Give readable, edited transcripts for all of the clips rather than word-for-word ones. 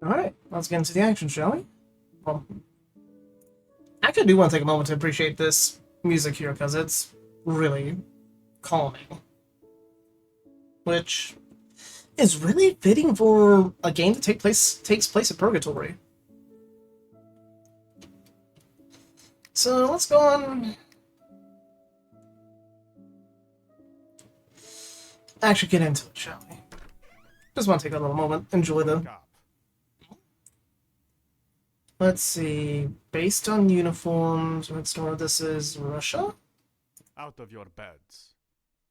Alright, let's get into the action, shall we? Well, actually, I do want to take a moment to appreciate this music here, because it's really calming. Which is really fitting for a game that takes place in Purgatory. So let's go on. Actually, get into it, shall we? Just want to take a little moment, enjoy the. Let's see. Based on uniforms, red store. This is Russia. Out of your beds.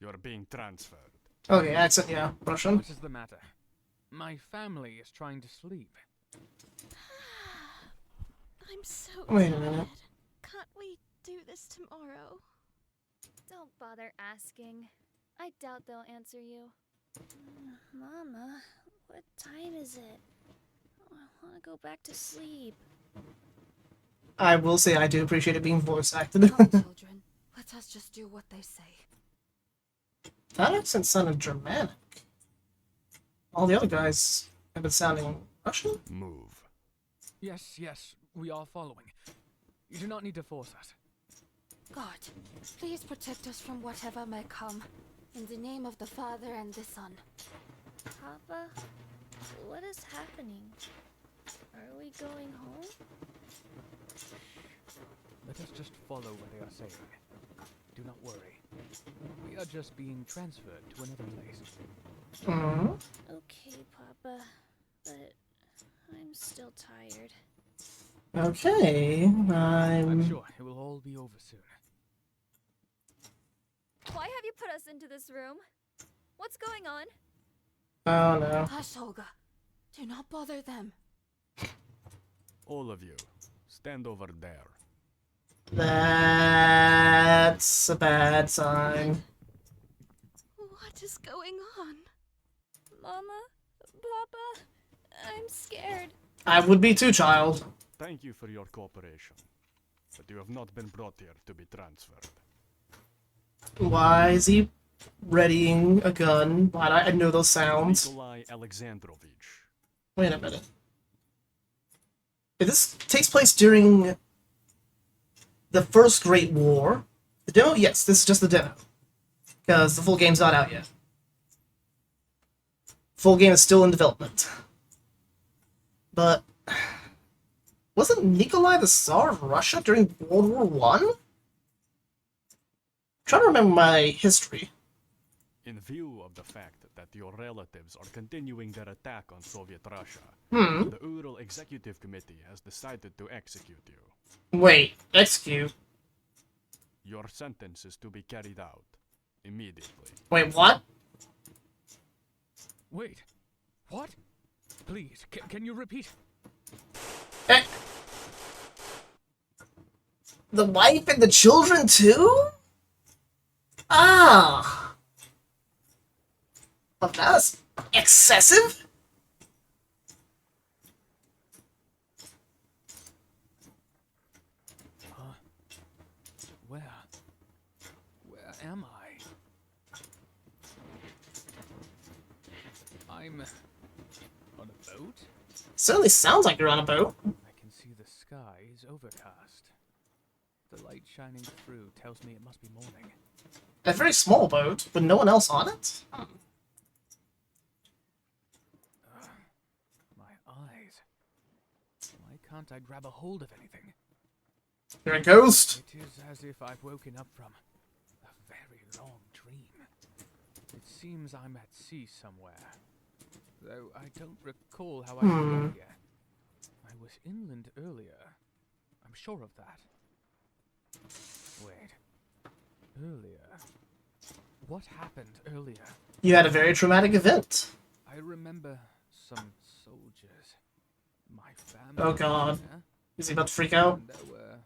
You're being transferred. Okay, accent, yeah, Russian. What is the matter? My family is trying to sleep. I'm so Wait a tired. minute. Can't we do this tomorrow? Don't bother asking. I doubt they'll answer you. Mama, what time is it? I want to go back to sleep. I will say I do appreciate it being voice acted. Come, children. Let us just do what they say. That accent sounded Germanic. All the other guys have been sounding Russian? Move. Yes, yes, we are following. You do not need to force us. God, please protect us from whatever may come. In the name of the Father and the Son. Papa, what is happening? Are we going home? Let us just follow what they are saying. Do not worry. We are just being transferred to another place. Mm-hmm. Okay, Papa, but I'm still tired. Okay, I'm sure it will all be over soon. Why have you put us into this room? What's going on? Oh no. Hush, Olga. Do not bother them. All of you, stand over there. That's a bad sign. What is going on? Mama? Papa? I'm scared. I would be too, child. Thank you for your cooperation, but you have not been brought here to be transferred. Why is he readying a gun? Why do I know those sounds? Nikolai Alexandrovich. Wait a minute. If this takes place during the First Great War, the demo? Yes, this is just the demo. Because the full game's not out yet. Full game is still in development. But wasn't Nikolai the Tsar of Russia during World War One? Trying to remember my history. In view of the fact that your relatives are continuing their attack on Soviet Russia, the Ural Executive Committee has decided to execute you. Wait, execute? Your sentence is to be carried out immediately. Wait, what? Wait, what? Please, can you repeat? Eh. The wife and the children too? Ah! Well, that's excessive? Where am I? I'm on a boat? Certainly sounds like you're on a boat. I can see the sky is overcast. The light shining through tells me it must be morning. A very small boat, with no one else on it? My eyes. Why can't I grab a hold of anything? You're a ghost? It is as if I've woken up from a very long dream. It seems I'm at sea somewhere, though I don't recall how I got here. I was inland earlier. I'm sure of that. Wait. Earlier? What happened earlier? You had a very traumatic event. I remember some soldiers. My family. Oh god. There, Is he about to freak out? and there were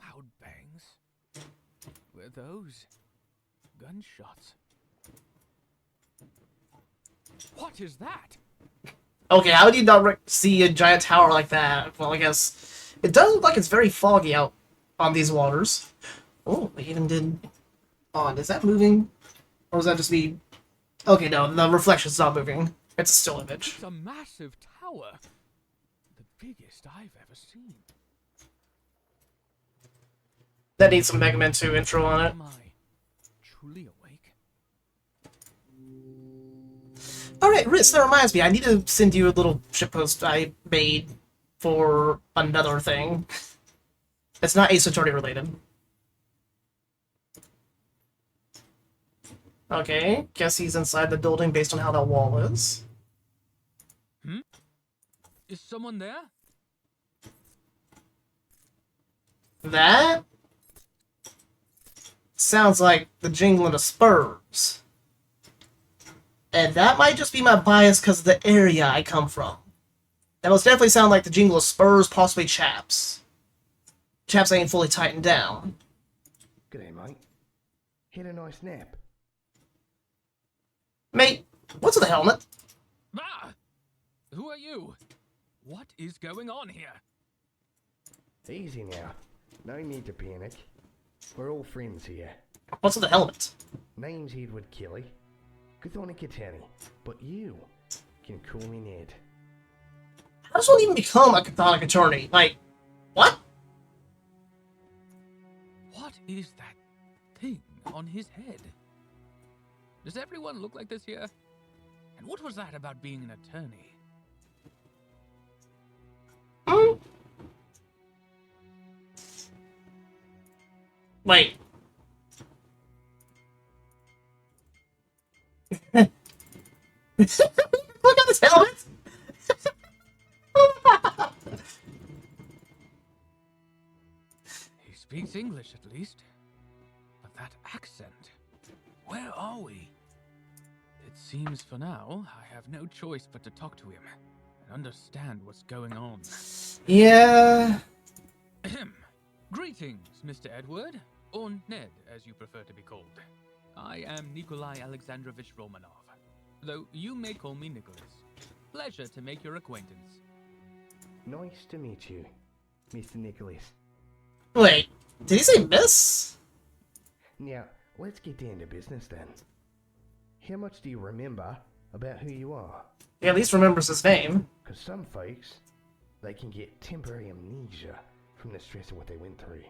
loud bangs. Were those gunshots? What is that? Okay, how would you not see a giant tower like that? Well, I guess it does look like it's very foggy out on these waters. Oh, they even did... Oh, is that moving? Or was that just me... Okay, no, the reflection's not moving. It's a still image. It's a massive tower. biggest I've ever seen. That needs some Mega Man 2 intro on it. Am I truly awake? Alright, Riz, that reminds me, I need to send you a little shitpost I made for another thing. It's not Ace Attorney related. Okay, guess he's inside the building based on how that wall is. Is someone there? That sounds like the jingling of spurs. And that might just be my bias because of the area I come from. That most definitely sound like the jingle of spurs, possibly chaps. Chaps ain't fully tightened down. G'day, mate. Had a nice nap. Mate, what's with the helmet? Ah! Who are you? What is going on here? Easy now. No need to panic. We're all friends here. What's with the helmet? Name's Edward Kelly. Kuthona Kitani. But you can call me Ned. How does one even become a catholic attorney? Like, what? What is that thing on his head? Does everyone look like this here? And what was that about being an attorney? Wait. Look at this helmet! He speaks English at least. But that accent. Where are we? It seems for now I have no choice but to talk to him and understand what's going on. Yeah. Ahem. Greetings, Mr. Edward, or Ned, as you prefer to be called. I am Nikolai Alexandrovich Romanov, though you may call me Nicholas. Pleasure to make your acquaintance. Nice to meet you, Mr. Nicholas. Wait, did he say miss? Now, let's get down to business then. How much do you remember about who you are? He at least remembers his name. Because some folks, they can get temporary amnesia from the stress of what they went through.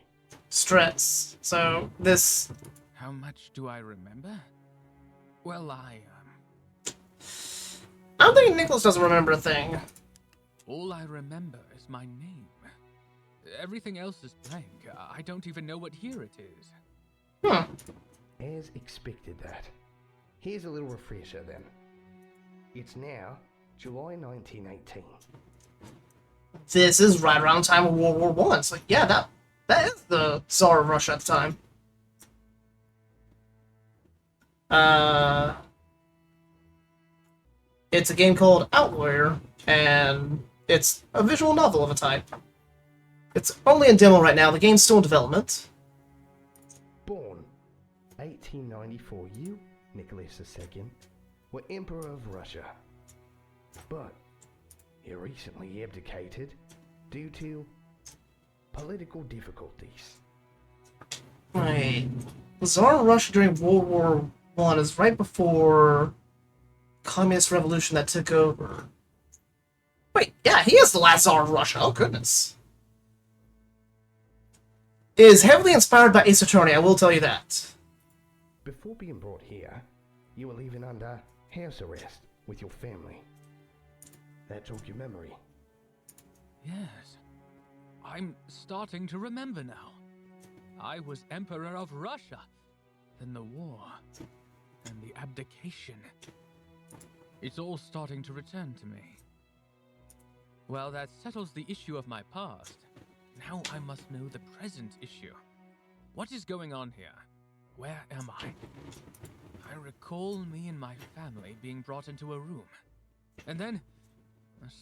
Stress. So, this... How much do I remember? Well, I don't think Nicholas doesn't remember a thing. all I remember is my name. Everything else is blank. I don't even know what year it is. As expected that. Here's a little refresher then. It's now July 1918. This is right around the time of World War One. So yeah, that is the Tsar of Russia at the time. It's a game called Outlawyer, and it's a visual novel of a type. It's only in demo right now. The game's still in development. Born 1894, you, Nicholas II, were Emperor of Russia. But he recently abdicated due to political difficulties. Right. The Tsar of Russia during World War One is right before Communist Revolution that took over. Wait, yeah, he is the last Tsar of Russia. Oh, goodness. It is heavily inspired by Ace Attorney, I will tell you that. Before being brought here, you were living under house arrest with your family. That jogged your memory. Yes. I'm starting to remember now. I was Emperor of Russia. Then the war. And the abdication. It's all starting to return to me. Well, that settles the issue of my past. Now I must know the present issue. What is going on here? Where am I? I recall me and my family being brought into a room. And then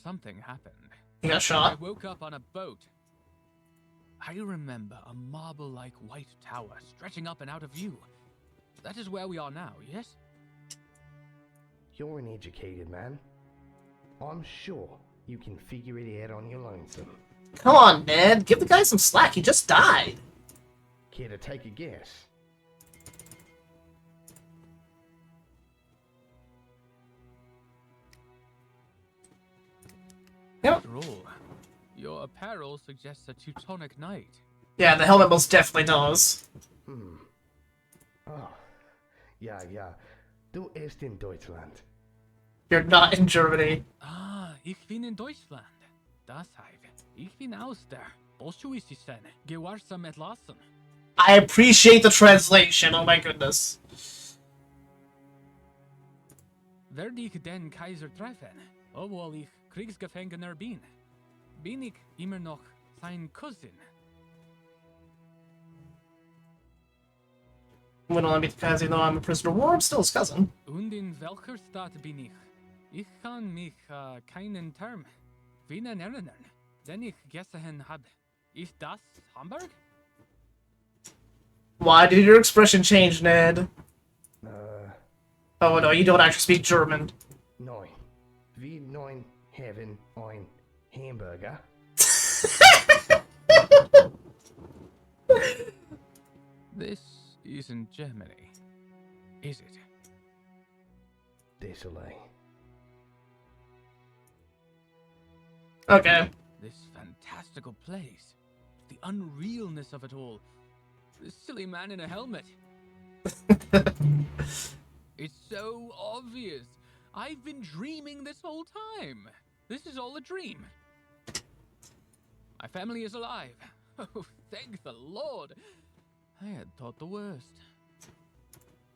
something happened. He got I shot. woke up on a boat. I remember a marble-like white tower stretching up and out of view. That is where we are now, yes? You're an educated man. I'm sure you can figure it out on your lonesome. Come on, Ned. Give the guy some slack. He just died. Care to take a guess? Yep. After all, Your apparel suggests a Teutonic knight. Yeah, the helmet most definitely does. Oh, ja, ja. Du bist in Deutschland. You're not in Germany. Ah, ich bin in Deutschland. Das heißt, ich bin aus der Bolschewisten gewahrsam entlassen. I appreciate the translation, oh my goodness. Werde ich den Kaiser treffen, obwohl ich Kriegsgefangener bin? Bin ich immer noch sein Cousin? When I meet the Kaiser, even though I'm a prisoner of war, I'm still his cousin. Und in welcher Stadt bin ich? Ich kann mich keinen Term wieder erinnern, den ich gesehen habe. Ist das Hamburg? Why did your expression change, Ned? Oh no, you don't actually speak German. Nein. Wir neun haben ein Hamburger. This isn't Germany, is it? Désolé. Okay. This fantastical place, the unrealness of it all, this silly man in a helmet. It's so obvious. I've been dreaming this whole time. This is all a dream. My family is alive. Oh, thank the Lord. I had thought the worst.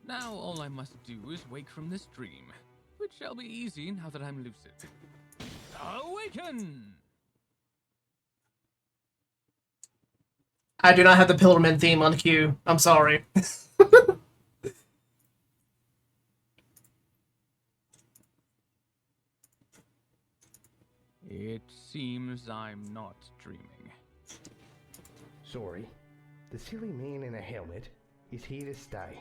Now all I must do is wake from this dream, which shall be easy now that I'm lucid. Awaken! I do not have the Pillarman theme on cue. I'm sorry. It seems I'm not dreaming. Sorry. The silly man in a helmet is here to stay.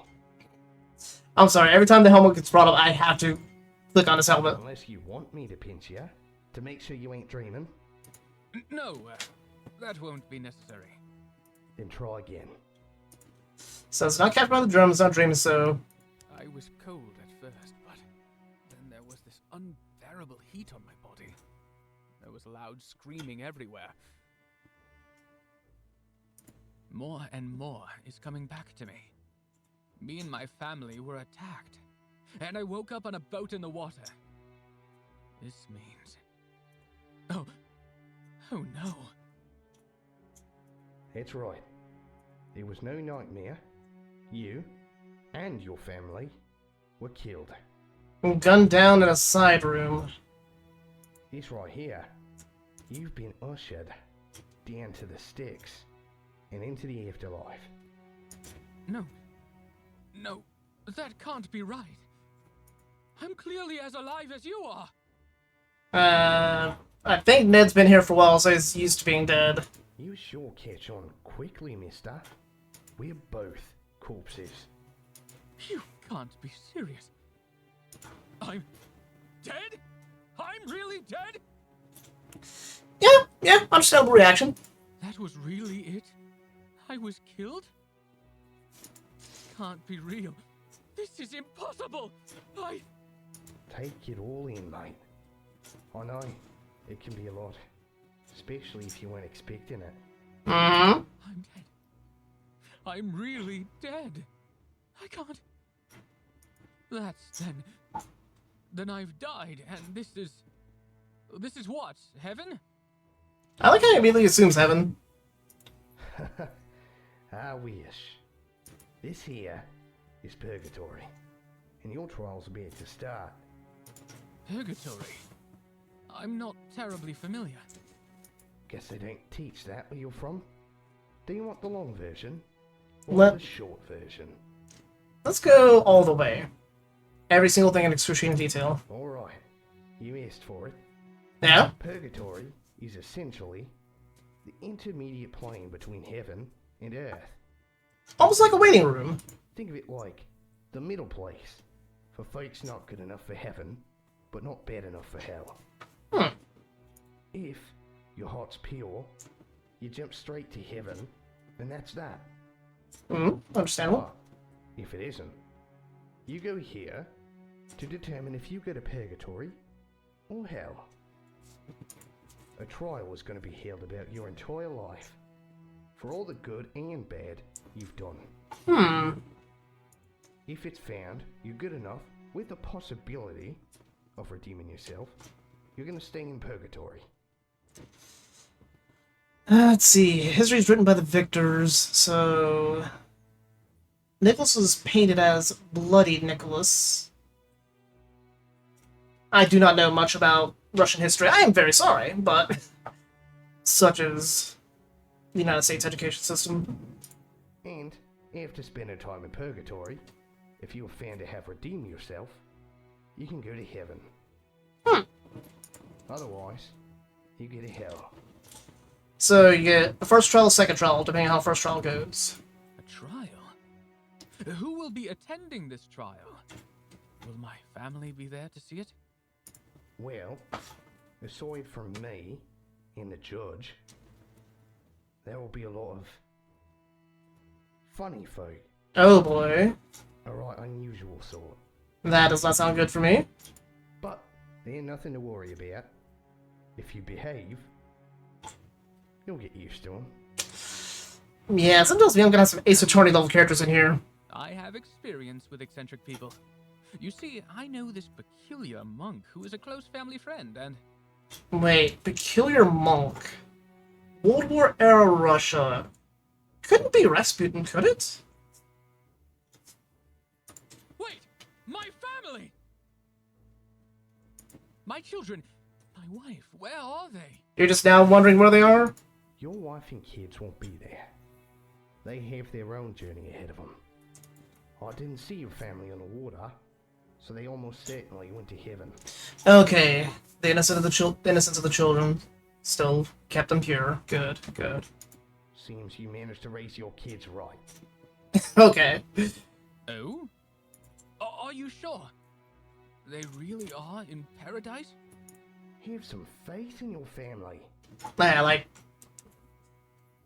I'm sorry, every time the helmet gets brought up, I have to click on his helmet. Unless you want me to pinch you, to make sure you ain't dreaming, No, that won't be necessary. then try again. So it's not captured by the drums, not dreaming, so... I was cold at first, but then there was this unbearable heat on my body. There was loud screaming everywhere. More and more is coming back to me. Me and my family were attacked, and I woke up on a boat in the water. This means... Oh no. That's right. There was no nightmare. You and your family were killed. Gunned down in a side room. This right here. You've been ushered down to the sticks and into the afterlife. No, that can't be right. I'm clearly as alive as you are. I think Ned's been here for a while, so he's used to being dead. You sure catch on quickly, mister. We're both corpses. You can't be serious. I'm dead? I'm really dead? Yeah, understandable reaction. That was really it? I was killed? Can't be real. This is impossible. Take it all in, mate. I know, it can be a lot. Especially if you weren't expecting it. Mm-hmm. I'm dead. I'm really dead. I can't. That's then I've died, and this is what? Heaven? I like how he immediately assumes heaven. I wish. This here is Purgatory, and your trial's about to start. Purgatory? I'm not terribly familiar. Guess they don't teach that where you're from. Do you want the long version? Or Let- the short version? Let's go all the way. Every single thing in excruciating detail. Alright, you asked for it. Yeah? Purgatory is essentially the intermediate plane between heaven and earth. Almost like a waiting room. Think of it like the middle place for folks not good enough for heaven, but not bad enough for hell. If your heart's pure, you jump straight to heaven, and that's that. Understandable. But if it isn't, you go here to determine if you go to purgatory or hell. a trial is going to be held about your entire life, for all the good and bad you've done. If it's found you're good enough, with the possibility of redeeming yourself, you're going to stay in Purgatory. Let's see. History is written by the victors, so Nicholas was painted as Bloody Nicholas. I do not know much about Russian history. I am very sorry, but such is the United States education system. And after spending time in Purgatory, if you are found to have redeemed yourself, you can go to heaven. Otherwise, you go to hell. So you get a first trial, second trial, depending on how first trial goes. A trial? Who will be attending this trial? Will my family be there to see it? Well, aside from me and the judge, there will be a lot of funny folk. Oh boy. A right unusual sort. That does not sound good for me. But there ain't nothing to worry about. If you behave, you'll get used to them. Yeah, sometimes I'm gonna have some Ace Attorney level characters in here. I have experience with eccentric people. You see, I know this peculiar monk who is a close family friend, and... Wait, peculiar monk. World War era Russia. Couldn't be Rasputin, could it? Wait! My family! My children! My wife, where are they? You're just now wondering where they are? Your wife and kids won't be there. They have their own journey ahead of them. I didn't see your family on the water, so they almost certainly went to heaven. Okay, the innocence of the children still kept them pure. Good, good. Seems you managed to raise your kids right. Okay. Oh? Are you sure? They really are in paradise? Have some faith in your family. Yeah, like,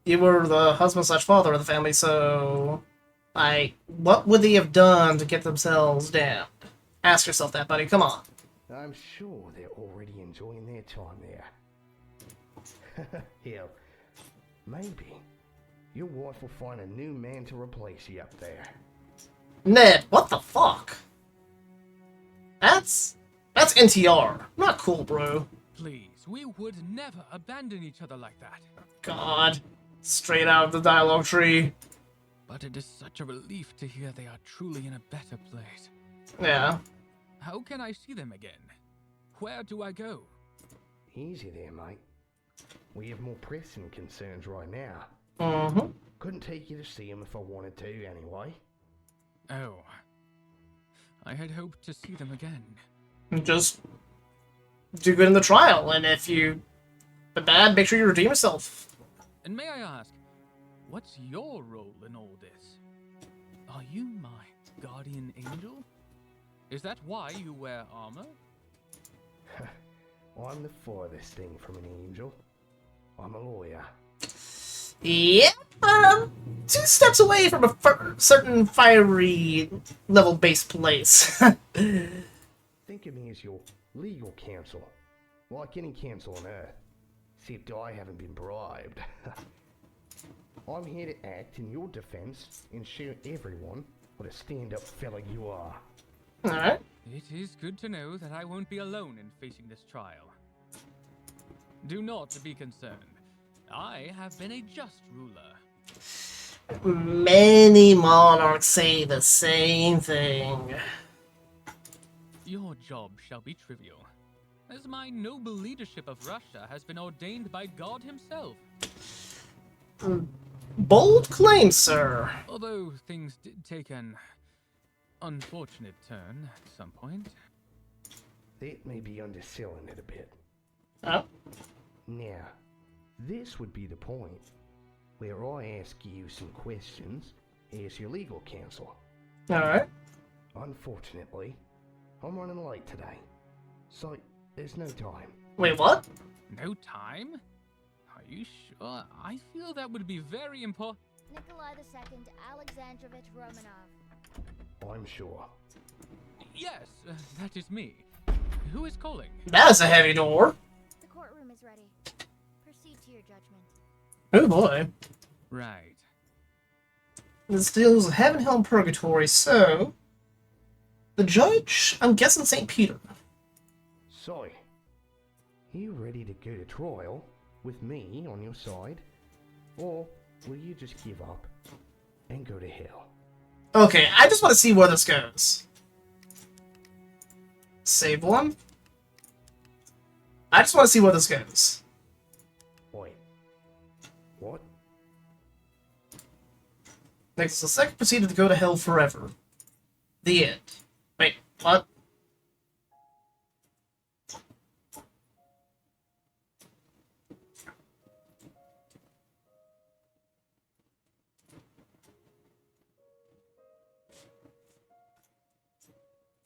you were the husband slash father of the family, so, like, what would they have done to get themselves damned? Ask yourself that, buddy. Come on. I'm sure they're already enjoying their time there. Hell, maybe your wife will find a new man to replace you up there. Ned, what the fuck? That's NTR. Not cool, bro. Please, we would never abandon each other like that. God. Straight out of the dialogue tree. But it is such a relief to hear they are truly in a better place. Yeah. How can I see them again? Where do I go? Easy there, mate. We have more pressing concerns right now. Mm-hmm. Couldn't take you to see him if I wanted to, anyway. Oh. I had hoped to see them again. Just do good in the trial, and if you but bad, make sure you redeem yourself. And may I ask, what's your role in all this? Are you my guardian angel? Is that why you wear armor? I'm the farthest thing from an angel. I'm a lawyer. Yep. 2 steps away from a certain fiery level-based place. Think of me as your legal counsel. Like any counsel on Earth. Except I haven't been bribed. I'm here to act in your defense and show everyone what a stand-up fella you are. Alright. It is good to know that I won't be alone in facing this trial. Do not be concerned. I have been a just ruler. Many monarchs say the same thing. Your job shall be trivial, as my noble leadership of Russia has been ordained by God himself. Bold claim, sir. Although things did take an unfortunate turn at some point. That may be underselling it a bit. Oh. Now, this would be the point where I ask you some questions as your legal counsel. Alright. Unfortunately, I'm running late today, so there's no time. Wait, what? No time? Are you sure? I feel that would be very important. Nikolai II Alexandrovich Romanov. I'm sure. Yes, that is me. Who is calling? That is a heavy door. The courtroom is ready. proceed to your judgment. Oh boy. Right. This deals with heaven, hell, and purgatory, so... The judge? I'm guessing St. Peter. So, you ready to go to trial with me on your side? Or will you just give up and go to hell? Okay, I just want to see where this goes. Save one. I just want to see where this goes. Wait. What? Next, the second proceeded to go to hell forever. The end. Wait, what?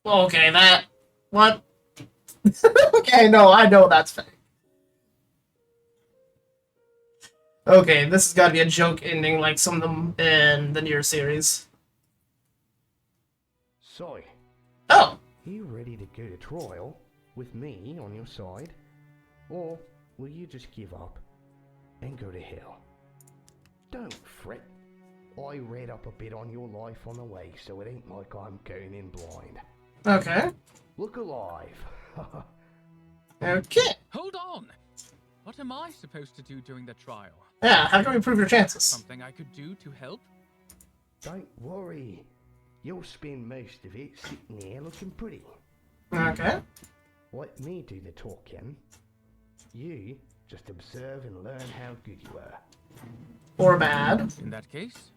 Okay, that... What? Okay, no, I know that's fake. Okay, this has got to be a joke ending like some of them in the Nier series. So, Oh! you ready to go to trial with me on your side? Or will you just give up and go to hell? Don't fret. I read up a bit on your life on the way, so it ain't like I'm going in blind. Okay. Look alive. Okay. Hold on! What am I supposed to do during the trial? Yeah, how can we improve your chances? Something I could do to help? Don't worry. You'll spend most of it sitting there looking pretty. Okay. Let me do the talking. You just observe and learn how good you are. Or bad. In that case,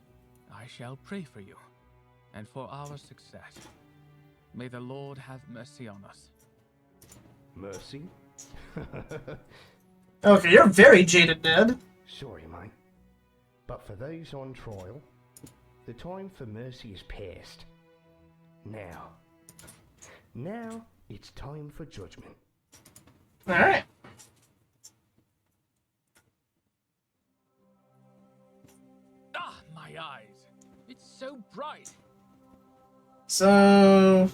I shall pray for you, and for our success. May the Lord have mercy on us. Mercy? Okay, you're very jaded, Ned. Sorry, mate. But for those on trial, the time for mercy is past. Now it's time for judgment. Alright. Ah, my eyes! It's so bright! So...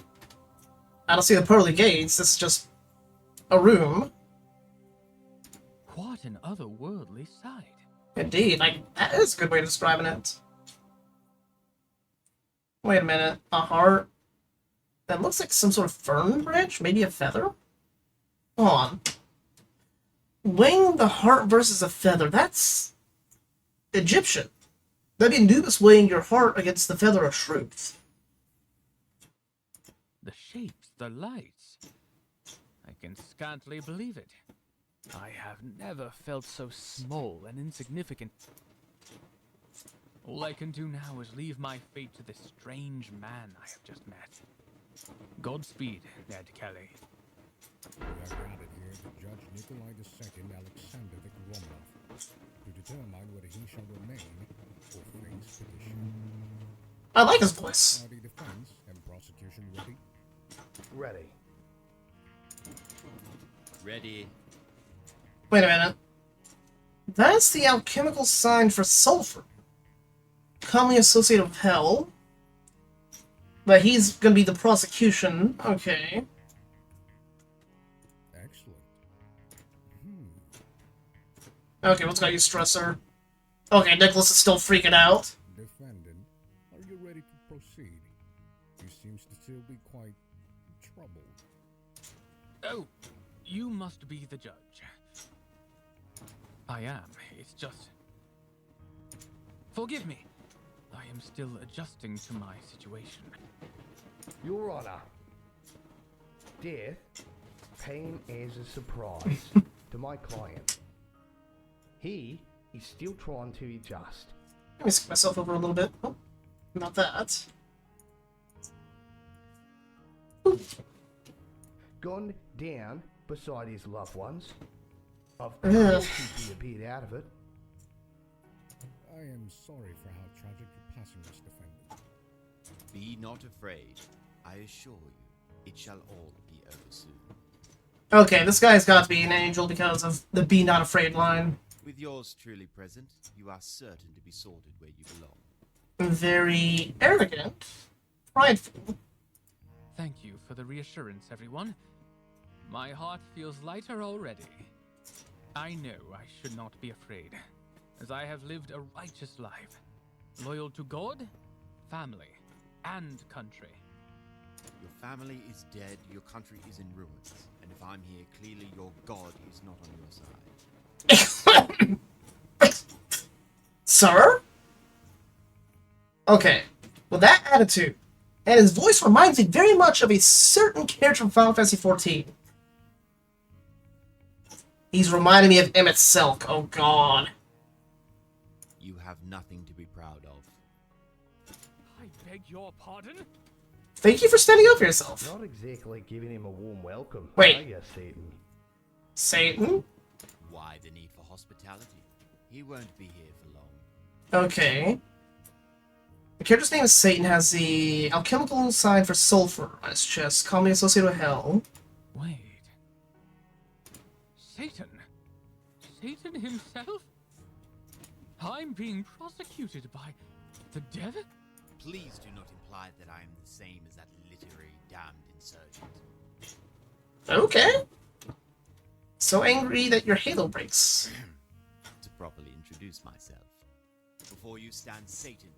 I don't see the pearly gates, this is just a room. What an otherworldly sight. Indeed, like, that is a good way of describing it. Wait a minute, a heart? That looks like some sort of fern branch? Maybe a feather? Hold on. Weighing the heart versus a feather, that's... Egyptian. That'd be Anubis weighing your heart against the feather of truth. The shapes, the lights. I can scantly believe it. I have never felt so small and insignificant. All I can do now is leave my fate to this strange man I have just met. Godspeed, Ned Kelly. We are gathered here to judge Nikolai II Alexandrovich Romanov to determine whether he shall remain or face petition. I like his voice. Are the defense and prosecution ready? Ready. Ready. Wait a minute. That's the alchemical sign for sulfur. Commonly associated with hell. But he's gonna be the prosecution. Okay. Excellent. Okay, what's got you stressor? Okay, Nicholas is still freaking out. Defendant, are you ready to proceed? You seems to still be quite troubled. Oh, you must be the judge. I am. It's just... Forgive me. I am still adjusting to my situation. Your Honor. Death came as a surprise to my client. He is still trying to adjust. Let me skip myself over a little bit. Oh, not that. Gone down beside his loved ones. Of Ugh. course he'd be a bit out of it. I am sorry for how tragic your passing was, defendant. Be not afraid. I assure you, it shall all be over soon. Okay, this guy's got to be an angel because of the "Be not afraid" line. With yours truly present, you are certain to be sorted where you belong. Very arrogant. Prideful. Thank you for the reassurance, everyone. My heart feels lighter already. I know I should not be afraid, as I have lived a righteous life, loyal to God, family, and country. Your family is dead, your country is in ruins, and if I'm here, clearly your God is not on your side. Sir? Okay. With that attitude, and his voice reminds me very much of a certain character from Final Fantasy XIV. He's reminding me of Emmett Silk. Oh god. You have nothing to be proud of. I beg your pardon? Thank you for standing up for yourself. Not exactly giving him a warm welcome. Wait. Are you, Satan? Satan? Why the need for hospitality? He won't be here for long. Okay. The character's name is Satan, has the alchemical sign for sulfur on his chest, commonly associated with hell. Wait. Satan? Satan himself? I'm being prosecuted by the devil? Please do not imply that I am the same as that literary damned insurgent. Okay. So angry that your halo breaks. To properly introduce myself. Before you stand Satan,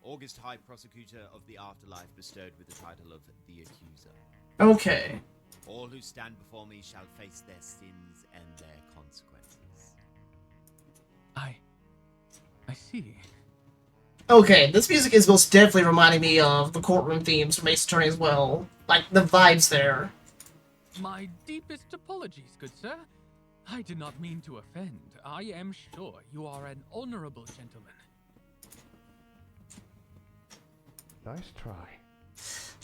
August High Prosecutor of the Afterlife, bestowed with the title of the Accuser. Okay. All who stand before me shall face their sins and their consequences. I see. Okay, this music is most definitely reminding me of the courtroom themes from Ace Attorney as well. Like, the vibes there. My deepest apologies, good sir. I did not mean to offend. I am sure you are an honorable gentleman. Nice try.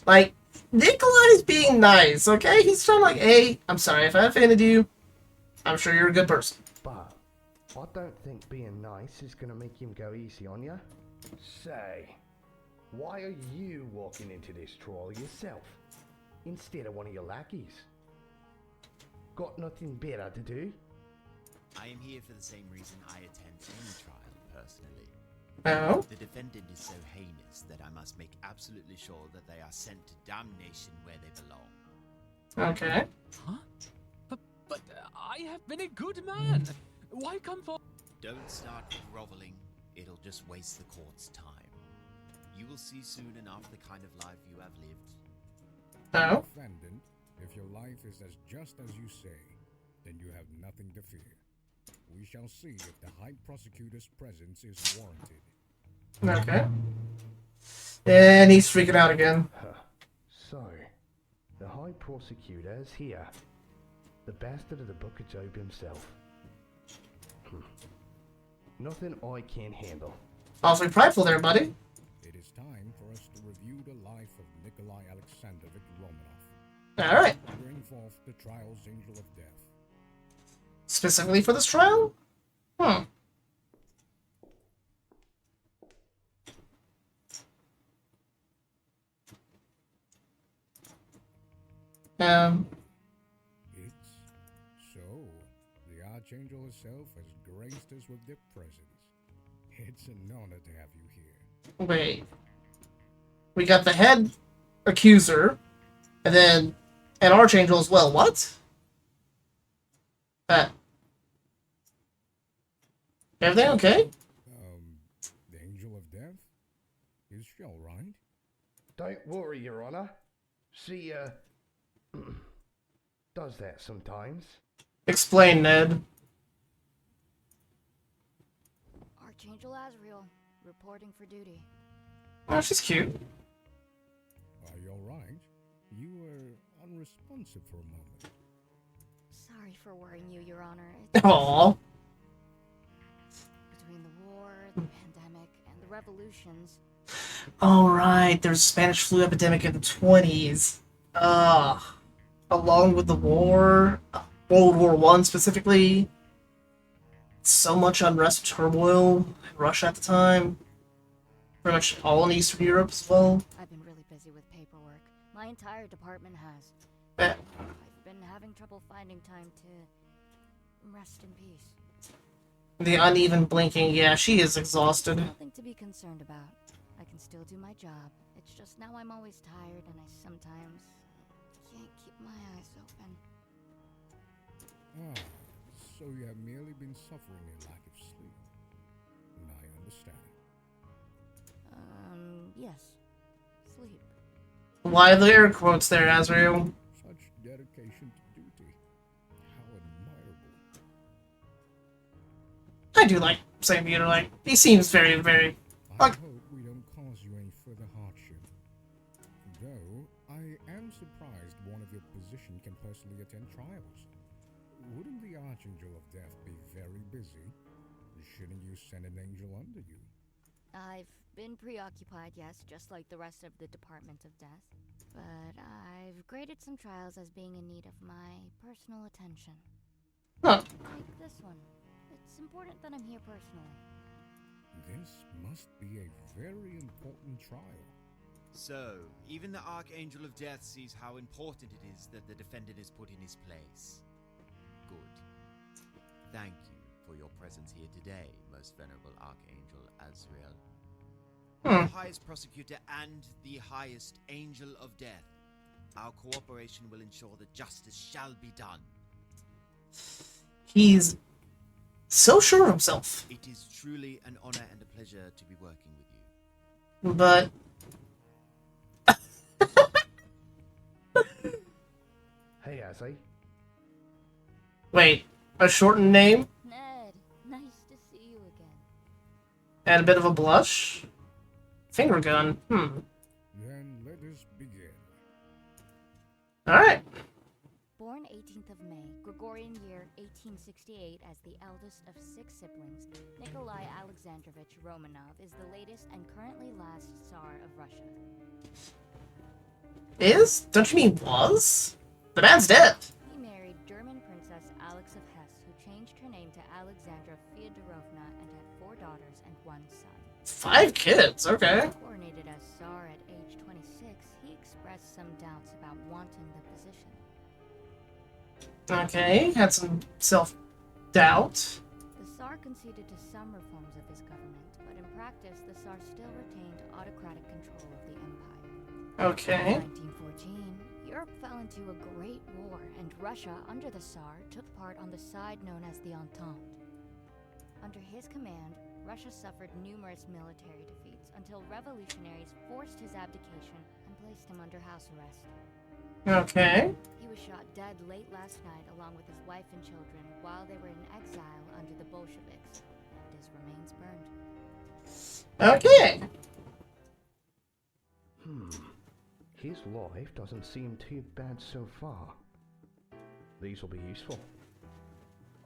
Like, Nikolai is being nice, okay? He's trying to like, hey, I'm sorry if I offended you. I'm sure you're a good person. But I don't think being nice is gonna make him go easy on you. Say, why are you walking into this trial yourself, instead of one of your lackeys? Got nothing better to do? I am here for the same reason I attend any trial, personally. Oh? The defendant is so heinous that I must make absolutely sure that they are sent to damnation where they belong. Okay. Huh? But I have been a good man. Why come for... Don't start groveling. It'll just waste the court's time. You will see soon enough the kind of life you have lived. Oh? Defendant, if your life is as just as you say, then you have nothing to fear. We shall see if the High Prosecutor's presence is warranted. Okay. And he's freaking out again. So, the High Prosecutor is here. The bastard of the Book of Job himself. Nothing I can't handle. Awfully prideful there, buddy. It is time for us to review the life of Nikolai Alexandrovich Romanov. Alright. Bring forth the trial's angel of death. Specifically for this trial? Hmm. It's so. The Archangel herself has graced us with their presence. It's an honor to have you here. Wait. We got the head accuser, and then an archangel as well. What? Everything okay? The angel of death? Is she alright? Don't worry, Your Honor. She, does that sometimes. Explain, Ned. Archangel Azrael, reporting for duty. Oh, she's cute. Are you alright? You were unresponsive for a moment. Sorry for worrying you, Your Honor. Aww. Between the war, the pandemic, and the revolutions, Alright, there's a Spanish flu epidemic in the 20s. Along with the war, World War I specifically. So much unrest and turmoil in Russia at the time. Pretty much all in Eastern Europe as well. I've been really busy with paperwork. My entire department has. Eh. I've been having trouble finding time to rest in peace. The uneven blinking, yeah, she is exhausted. Nothing to be concerned about. I can still do my job. It's just now I'm always tired and I sometimes can't keep my eyes open. Ah, So you have merely been suffering a lack of sleep. I understand. Yes. Sleep. Why the air quotes there, Azrael? Such dedication to duty. How admirable. I do like Saint Peter. Like, he seems very, very. I Like, hope we don't cause you any further hardship. Though, I am surprised one of your position can personally attend trials. Wouldn't the Archangel of Death be very busy? Shouldn't you send an angel under you? I've been preoccupied, yes, just like the rest of the Department of Death. But I've graded some trials as being in need of my personal attention. huh. Like this one. It's important that I'm here personally. This must be a very important trial. So, even the Archangel of Death sees how important it is that the defendant is put in his place. Good. Thank you for your presence here today, most venerable Archangel Azrael. The highest prosecutor and the highest angel of death, our cooperation will ensure that justice shall be done. He's so sure of himself. It is truly an honor and a pleasure to be working with you. But Hey, Azzy. wait, a shortened name Ned, nice to see you again. and a bit of a blush? Finger gun. Then let us begin. Alright. Born 18th of May, Gregorian year 1868, as the eldest of 6 siblings, Nikolai Alexandrovich Romanov is the latest and currently last Tsar of Russia. Is? Don't you mean was? The man's dead. He married German Princess Alex of Hesse, who changed her name to Alexandra Fyodorovna and had 4 daughters and 1 son. 5 kids, okay. Coronated as Tsar at age 26, he expressed some doubts about wanting the position. Okay, had some self-doubt. The Tsar conceded to some reforms of his government, but in practice, the Tsar still retained autocratic control of the empire. Okay. In 1914, Europe fell into a great war, and Russia, under the Tsar, took part on the side known as the Entente. Under his command, Russia suffered numerous military defeats until revolutionaries forced his abdication and placed him under house arrest. Okay. He was shot dead late last night along with his wife and children while they were in exile under the Bolsheviks, and his remains burned. Okay. His life doesn't seem too bad so far. These will be useful.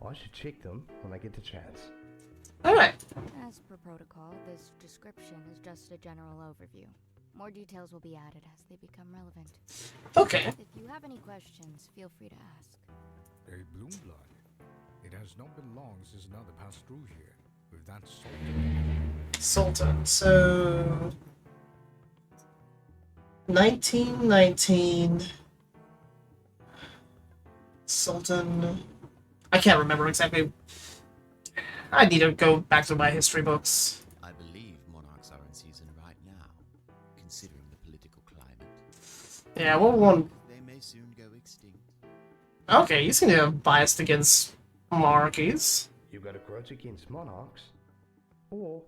I should check them when I get the chance. Alright. As per protocol, this description is just a general overview. More details will be added as they become relevant. Okay. If you have any questions, feel free to ask. A bloom blood. It has not been long since another passed through here with that Sultan. So 1919. Sultan. I can't remember exactly. I need to go back to my history books. I believe monarchs are in season right now, considering the political climate. Yeah, what one? They may soon go extinct. Okay, you seem to have biased against monarchies. You got a grudge against monarchs? Or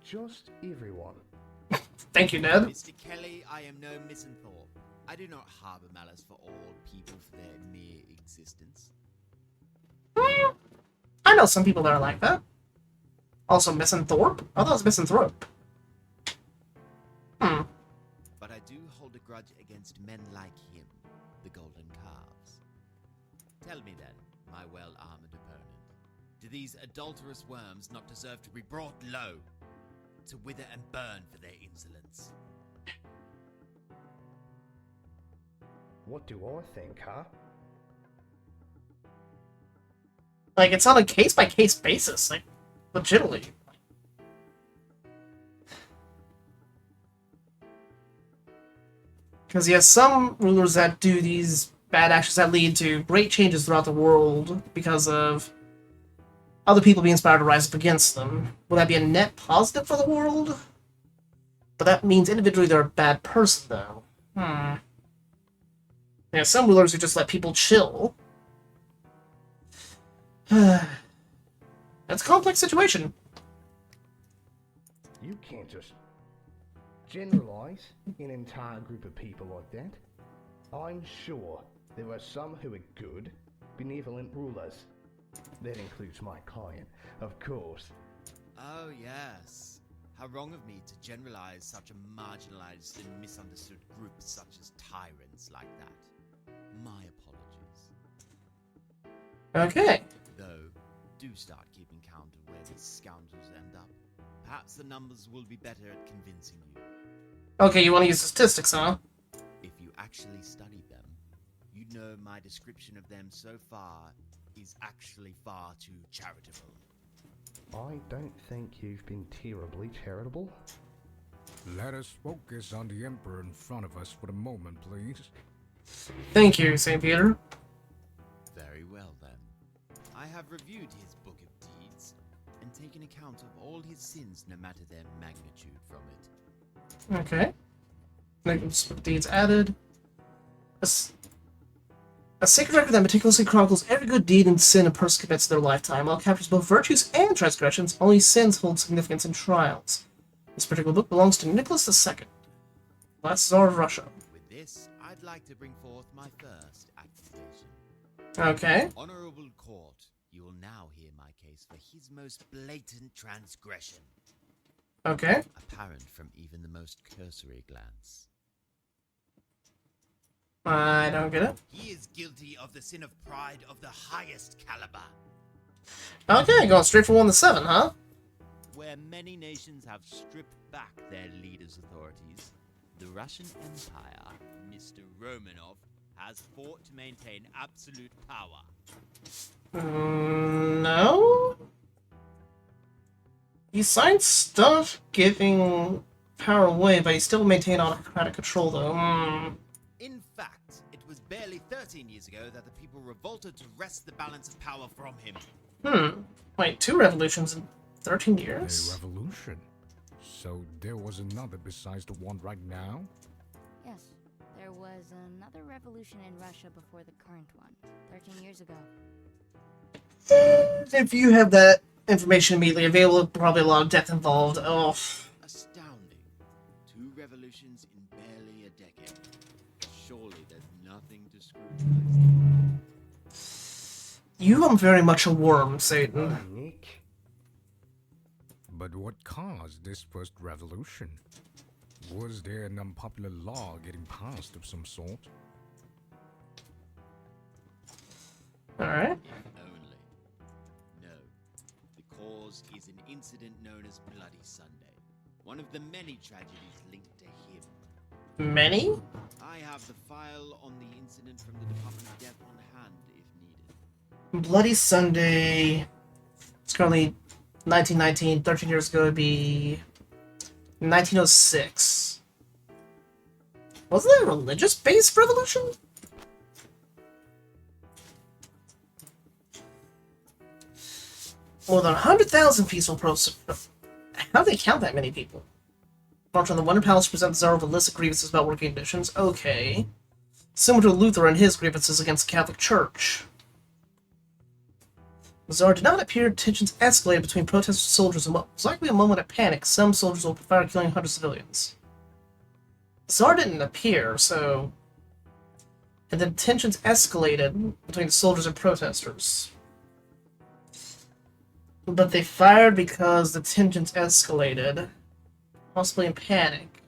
just everyone? Thank you, Ned. Mr. Kelly, I am no misanthrope. I do not harbor malice for all people for their mere existence. I know some people that are like that. Also, misanthrope? I thought it was misanthrope. But I do hold a grudge against men like him, the Golden Calves. Tell me then, my well-armored opponent, do these adulterous worms not deserve to be brought low, to wither and burn for their insolence? What do I think, huh? Like, it's on a case-by-case basis, like, legitimately. Because you have some rulers that do these bad actions that lead to great changes throughout the world because of other people being inspired to rise up against them. Will that be a net positive for the world? But that means individually they're a bad person, though. Yeah, some rulers who just let people chill. That's a complex situation. You can't just generalize an entire group of people like that. I'm sure there are some who are good, benevolent rulers. That includes my client, of course. Oh, yes. How wrong of me to generalize such a marginalized and misunderstood group such as tyrants like that. My apologies. Okay. Though, do start keeping count of where these scoundrels end up. Perhaps the numbers will be better at convincing you. Okay, you want to use statistics, huh? If you actually studied them, you'd know my description of them so far is actually far too charitable. I don't think you've been terribly charitable. Let us focus on the Emperor in front of us for the moment, please. Thank you, St. Peter. Very well, then. I have reviewed his book of deeds and taken account of all his sins, no matter their magnitude from it. Okay. Next deeds added. A sacred record that meticulously chronicles every good deed and sin a person commits in their lifetime, while it captures both virtues and transgressions. Only sins hold significance in trials. This particular book belongs to Nicholas II, last Tsar of Russia. With this, I'd like to bring forth my first accusation. Okay. Honorable court, you will now hear my case for his most blatant transgression. Okay. Apparent from even the most cursory glance. I don't get it. He is guilty of the sin of pride of the highest caliber. Okay, going straight from 1 to 7, huh? Where many nations have stripped back their leaders' authorities, the Russian Empire, Mr. Romanov, has fought to maintain absolute power. No? He signed stuff giving power away, but he still maintained autocratic control, though. In fact, it was barely 13 years ago that the people revolted to wrest the balance of power from him. Wait, 2 revolutions in 13 A years? revolution? So there was another besides the one right now? Yes, there was another revolution in Russia before the current one, 13 years ago. If you have that information immediately available, probably a lot of death involved. Oh. Astounding. 2 revolutions in barely a decade. Surely there's nothing to scrutinize. You are very much a worm, Satan. Nick. But what caused this first revolution? Was there an unpopular law getting passed of some sort? Alright. If only. No. The cause is an incident known as Bloody Sunday. One of the many tragedies linked to him. Many? I have the file on the incident from the Department of Death on hand, if needed. Bloody Sunday. It's currently 1919. 13 years ago would be 1906. Wasn't that a religious-based revolution? More than 100,000 peaceful protests. How do they count that many people? March on the Wonder Palace to present the Tsar with a list of grievances about working conditions. Okay. Similar to Luther and his grievances against the Catholic Church. The Tsar did not appear. Tensions escalated between protesters and soldiers in what was likely a moment of panic. Some soldiers opened fire, killing 100 civilians. The Tsar didn't appear, so... And then tensions escalated between the soldiers and protesters. But they fired because the tensions escalated. Possibly in panic.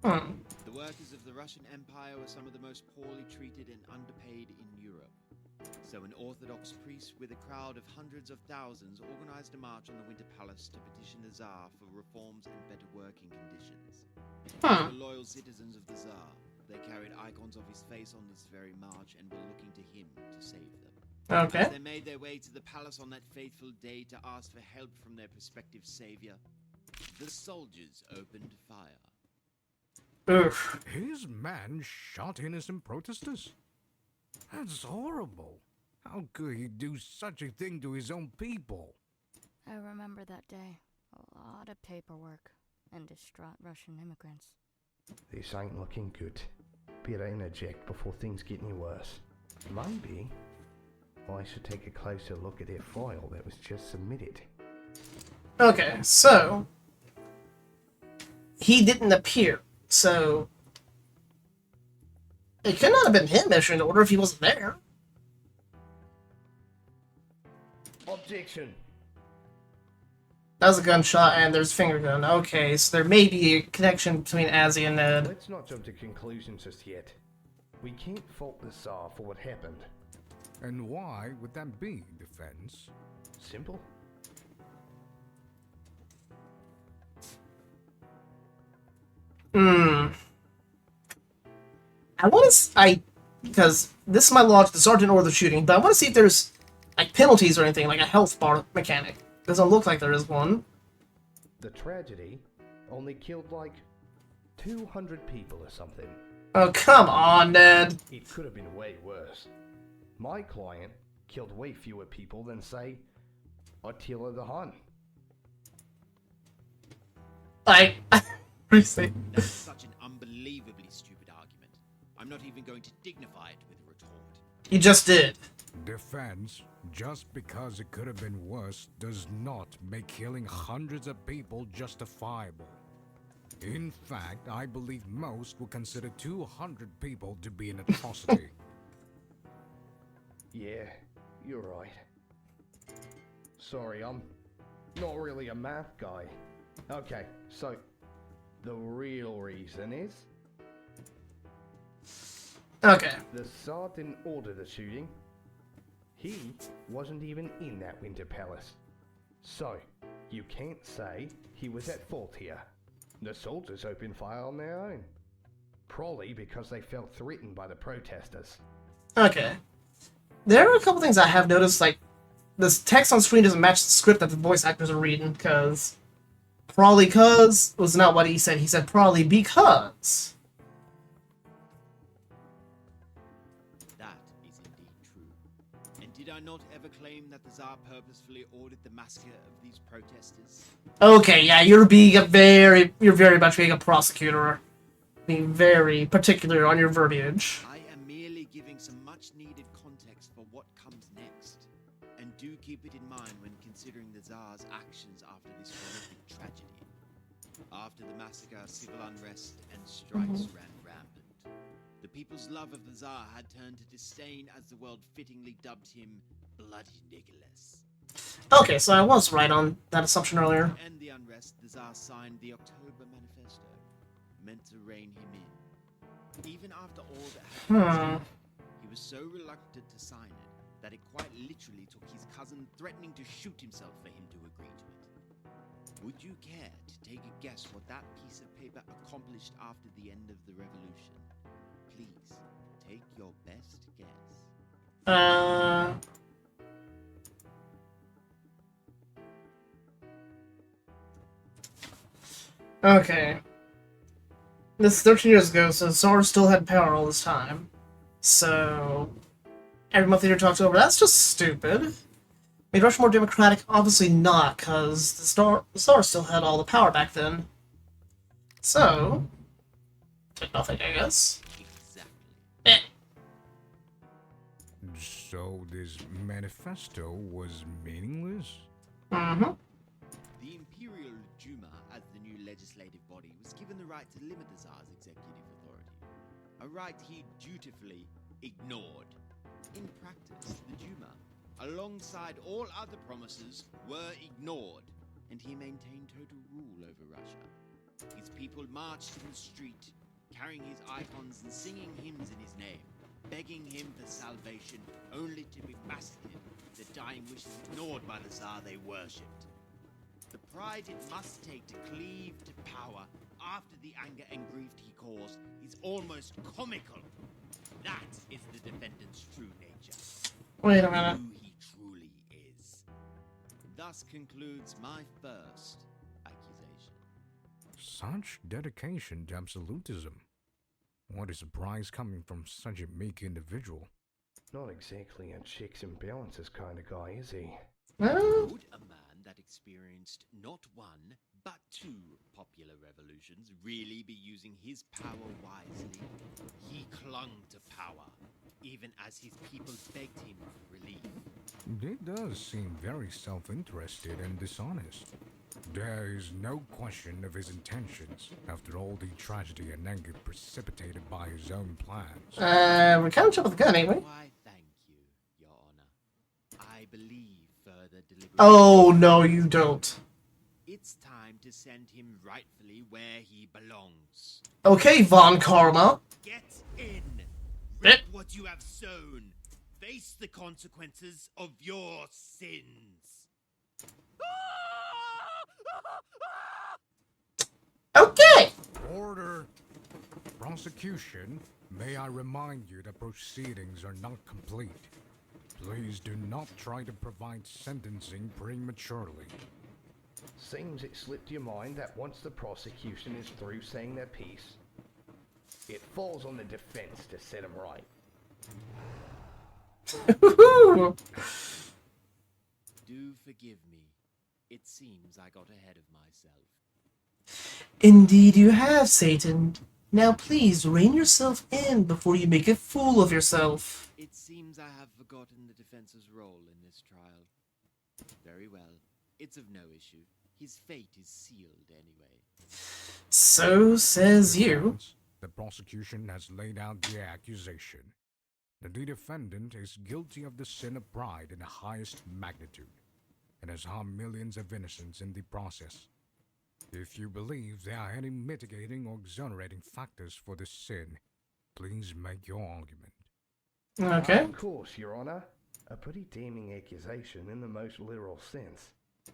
The workers of the Russian Empire were some of the most poorly treated and underpaid in Europe. So an Orthodox priest with a crowd of hundreds of thousands organized a march on the Winter Palace to petition the Tsar for reforms and better working conditions. They were loyal citizens of the Tsar. They carried icons of his face on this very march and were looking to him to save them. Okay. As they made their way to the palace on that fateful day to ask for help from their prospective savior, the soldiers opened fire. Oof. His man shot innocent protesters? That's horrible. How could he do such a thing to his own people? I remember that day. A lot of paperwork and distraught Russian immigrants. This ain't looking good. Better interject before things get any worse. Maybe I should take a closer look at their file that was just submitted. Okay, so he didn't appear, so it could not have been him issuing the order if he wasn't there. Objection! That was a gunshot, and there's finger gun. Okay, so there may be a connection between Azzy and Ned. Let's not jump to conclusions just yet. We can't fault the Tsar for what happened. And why would that be, Defense? Simple. I want to. Because this is my logic. The Tsar didn't order the shooting, but I want to see if there's like penalties or anything, like a health bar mechanic. Doesn't look like there is one. The tragedy only killed like 200 people or something. Oh, come on, Ned. It could have been way worse. My client killed way fewer people than, say, Attila the Hun. Seriously. That's such an unbelievably stupid argument. I'm not even going to dignify it with a retort. You just did. Defense, just because it could have been worse does not make killing hundreds of people justifiable. In fact, I believe most would consider 200 people to be an atrocity. Yeah, you're right. Sorry, I'm not really a math guy. Okay, so the real reason is Okay. the Tsar didn't order the shooting. He wasn't even in that Winter Palace. So, you can't say he was at fault here. The soldiers opened fire on their own. Probably because they felt threatened by the protesters. Okay. There are a couple things I have noticed, like, this text on screen doesn't match the script that the voice actors are reading, because probably cuz was not what he said. He said probably because. That is indeed true. And did I not ever claim that the Tsar purposefully ordered the massacre of these protesters? Okay, yeah, you're very much being a prosecutor. Being very particular on your verbiage. I am merely giving some much-needed context for what comes next. And do keep it in mind when considering the Tsar's actions after this horrific tragedy. After the massacre, civil unrest and strikes ran rampant. The people's love of the Tsar had turned to disdain as the world fittingly dubbed him Bloody Nicholas. Okay, so I was right on that assumption earlier. To end the unrest, the Tsar signed the October Manifesto, meant to rein him in. Even after all that had happened, he was so reluctant to sign it that it quite literally took his cousin threatening to shoot himself for him to agree to it. Would you care to take a guess what that piece of paper accomplished after the end of the revolution? Please, take your best guess. Okay. This is 13 years ago, so Tsar still had power all this time. So, every month leader talks over. That's just stupid. Made Russia more democratic? Obviously not, because the Tsar still had all the power back then. So, did nothing, I guess. Exactly. So this manifesto was meaningless? Mm-hmm. The Imperial Duma, as the new legislative body, was given the right to limit the Tsar's executive authority. A right he dutifully ignored. In practice, the Duma, alongside all other promises, were ignored, and he maintained total rule over Russia. His people marched in the street, carrying his icons and singing hymns in his name, begging him for salvation, only to be massacred, their dying wishes ignored by the Tsar they worshipped. The pride it must take to cleave to power after the anger and grief he caused is almost comical. That is the defendant's true nature. Wait a minute. Who he truly is. Thus concludes my first accusation. Such dedication to absolutism. What a surprise coming from such a meek individual. Not exactly a checks and balances kind of guy, is he? Well, Would a man that experienced not one, but two popular revolutions really be using his power wisely? He clung to power, even even as his people begged him for relief. It does seem very self-interested and dishonest. There is no question of his intentions, after all the tragedy and anger precipitated by his own plans. We're kind of jumping the gun, ain't we? Why, thank you, Your Honor. I believe further deliberation. Oh, no, you don't. It's time to send him rightfully where he belongs. Okay, Von Karma. Get in. Reap what you have sown. Face the consequences of your sins. Okay. Order! Prosecution, may I remind you that proceedings are not complete. Please do not try to provide sentencing prematurely. Seems it slipped your mind that once the prosecution is through saying their piece, it falls on the defense to set them right. Do forgive me. It seems I got ahead of myself. Indeed you have, Satan. Now please rein yourself in before you make a fool of yourself. It seems I have forgotten the defense's role in this trial. Very well. It's of no issue. His fate is sealed anyway. So says you. The prosecution has laid out the accusation. The defendant is guilty of the sin of pride in the highest magnitude, and has harmed millions of innocents in the process. If you believe there are any mitigating or exonerating factors for this sin, please make your argument. Okay. Of course, Your Honor. A pretty damning accusation in the most literal sense.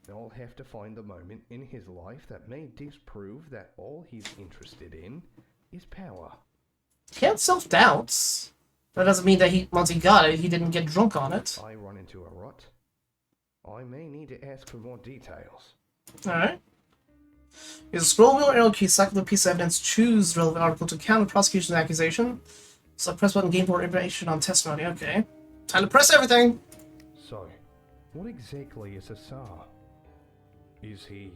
I'll have to find the moment in his life that may disprove that all he's interested in is power. He had self-doubts. That doesn't mean that once he got it, he didn't get drunk on it. I run into a rut. I may need to ask for more details. Alright. Use a scroll wheel or arrow key, select the piece of evidence, choose the relevant article to counter the prosecution's accusation. So press button, gain more information on testimony. Okay. Time to press everything! So, what exactly is a Tsar? Is he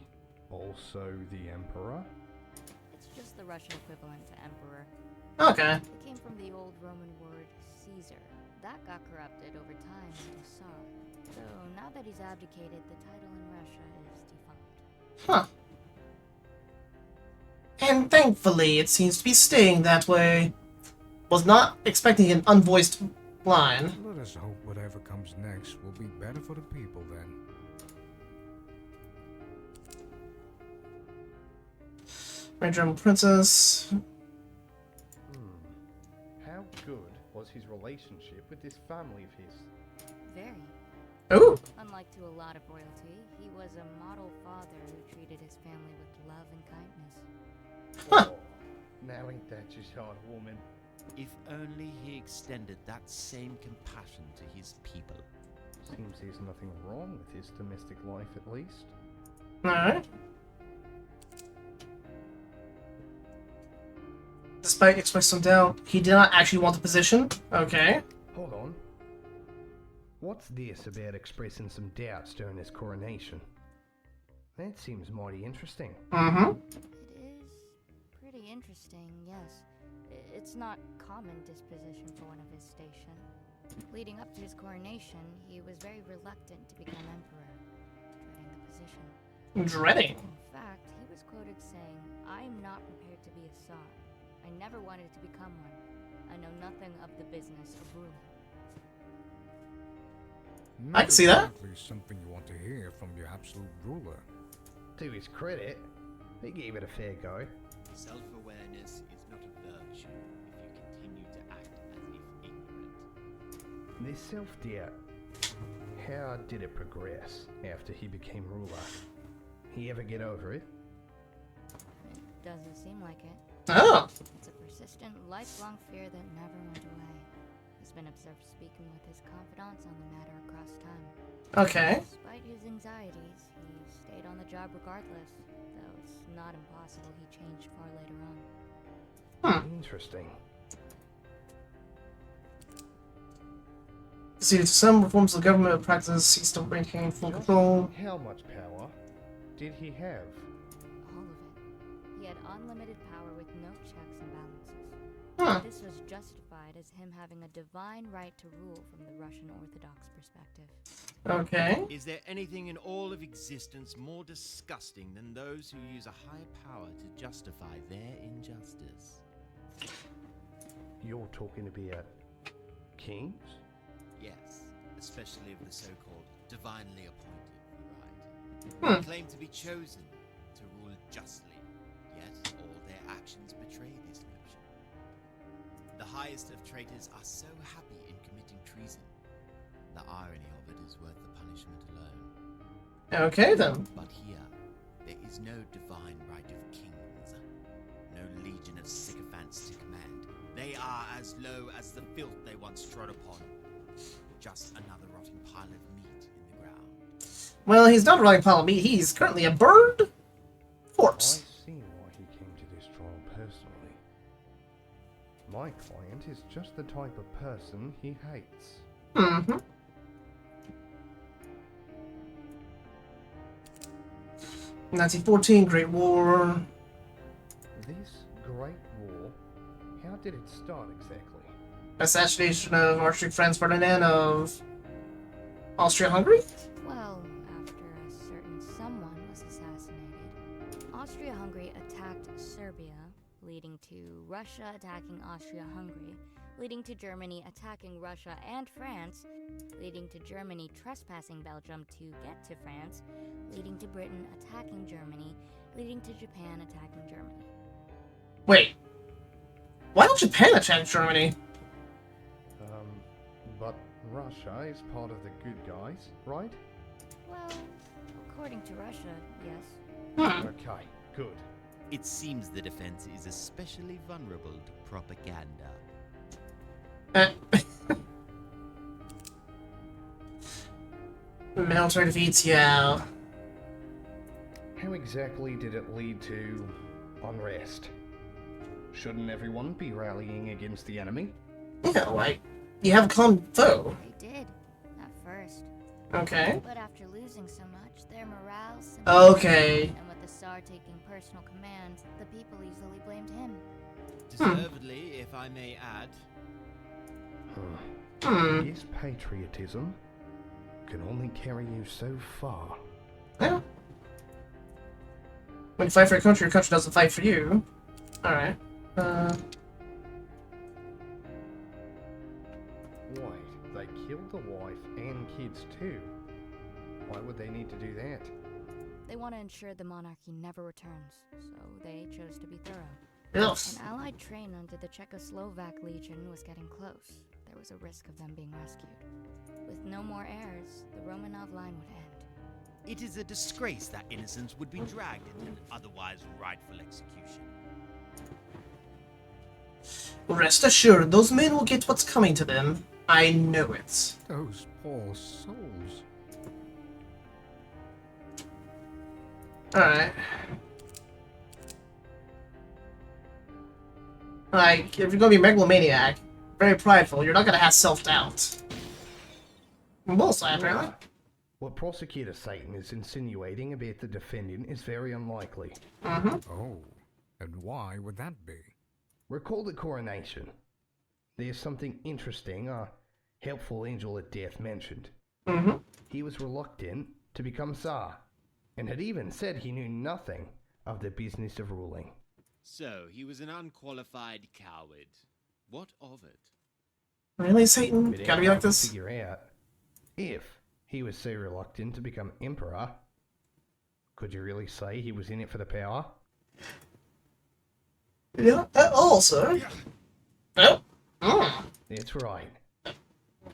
also the Emperor? It's just the Russian equivalent to emperor. Okay. It came from the old Roman word Caesar. That got corrupted over time into Tsar. So now that he's abdicated, the title in Russia is defunct. Huh. And thankfully, it seems to be staying that way. Was not expecting an unvoiced line. Let us hope whatever comes next will be better for the people then. German princess. How good was his relationship with this family of his? Very. Ooh. Unlike to a lot of royalty, he was a model father who treated his family with love and kindness. Huh. Oh, now ain't that just hard, woman? If only he extended that same compassion to his people. Seems there's nothing wrong with his domestic life, at least. Alright. Despite expressing some doubt, he did not actually want the position. Okay. Hold on. What's this about expressing some doubts during his coronation? That seems mighty interesting. Mm-hmm. It is pretty interesting, yes. It's not common disposition for one of his station. Leading up to his coronation, he was very reluctant to become emperor, dreading the position. Dreading. In fact, he was quoted saying, "I am not prepared to be a Tsar. I never wanted to become one. I know nothing of the business of ruling." I can see that. Exactly something you want to hear from your absolute ruler. To his credit, he gave it a fair go. Self-awareness is not a virtue if you continue to act as if ignorant. This self-doubt, how did it progress after he became ruler? He ever get over it? It doesn't seem like it. Oh. It's a persistent, lifelong fear that never went away. He's been observed speaking with his confidants on the matter across time. Okay. Despite his anxieties, he stayed on the job regardless, though it's not impossible he changed far later on. Interesting. See, to some reforms of the government practice, he still maintained full control. How much power did he have? All of it. He had unlimited power with no checks and balances. This was justified as him having a divine right to rule from the Russian Orthodox perspective. Okay. Is there anything in all of existence more disgusting than those who use a higher power to justify their injustice? You're talking about kings? Yes, especially of the so-called divinely appointed variety. They claim to be chosen to rule justly, yet all their actions betray this notion. The highest of traitors are so happy in committing treason. The irony of it is worth the punishment alone. Okay, then. But here, there is no divine right of kings, no legion of sycophants to command. They are as low as the filth they once trod upon. Just another rotting pile of meat in the ground. Well, he's not a rotting pile of meat. He's currently a burned corpse. I see why he came to this trial personally. My client is just the type of person he hates. Mm-hmm. (1914) Great War. This Great War, how did it start exactly? Assassination of Archduke Franz Ferdinand of Austria-Hungary? Well, after a certain someone was assassinated, Austria-Hungary attacked Serbia, leading to Russia attacking Austria-Hungary, leading to Germany attacking Russia and France, leading to Germany trespassing Belgium to get to France, leading to Britain attacking Germany, leading to Japan attacking Germany. Wait. Why don't Japan attack Germany? But Russia is part of the good guys, right? Well, according to Russia, yes. Okay, good. It seems the defense is especially vulnerable to propaganda. Military defeats, yeah. How exactly did it lead to unrest? Shouldn't everyone be rallying against the enemy? Yeah, like, you have a common foe. They did, at first. Okay. But after losing so much, their morale sank. Okay. And with the Tsar taking personal command, the people easily blamed him. Deservedly, if I may add. His patriotism can only carry you so far. Yeah. When you fight for your country doesn't fight for you. Alright. Wait, they killed the wife and kids too. Why would they need to do that? They want to ensure the monarchy never returns, so they chose to be thorough. Yes. An allied train under the Czechoslovak Legion was getting close. There was a risk of them being rescued. With no more heirs, the Romanov line would end. It is a disgrace that innocents would be dragged into an otherwise rightful execution. Rest assured, those men will get what's coming to them. I know it. Those poor souls. Alright. Like, if you're gonna be a megalomaniac, very prideful, you're not gonna have self-doubt. Bullseye, apparently. What Prosecutor Satan is insinuating about the defendant is very unlikely. Oh, and why would that be? Recall the coronation. There's something interesting our helpful angel of death mentioned. He was reluctant to become Tsar, and had even said he knew nothing of the business of ruling. So, he was an unqualified coward. What of it? Really, Satan? But Gotta be like anyone can this? Figure out if he was so reluctant to become emperor. Could you really say he was in it for the power? Yeah, also. Oh. That's right. The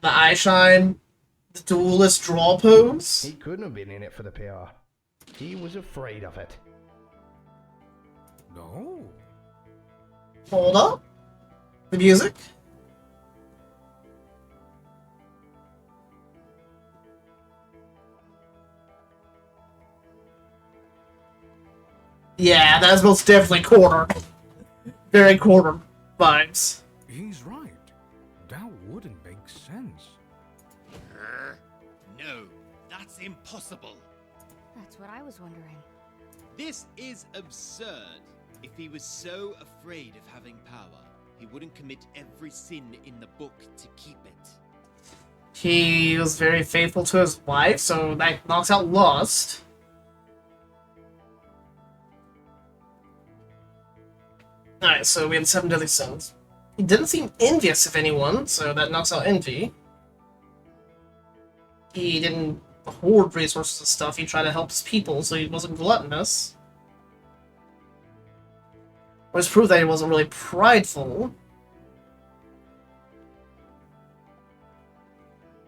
eye shine, the duelist draw pose. He couldn't have been in it for the power. He was afraid of it. No. Hold up. The music. Yeah, that's most definitely quarter. Very quarter vibes. He's right. That wouldn't make sense. No, that's impossible. That's what I was wondering. This is absurd. If he was so afraid of having power, He wouldn't commit every sin in the book to keep it. He was very faithful to his wife, so that knocks out lust. Alright, so we had 7 deadly sins. He didn't seem envious of anyone, so that knocks out envy. He didn't hoard resources and stuff, he tried to help his people, so he wasn't gluttonous. Which proved that he wasn't really prideful.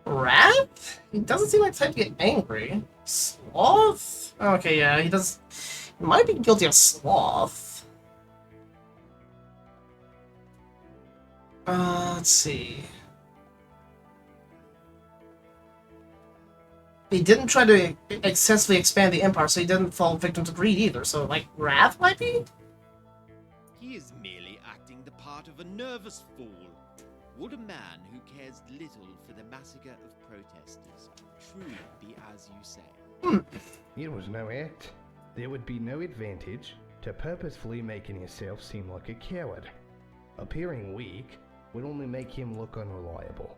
Wrath? He doesn't seem like the type to get angry. Sloth? Okay, yeah, he does. He might be guilty of sloth. Let's see. He didn't try to excessively expand the empire, so he didn't fall victim to greed either. So, like, wrath might be? He is merely acting the part of a nervous fool. Would a man who cares little for the massacre of protesters truly be as you say? It was no act. There would be no advantage to purposefully making yourself seem like a coward. Appearing weak would only make him look unreliable.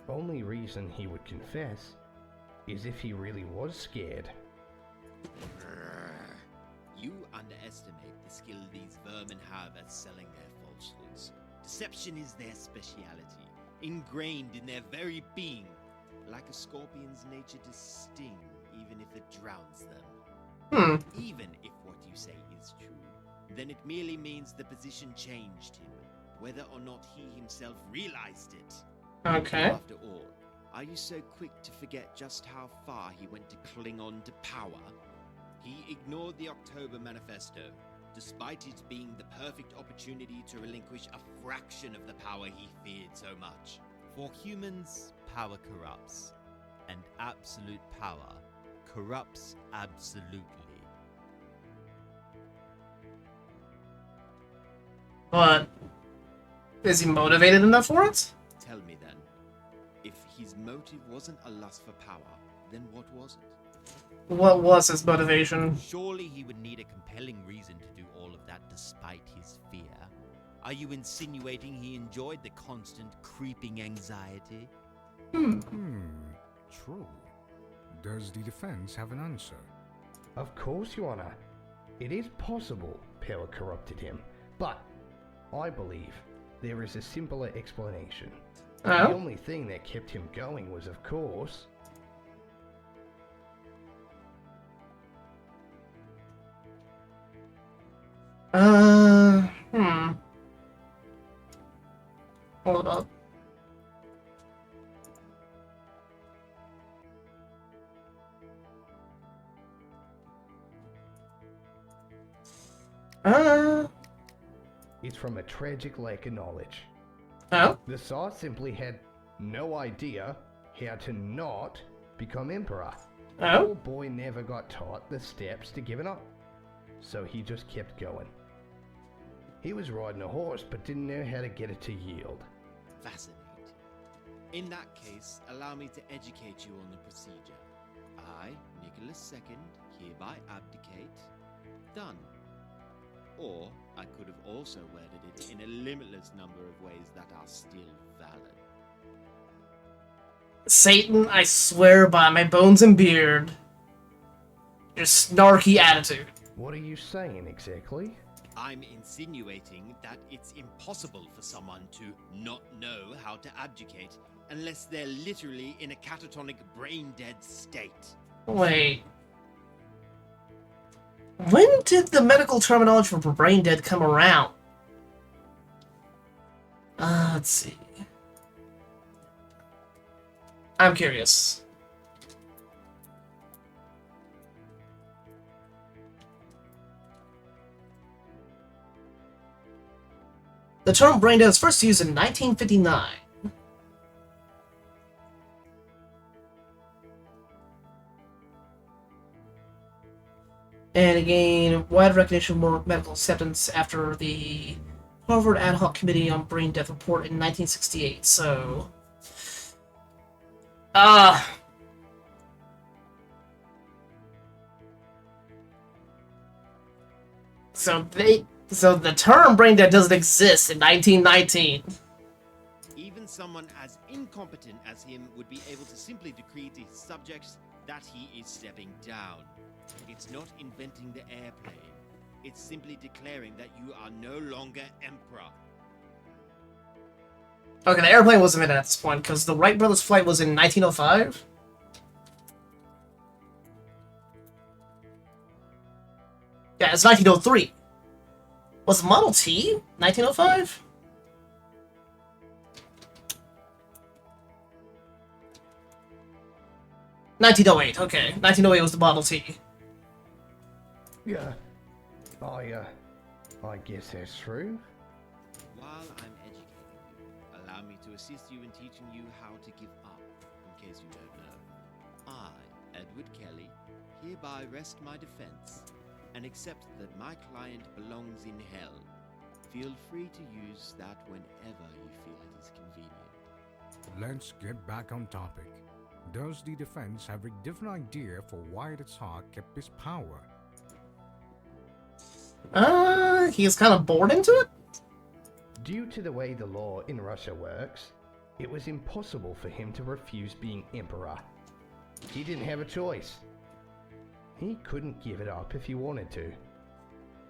Only reason he would confess is if he really was scared. You underestimate the skill these vermin have at selling their falsehoods. Deception is their speciality, ingrained in their very being, like a scorpion's nature to sting, even if it drowns them. Even if what you say is true, then it merely means the position changed him, whether or not he himself realized it. Okay. After all, are you so quick to forget just how far he went to cling on to power? He ignored the October Manifesto, despite it being the perfect opportunity to relinquish a fraction of the power he feared so much. For humans, power corrupts, and absolute power corrupts absolutely. But is he motivated enough for it? Tell me then, if his motive wasn't a lust for power, then what was it? What was his motivation? Surely he would need a compelling reason to do all of that despite his fear. Are you insinuating he enjoyed the constant creeping anxiety? True. Does the defense have an answer? Of course, Your Honor. It is possible power corrupted him, but I believe there is a simpler explanation. The Oh? only thing that kept him going was, of course, Hold up. it's from a tragic lack of knowledge. Oh? The Tsar simply had no idea how to not become emperor. Oh? Poor boy never got taught the steps to giving up, so he just kept going. He was riding a horse but didn't know how to get it to yield. Fascinating. In that case, allow me to educate you on the procedure. I, Nicholas II, hereby abdicate. Done. Or I could have also worded it in a limitless number of ways that are still valid. Satan, I swear by my bones and beard. Your snarky attitude. What are you saying exactly? I'm insinuating that it's impossible for someone to not know how to abdicate unless they're literally in a catatonic brain-dead state. Wait. When did the medical terminology for brain dead come around? Let's see. I'm curious. The term brain dead was first used in 1959. And again, wide recognition for medical acceptance after the Harvard Ad Hoc Committee on Brain Death report in 1968. So, so So the term brain dead doesn't exist in 1919. Even someone as incompetent as him would be able to simply decree to his subjects that he is stepping down. It's not inventing the airplane. It's simply declaring that you are no longer emperor. Okay, the airplane wasn't in at this point, because the Wright brothers' flight was in 1905? Yeah, it's 1903. Was Model T 1905? $1908, okay. 1908 was the Model T. Yeah, I guess that's true. While I'm educating you, allow me to assist you in teaching you how to give up, in case you don't know. I, Edward Kelly, hereby rest my defense and accept that my client belongs in hell. Feel free to use that whenever you feel it is convenient. Let's get back on topic. Does the defense have a different idea for why the Tsar kept his power? He's kind of bored into it? Due to the way the law in Russia works, it was impossible for him to refuse being emperor. He didn't have a choice. He couldn't give it up if he wanted to.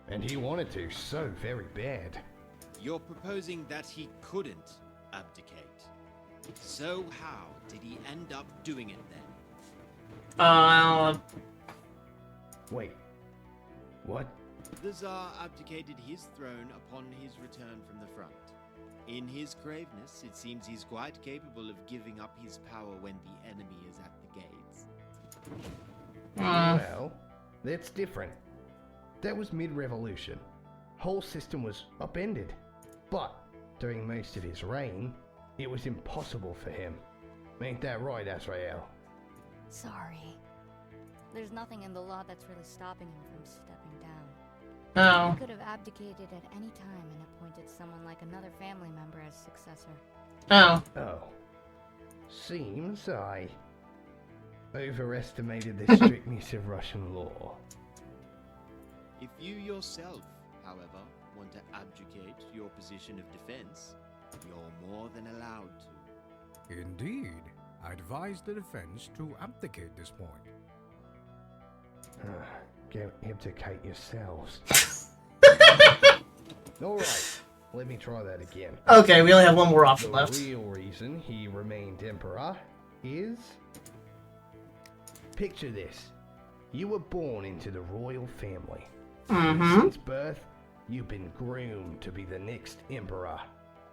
And he wanted to so very bad. You're proposing that he couldn't abdicate. So how did he end up doing it then? Wait. What? The Tsar abdicated his throne upon his return from the front. In his craveness, it seems he's quite capable of giving up his power when the enemy is at the gates. Well, that's different. That was mid-revolution. Whole system was upended. But during most of his reign, it was impossible for him. Ain't that right, Azrael? Sorry. There's nothing in the law that's really stopping him from stepping down. Oh. He could have abdicated at any time and appointed someone like another family member as successor. Oh. Oh. Seems I overestimated the strictness of Russian law. If you yourself, however, want to abdicate your position of defense, you're more than allowed to. Indeed. I advise the defense to abdicate this point. Go abdicate yourselves. Alright, let me try that again. Okay, we only have one more option The left. real reason he remained emperor is... Picture this. You were born into the royal family. Since birth, you've been groomed to be the next emperor.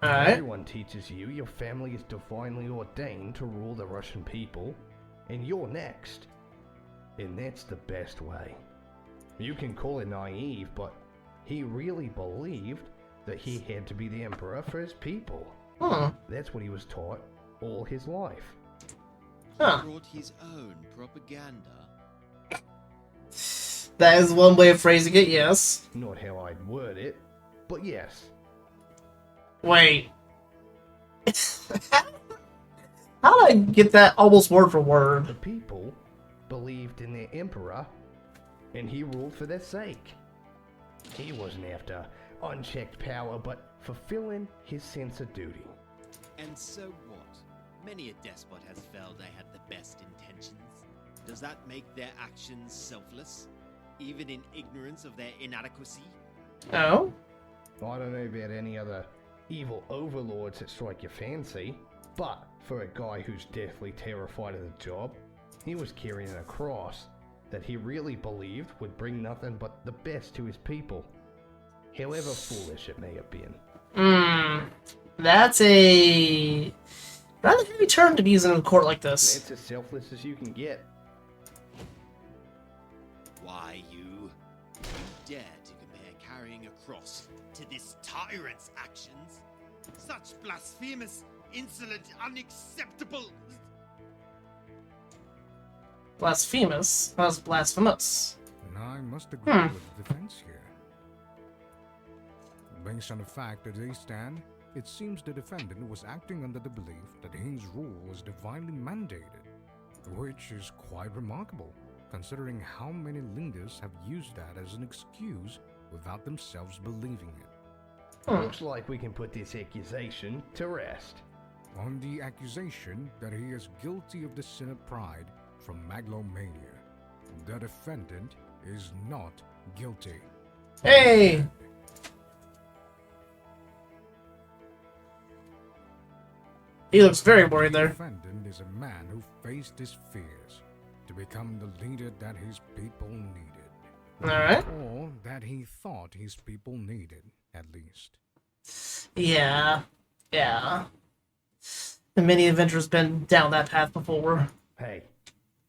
Alright. Everyone teaches you your family is divinely ordained to rule the Russian people, and you're next. And that's the best way. You can call it naive, but he really believed that he had to be the emperor for his people. That's what he was taught all his life. He brought his own propaganda. That is one way of phrasing it, yes. Not how I'd word it, but yes. Wait. How did I get that almost word for word? The people believed in their emperor, and he ruled for their sake. He wasn't after unchecked power, but fulfilling his sense of duty. And so what? Many a despot has felt they had the best intentions. Does that make their actions selfless? Even in ignorance of their inadequacy? Oh? I don't know about any other evil overlords that strike your fancy, but for a guy who's deathly terrified of the job, he was carrying a cross that he really believed would bring nothing but the best to his people, however foolish it may have been. That's a rather heavy term to be used in a court like this. That's as selfless as you can get. Why, you dare to compare carrying a cross to this tyrant's actions? Such blasphemous, insolent, unacceptable... Blasphemous? That's blasphemous. And I must agree with the defense here. Based on the fact that they stand, it seems the defendant was acting under the belief that his rule was divinely mandated, which is quite remarkable, considering how many leaders have used that as an excuse without themselves believing it. Looks like we can put this accusation to rest. On the accusation that he is guilty of the sin of pride from megalomania, the defendant is not guilty. Hey! He looks very worried The there. defendant is a man who faced his fears to become the leader that his people needed. Alright. Or that he thought his people needed, at least. Yeah. Yeah. And many adventurers been down that path before. Hey,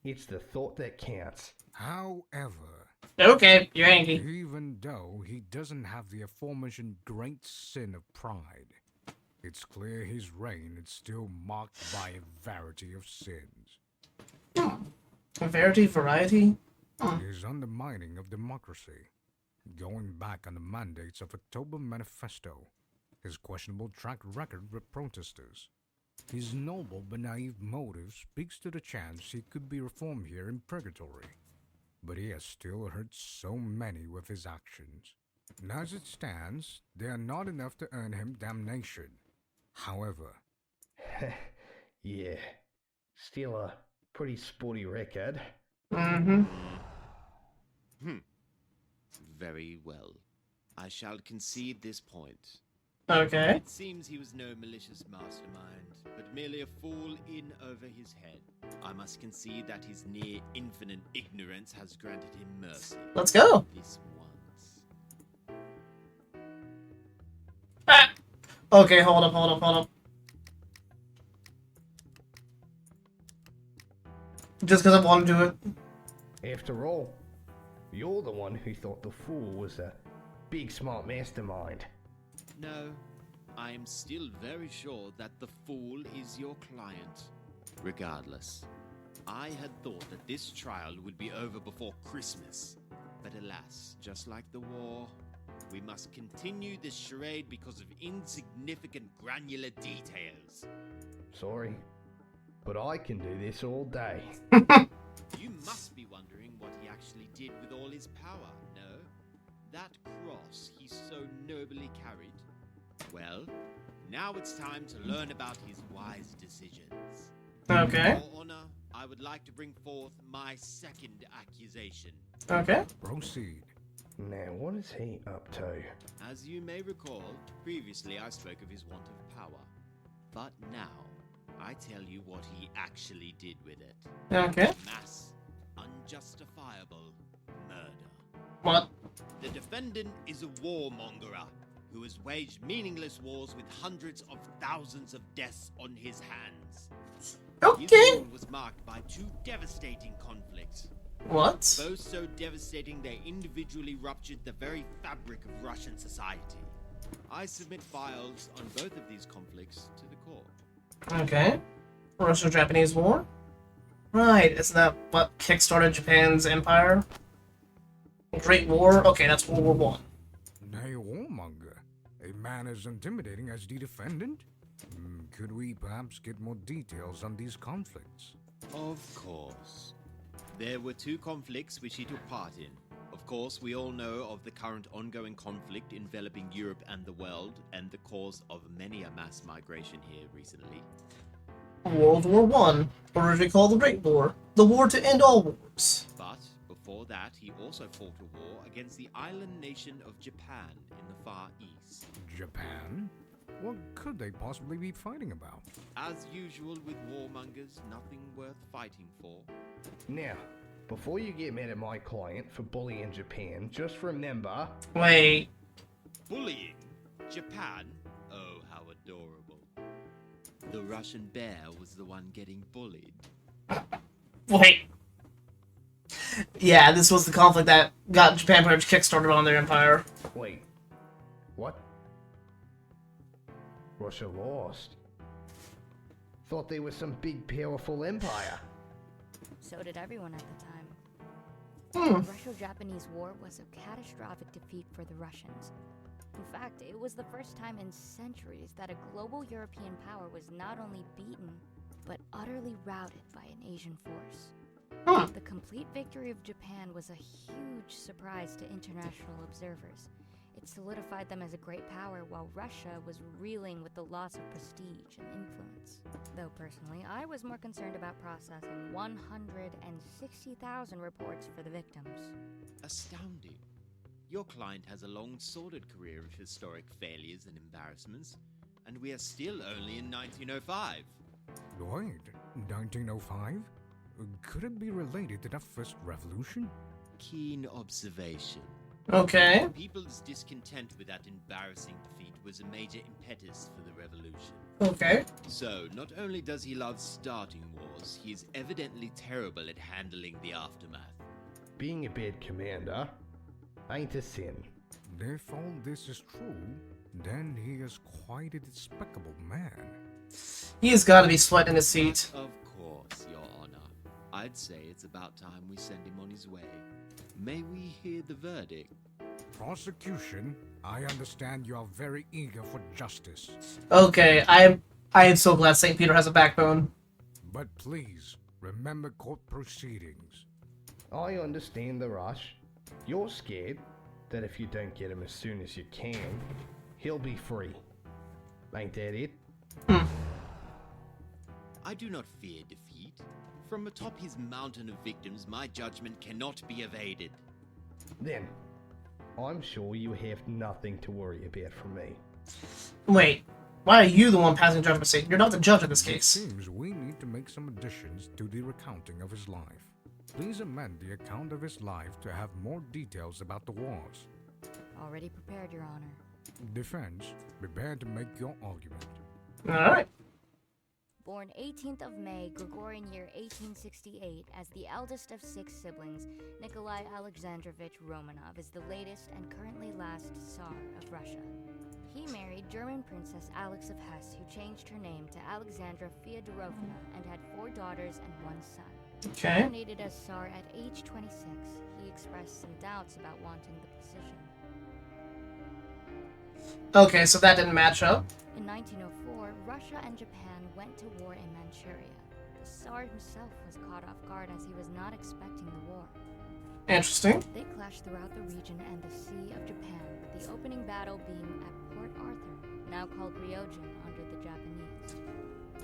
it's the thought that counts. However, Okay, you're angry. even though he doesn't have the aforementioned great sin of pride, it's clear his reign is still marked by a variety of sins. Variety? His undermining of democracy, going back on the mandates of October Manifesto, his questionable track record with protesters, his noble but naive motive speaks to the chance he could be reformed here in Purgatory. But he has still hurt so many with his actions. And as it stands, they are not enough to earn him damnation. However, Yeah, still a pretty sporty record. Mm-hmm. Very well. I shall concede this point. Okay. It seems he was no malicious mastermind, but merely a fool in over his head. I must concede that his near infinite ignorance has granted him mercy. Let's go. This once. Ah! Okay, hold up. Just because I want to do it. After all, you're the one who thought the fool was a big smart mastermind. No, I am still very sure that the fool is your client. Regardless, I had thought that this trial would be over before Christmas. But alas, just like the war, we must continue this charade because of insignificant granular details. Sorry, but I can do this all day. You must be wondering what he actually did with all his power, no? That cross he so nobly carried? Well, now it's time to learn about his wise decisions. Okay. Your Honor, I would like to bring forth my second accusation. Okay. proceed. Now, what is he up to? As you may recall, previously I spoke of his want of power. But now, I tell you what he actually did with it. Okay. Mass, unjustifiable murder. What? The defendant is a warmongerer who has waged meaningless wars with hundreds of thousands of deaths on his hands. His Okay. rule was marked by two devastating conflicts. What? Both so devastating they individually ruptured the very fabric of Russian society. I submit files on both of these conflicts to the court. Okay. Russo-Japanese War? Right, isn't that what kickstarted Japan's empire? Great War? Okay, that's World War One. Nay, warmonger. A man as intimidating as the defendant? Could we perhaps get more details on these conflicts? Of course. There were two conflicts which he took part in. Of course, we all know of the current ongoing conflict enveloping Europe and the world, and the cause of many a mass migration here recently. World War One, originally called the Great War, the war to end all wars. But before that, he also fought a war against the island nation of Japan in the Far East. Japan? What could they possibly be fighting about? As usual with warmongers, nothing worth fighting for. Now, before you get mad at my client for bullying Japan, just remember... Wait. Bullying? Japan? Oh, how adorable. The Russian bear was the one getting bullied. Wait. Yeah, this was the conflict that got Japan pretty much kickstarted on their empire. Wait. What? Russia lost. Thought they were some big, powerful empire. So did everyone at the time. Hmm. The Russo-Japanese War was a catastrophic defeat for the Russians. In fact, it was the first time in centuries that a global European power was not only beaten, but utterly routed by an Asian force. Huh. The complete victory of Japan was a huge surprise to international observers. It solidified them as a great power while Russia was reeling with the loss of prestige and influence. Though personally, I was more concerned about processing 160,000 reports for the victims. Astounding. Your client has a long, sordid career of historic failures and embarrassments, and we are still only in 1905. Wait, 1905? Could it be related to the First Revolution? Keen observation. Okay. People's discontent with that embarrassing defeat was a major impetus for the revolution. Okay. So, not only does he love starting wars, he is evidently terrible at handling the aftermath. Being a bad commander ain't a sin. If all this is true, then he is quite a despicable man. He's got to be sweating in his seat. Of course, Your Honor. I'd say it's about time we send him on his way. May we hear the verdict? Prosecution, I understand you are very eager for justice. Okay, I am so glad St. Peter has a backbone. But please, remember court proceedings. I understand the rush. You're scared that if you don't get him as soon as you can, he'll be free. Ain't that it? I do not fear defeat. From atop his mountain of victims, my judgment cannot be evaded. Then, I'm sure you have nothing to worry about from me. Wait, why are you the one passing judgment? Say you're not the judge in this It case. seems we need to make some additions to the recounting of his life. Please amend the account of his life to have more details about the wars. Already prepared, Your Honor. Defense, prepare to make your argument. Alright. Born 18th of May, Gregorian year 1868, as the eldest of 6 siblings, Nikolai Alexandrovich Romanov is the latest and currently last Tsar of Russia. He married German Princess Alex of Hesse, who changed her name to Alexandra Fyodorovna and had 4 daughters and 1 son. Okay. Nominated as Tsar at age 26, he expressed some doubts about wanting the position. Okay, so that didn't match up. In 1904, Russia and Japan went to war in Manchuria. The Tsar himself was caught off guard as he was not expecting the war. Interesting. They clashed throughout the region and the Sea of Japan, with the opening battle being at Port Arthur, now called Ryojin under the Japanese.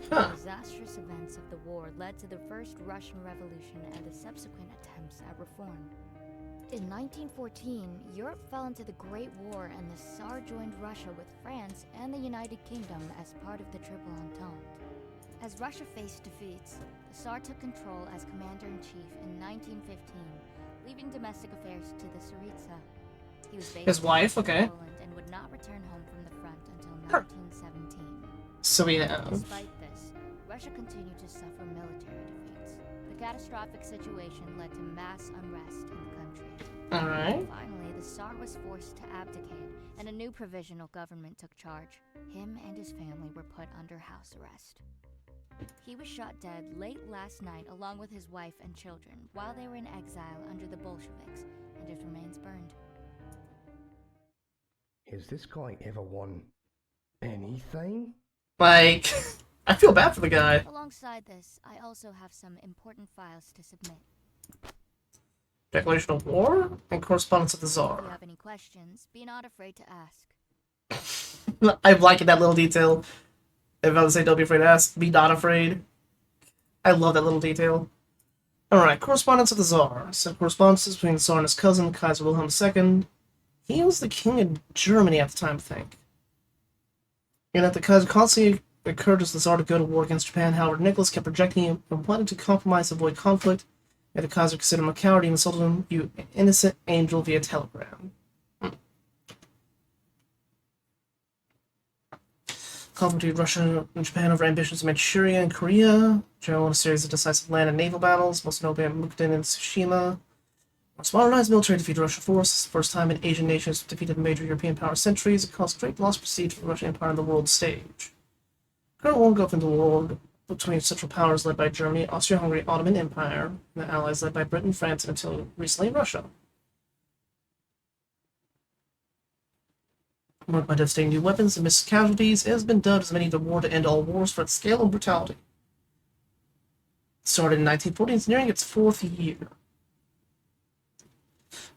Huh. The disastrous events of the war led to the First Russian Revolution and the subsequent attempts at reform. In 1914, Europe fell into the Great War and the Tsar joined Russia with France and the United Kingdom as part of the Triple Entente. As Russia faced defeats, the Tsar took control as commander-in-chief in 1915, leaving domestic affairs to the Tsaritsa. He was based His wife, in okay. Poland and would not return home from the front until Huh. 1917. So we have. Despite this, Russia continued to suffer military defeats. The catastrophic situation led to mass unrest in the country. Alright. Finally, the Tsar was forced to abdicate, and a new provisional government took charge. Him and his family were put under house arrest. He was shot dead late last night along with his wife and children while they were in exile under the Bolsheviks, and his remains burned. Has this guy ever won anything? Like, I feel bad for the guy. Alongside this, I also have some important files to submit. Declaration of War and Correspondence of the If Tsar. you have any questions, be not afraid to ask. I'm liking that little detail. If I was to say don't be afraid to ask, be not afraid. I love that little detail. Alright, Correspondence of the Tsar. So correspondences between the Tsar and his cousin, Kaiser Wilhelm II. He was the king of Germany at the time, I think. And that the Kaiser constantly encouraged the Tsar to go to war against Japan. However, Nicholas kept rejecting him and wanted to compromise to avoid conflict. And the Kaiser considered him a coward and insulted him, "You innocent angel," via telegram. Conflict between Russia and Japan over ambitions in Manchuria and Korea. General won a series of decisive land and naval battles, most notably at Mukden and Tsushima. Once modernized military defeated Russian forces, first time in Asian nations defeated a major European power in centuries. It caused great loss of prestige for the Russian Empire on the world stage. Current war go into the war between central powers led by Germany, Austria-Hungary, Ottoman Empire, and the allies led by Britain, France, and until recently Russia. Marked by devastating new weapons and missed casualties, it has been dubbed as many the war to end all wars for its scale and brutality. Started in 1940, it's nearing its 4th year.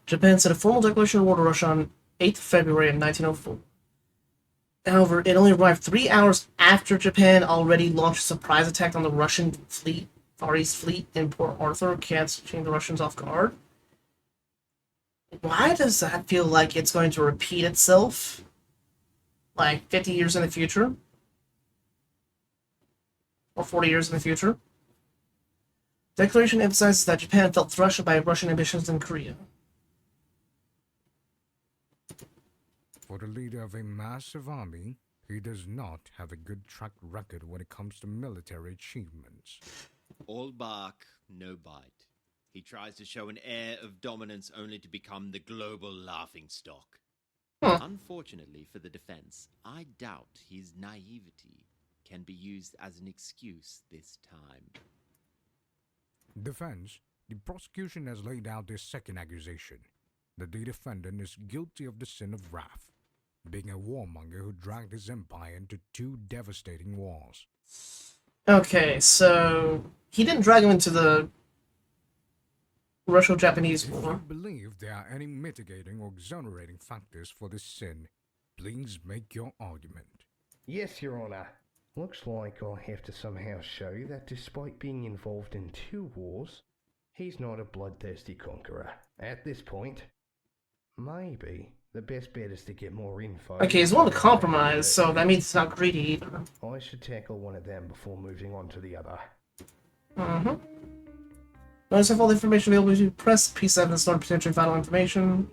Japan sent a formal declaration of war to Russia on 8th February in 1904. However, it only arrived 3 hours after Japan already launched a surprise attack on the Russian fleet, Far East Fleet in Port Arthur, catching the Russians off guard. Why does that feel like it's going to repeat itself? Like 50 years in the future? Or 40 years in the future? Declaration emphasizes that Japan felt threatened by Russian ambitions in Korea. For the leader of a massive army, he does not have a good track record when it comes to military achievements. All bark, no bite. He tries to show an air of dominance only to become the global laughingstock. Unfortunately for the defense, I doubt his naivety can be used as an excuse this time. Defense, the prosecution has laid out their second accusation, that the defendant is guilty of the sin of wrath, being a warmonger who dragged his empire into 2 devastating wars. Okay, so he didn't drag him into the Russo-Japanese If War. you believe there are any mitigating or exonerating factors for this sin, please make your argument. Yes, Your Honor. Looks like I'll have to somehow show that despite being involved in 2 wars, he's not a bloodthirsty conqueror. At this point, maybe the best bet is to get more info. Okay, he's willing to compromise, so that means he's not greedy either. I should tackle one of them before moving on to the other. Notice if all the information available to press piece evidence, not potentially vital information.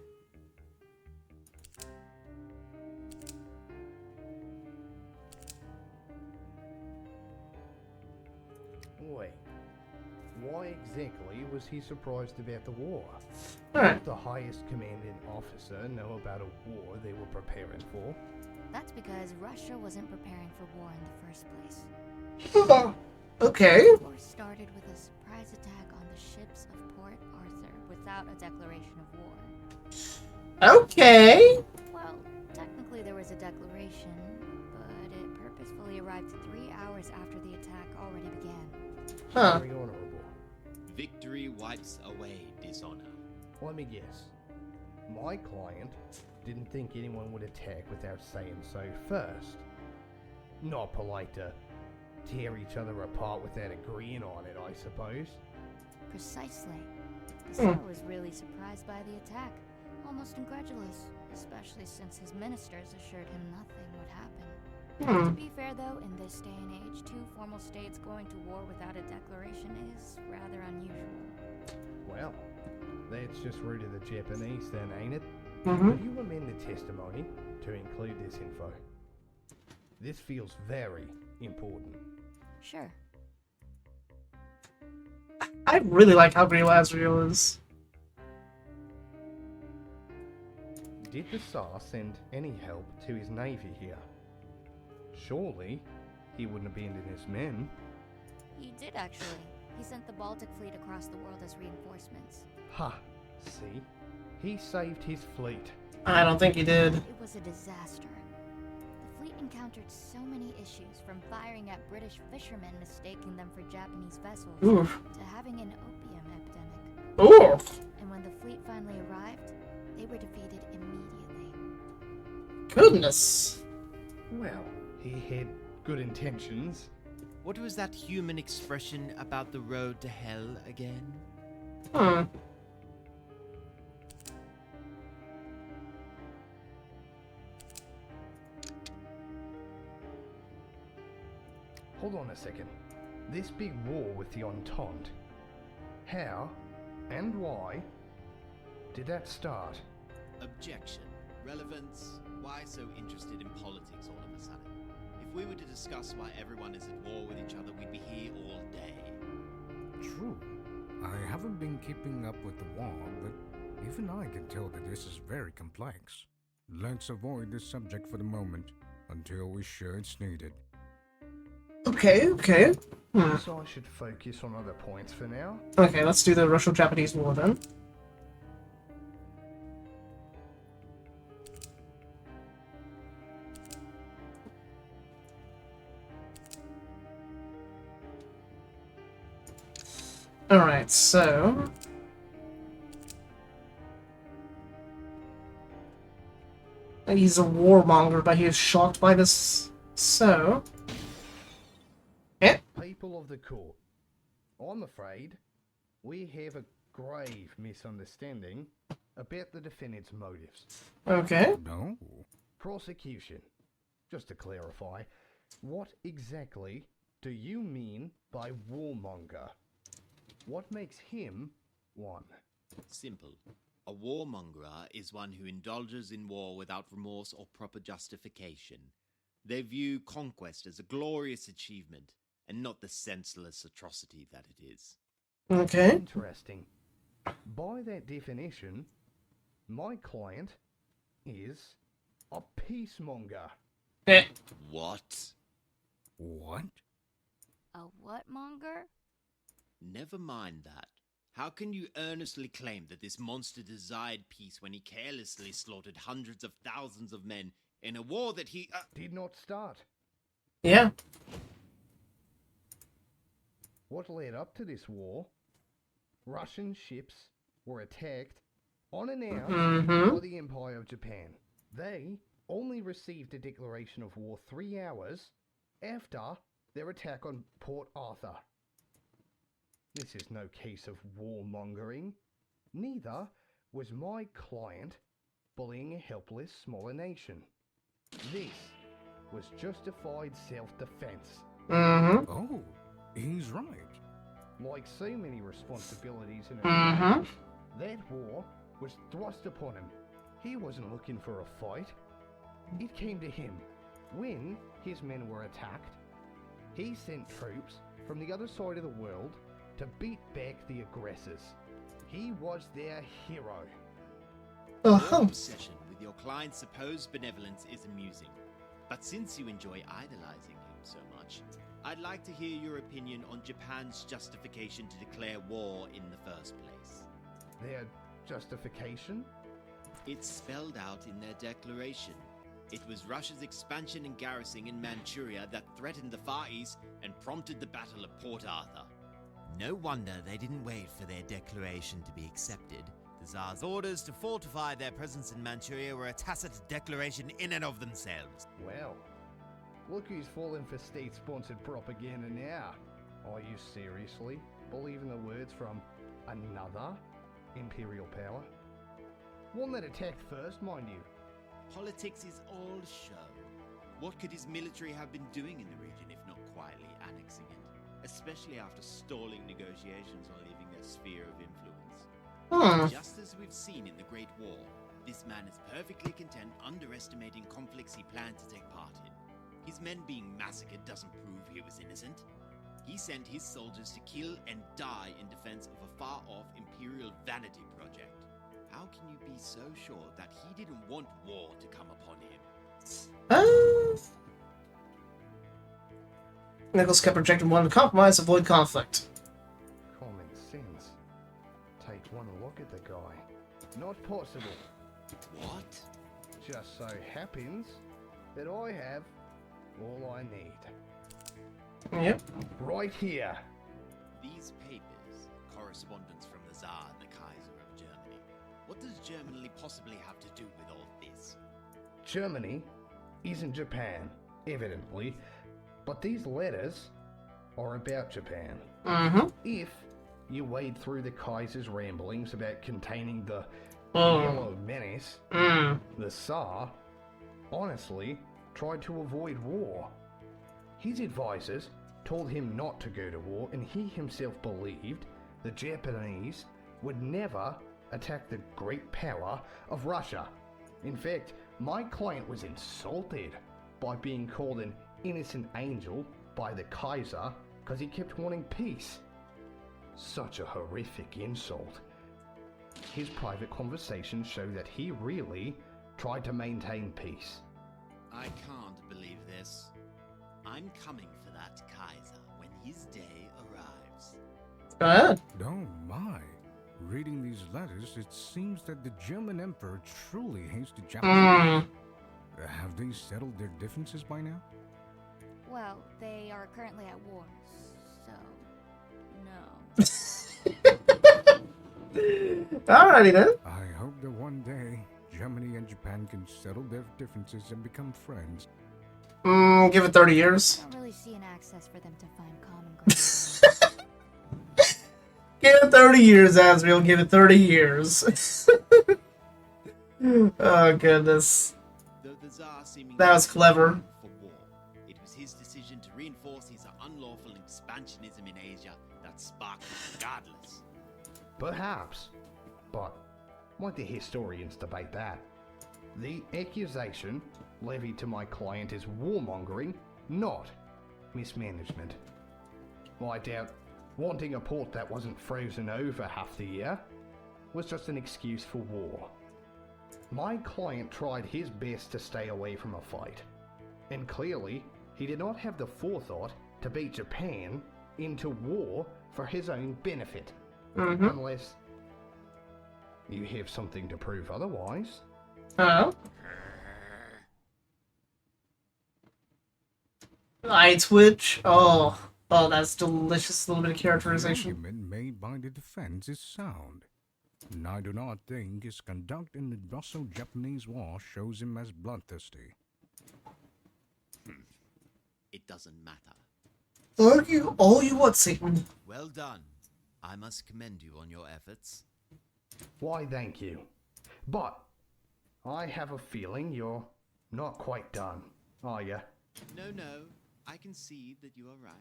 Wait, why exactly was he surprised about the war? Alright. Did the highest commanding officer know about a war they were preparing for? That's because Russia wasn't preparing for war in the first place. Okay. The war started with a surprise attack on the ships of Port Arthur without a declaration of war. Okay. Well, technically there was a declaration, but it purposefully arrived 3 hours after the attack already began. Huh. Very honorable. Victory wipes away dishonor. Let me guess. My client didn't think anyone would attack without saying so first. Not polite to tear each other apart without agreeing on it, I suppose. Precisely. The Tsar was really surprised by the attack, almost incredulous, especially since his ministers assured him nothing would happen. To be fair though, in this day and age, 2 formal states going to war without a declaration is rather unusual. Well, that's just rude of the Japanese then, ain't it? Mm-hmm. Will you amend the testimony to include this info? This feels very important. Sure. I really like how Green Lazarus is. Did the Tsar send any help to his navy here? Surely, he wouldn't abandon his men. He did actually. He sent the Baltic fleet across the world as reinforcements. Ha! See? He saved his fleet. I don't think he did. It was a disaster. The fleet encountered so many issues, from firing at British fishermen mistaking them for Japanese vessels, Oof. to having an opium epidemic. Oof. And when the fleet finally arrived, they were defeated immediately. Goodness. Well, he had good intentions. What was that human expression about the road to hell again? Hold on a second. This big war with the Entente. How and why did that start? Objection. Relevance. Why so interested in politics all of a sudden? If we were to discuss why everyone is at war with each other, we'd be here all day. True. I haven't been keeping up with the war, but even I can tell that this is very complex. Let's avoid this subject for the moment, until we're sure it's needed. Okay, okay. So I should focus on other points for now. Okay, let's do the Russo-Japanese War then. Alright, so... He's a warmonger, but he is shocked by this. So... People of the court, I'm afraid we have a grave misunderstanding about the defendant's motives. Okay. No. Prosecution. Just to clarify, what exactly do you mean by warmonger? What makes him one? Simple. A warmonger is one who indulges in war without remorse or proper justification. They view conquest as a glorious achievement, and not the senseless atrocity that it is. Okay. Interesting. By that definition, my client is a peacemonger. What? What? A what monger? Never mind that. How can you earnestly claim that this monster desired peace when he carelessly slaughtered hundreds of thousands of men in a war that he did not start? Yeah. What led up to this war? Russian ships were attacked unannounced by the Empire of Japan. They only received a declaration of war 3 hours after their attack on Port Arthur. This is no case of warmongering. Neither was my client bullying a helpless smaller nation. This was justified self-defense. Oh, he's right. Like so many responsibilities in a life, that war was thrust upon him. He wasn't looking for a fight. It came to him when his men were attacked. He sent troops from the other side of the world to beat back the aggressors. He was their hero. Your obsession with your client's supposed benevolence is amusing. But since you enjoy idolizing him so much, I'd like to hear your opinion on Japan's justification to declare war in the first place. Their justification? It's spelled out in their declaration. It was Russia's expansion and garrisoning in Manchuria that threatened the Far East and prompted the Battle of Port Arthur. No wonder they didn't wait for their declaration to be accepted. The Tsar's orders to fortify their presence in Manchuria were a tacit declaration in and of themselves. Well, look who's falling for state-sponsored propaganda now. Are you seriously believing the words from another imperial power? One that attacked first, mind you. Politics is all show. What could his military have been doing in the region if not quietly annexing it? Especially after stalling negotiations on leaving their sphere of influence. Just as we've seen in the Great War, this man is perfectly content underestimating conflicts he planned to take part in. His men being massacred doesn't prove he was innocent. He sent his soldiers to kill and die in defense of a far-off imperial vanity project. How can you be so sure that he didn't want war to come upon him? Nichols kept projecting one to compromise, avoid conflict. Common sense. Take one look at the guy. Not possible. What? Just so happens that I have all I need. Yep. Right here. These papers, correspondence from the Tsar and the Kaiser of Germany. What does Germany possibly have to do with all this? Germany isn't Japan, evidently, but these letters are about Japan. If you wade through the Kaiser's ramblings about containing the Yellow Menace, the Tsar, honestly, tried to avoid war. His advisors told him not to go to war, and he himself believed the Japanese would never attack the great power of Russia. In fact, my client was insulted by being called an innocent angel by the Kaiser because he kept wanting peace. Such a horrific insult. His private conversations show that he really tried to maintain peace. I can't believe this. I'm coming for that Kaiser when his day arrives. Go ahead. Oh my. Reading these letters, it seems that the German Emperor truly hates the Japanese. Have they settled their differences by now? Well, they are currently at war, so no. Alrighty then. I hope that one day Germany and Japan can settle their differences and become friends. Give it 30 years. I don't really see an access for them to find common ground. Give it 30 years, Asriel. Give it 30 years. Oh, goodness. Though the Tsar seemingly That was clever. for war, it was his decision to reinforce his unlawful expansionism in Asia that sparked it regardless. Perhaps. But let the historians debate that. The accusation levied to my client is warmongering, not mismanagement. I doubt wanting a port that wasn't frozen over half the year was just an excuse for war. My client tried his best to stay away from a fight, and clearly he did not have the forethought to beat Japan into war for his own benefit. Unless you have something to prove otherwise. Oh. Eye twitch. Oh, that's delicious. A little bit of The characterization. argument made by the defense is sound, and I do not think his conduct in the Russo-Japanese War shows him as bloodthirsty. It doesn't matter. Argue all you want, Satan. Well done. I must commend you on your efforts. Why, thank you. But I have a feeling you're not quite done, are you? No, I concede that you are right.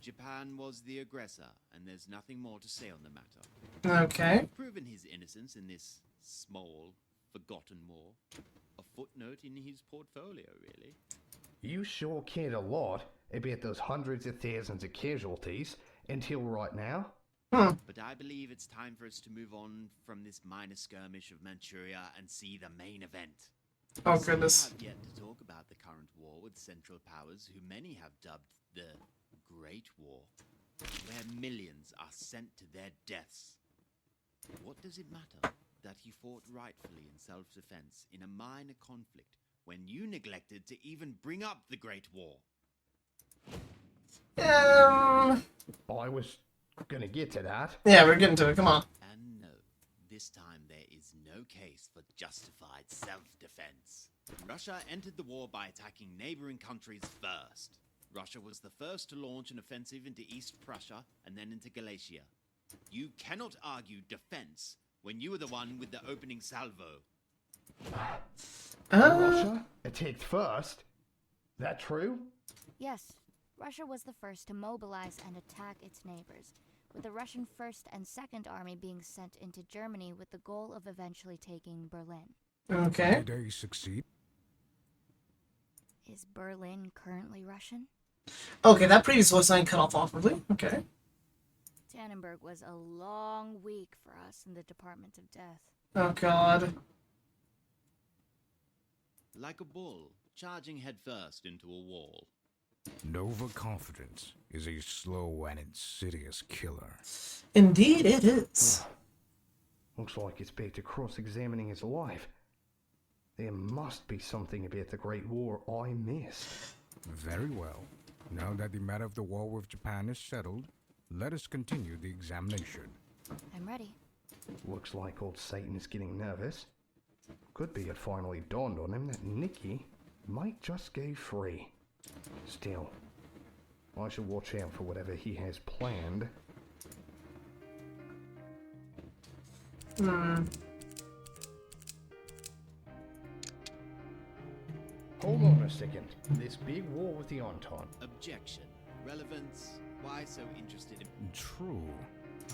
Japan was the aggressor, and there's nothing more to say on the matter. Okay. You've proven his innocence in this small, forgotten war. A footnote in his portfolio, really. You sure cared a lot about those hundreds of thousands of casualties until right now. But I believe it's time for us to move on from this minor skirmish of Manchuria and see the main event. Oh, So goodness. we have yet to talk about the current war with Central Powers, who many have dubbed the Great War, where millions are sent to their deaths. What does it matter that he fought rightfully in self-defense in a minor conflict when you neglected to even bring up the Great War? I was gonna get to that. Yeah, we're getting to it. Come on. And no, this time there is no case for justified self-defense. Russia entered the war by attacking neighboring countries first. Russia was the first to launch an offensive into East Prussia and then into Galicia. You cannot argue defense when you were the one with the opening salvo. Russia attacked first? That true? Yes, Russia was the first to mobilize and attack its neighbors, with the Russian 1st and 2nd Army being sent into Germany with the goal of eventually taking Berlin. Okay. Did they succeed? Is Berlin currently Russian? Okay, that previous voice line cut off awkwardly. Okay. Tannenberg was a long week for us in the Department of Death. Oh, God. Like a bull, charging headfirst into a wall. Overconfidence is a slow and insidious killer. Indeed, it is. Looks like it's back to cross-examining his life. There must be something about the Great War I missed. Very well. Now that the matter of the war with Japan is settled, let us continue the examination. I'm ready. Looks like old Satan is getting nervous. Could be it finally dawned on him that Nikki might just go free. Still, I should watch out for whatever he has planned. Hold on a second. This big war with the Entente. Objection. Relevance. Why so interested in... True.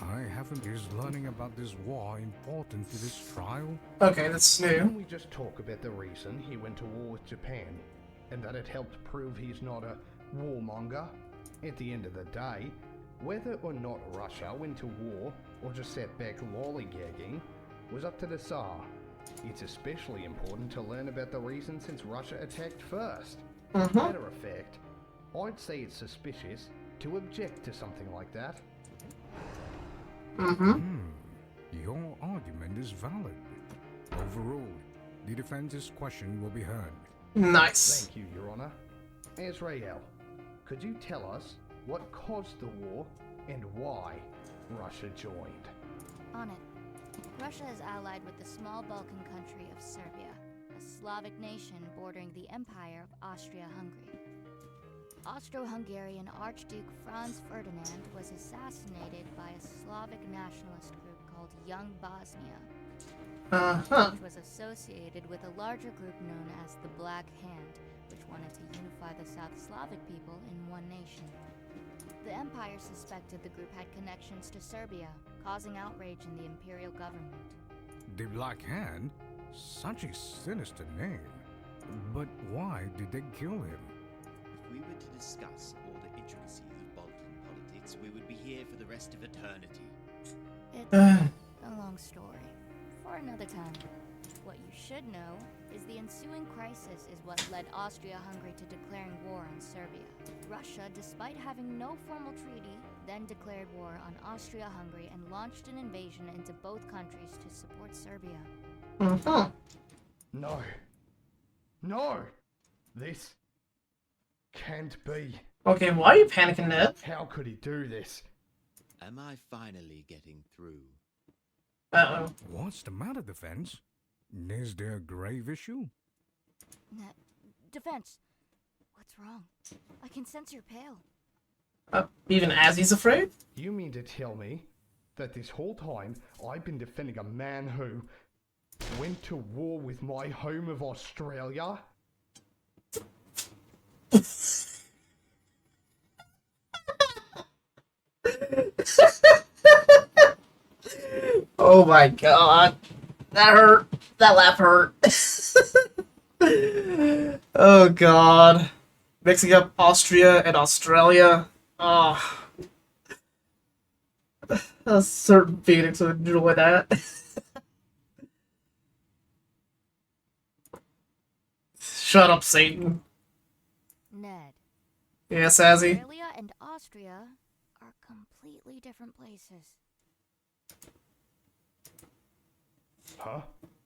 I haven't is learning about this war important for this trial? Okay, that's new. Can we just talk about the reason he went to war with Japan? And that it helped prove he's not a warmonger? At the end of the day, whether or not Russia went to war or just sat back lollygagging was up to the Tsar. It's especially important to learn about the reason since Russia attacked first. Matter of fact, I'd say it's suspicious to object to something like that. Your argument is valid. Overruled. The defense's question will be heard. Nice. Thank you, Your Honor. Azrael, could you tell us what caused the war and why Russia joined? On it. Russia is allied with the small Balkan country of Serbia, a Slavic nation bordering the Empire of Austria-Hungary. Austro-Hungarian Archduke Franz Ferdinand was assassinated by a Slavic nationalist group called Young Bosnia, which was associated with a larger group known as the Black Hand, which wanted to unify the South Slavic people in one nation. The Empire suspected the group had connections to Serbia, causing outrage in the imperial government. The Black Hand? Such a sinister name. But why did they kill him? If we were to discuss all the intricacies of Balkan politics, we would be here for the rest of eternity. It's a long story. For another time. What you should know is the ensuing crisis is what led Austria-Hungary to declaring war on Serbia. Russia, despite having no formal treaty, then declared war on Austria-Hungary and launched an invasion into both countries to support Serbia. No. No! This can't be. Okay, why are you panicking, Ned? How could he do this? Am I finally getting through? Uh-oh. What's the matter, Defense? Is there a grave issue? Defense, what's wrong? I can sense you're pale. Even as he's afraid? You mean to tell me that this whole time I've been defending a man who went to war with my home of Australia? Oh my god. That hurt. That laugh hurt. Oh god. Mixing up Austria and Australia. Oh. A certain Phoenix would enjoy that. Shut up, Satan. Ned. Yes, Azzy? Australia and Austria are completely different places. Huh?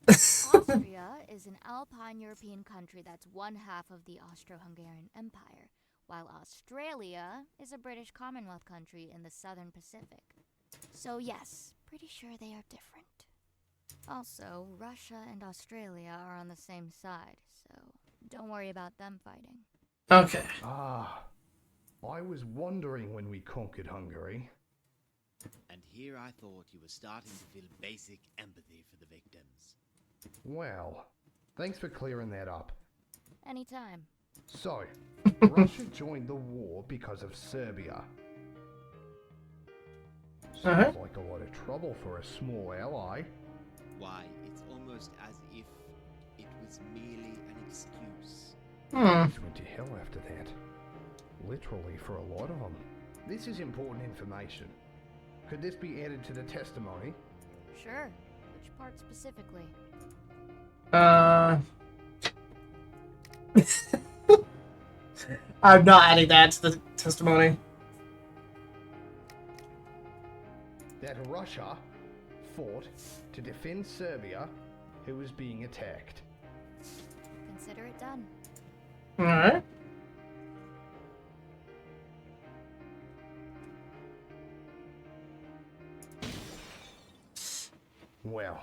Austria is an alpine European country that's one half of the Austro-Hungarian Empire, while Australia is a British Commonwealth country in the southern Pacific. So yes, pretty sure they are different. Also, Russia and Australia are on the same side, so don't worry about them fighting. Okay. I was wondering when we conquered Hungary. And here I thought you were starting to feel basic empathy for the victims. Well, thanks for clearing that up. Anytime. So, Russia joined the war because of Serbia. Sounds like a lot of trouble for a small ally. Why, it's almost as if it was merely an excuse. Things went to hell after that. Literally for a lot of them. This is important information. Could this be added to the testimony? Sure. Which part specifically? I'm not adding that to the testimony. That Russia fought to defend Serbia, who was being attacked. Consider it done. Alright. Well,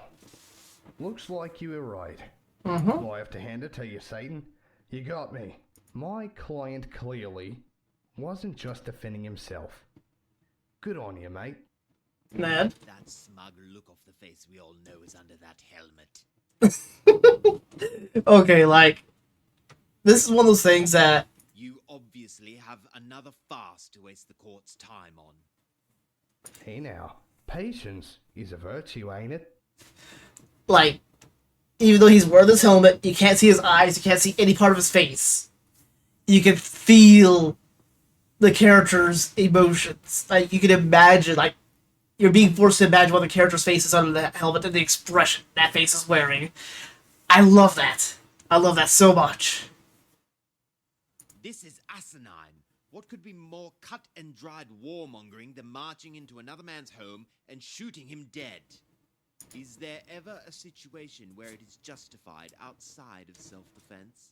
looks like you were right. I have to hand it to you, Satan. You got me. My client clearly wasn't just defending himself. Good on you, mate. Ned? That smug look off the face we all know is under that helmet. Okay, like, this is one of those things that... You obviously have another farce to waste the court's time on. Hey now, patience is a virtue, ain't it? Like, even though he's wearing this helmet, you can't see his eyes, you can't see any part of his face. You can feel the character's emotions. Like, you can imagine, like, you're being forced to imagine what the character's face is under the helmet and the expression that face is wearing. I love that. I love that so much. This is asinine. What could be more cut and dried warmongering than marching into another man's home and shooting him dead? Is there ever a situation where it is justified outside of self-defense?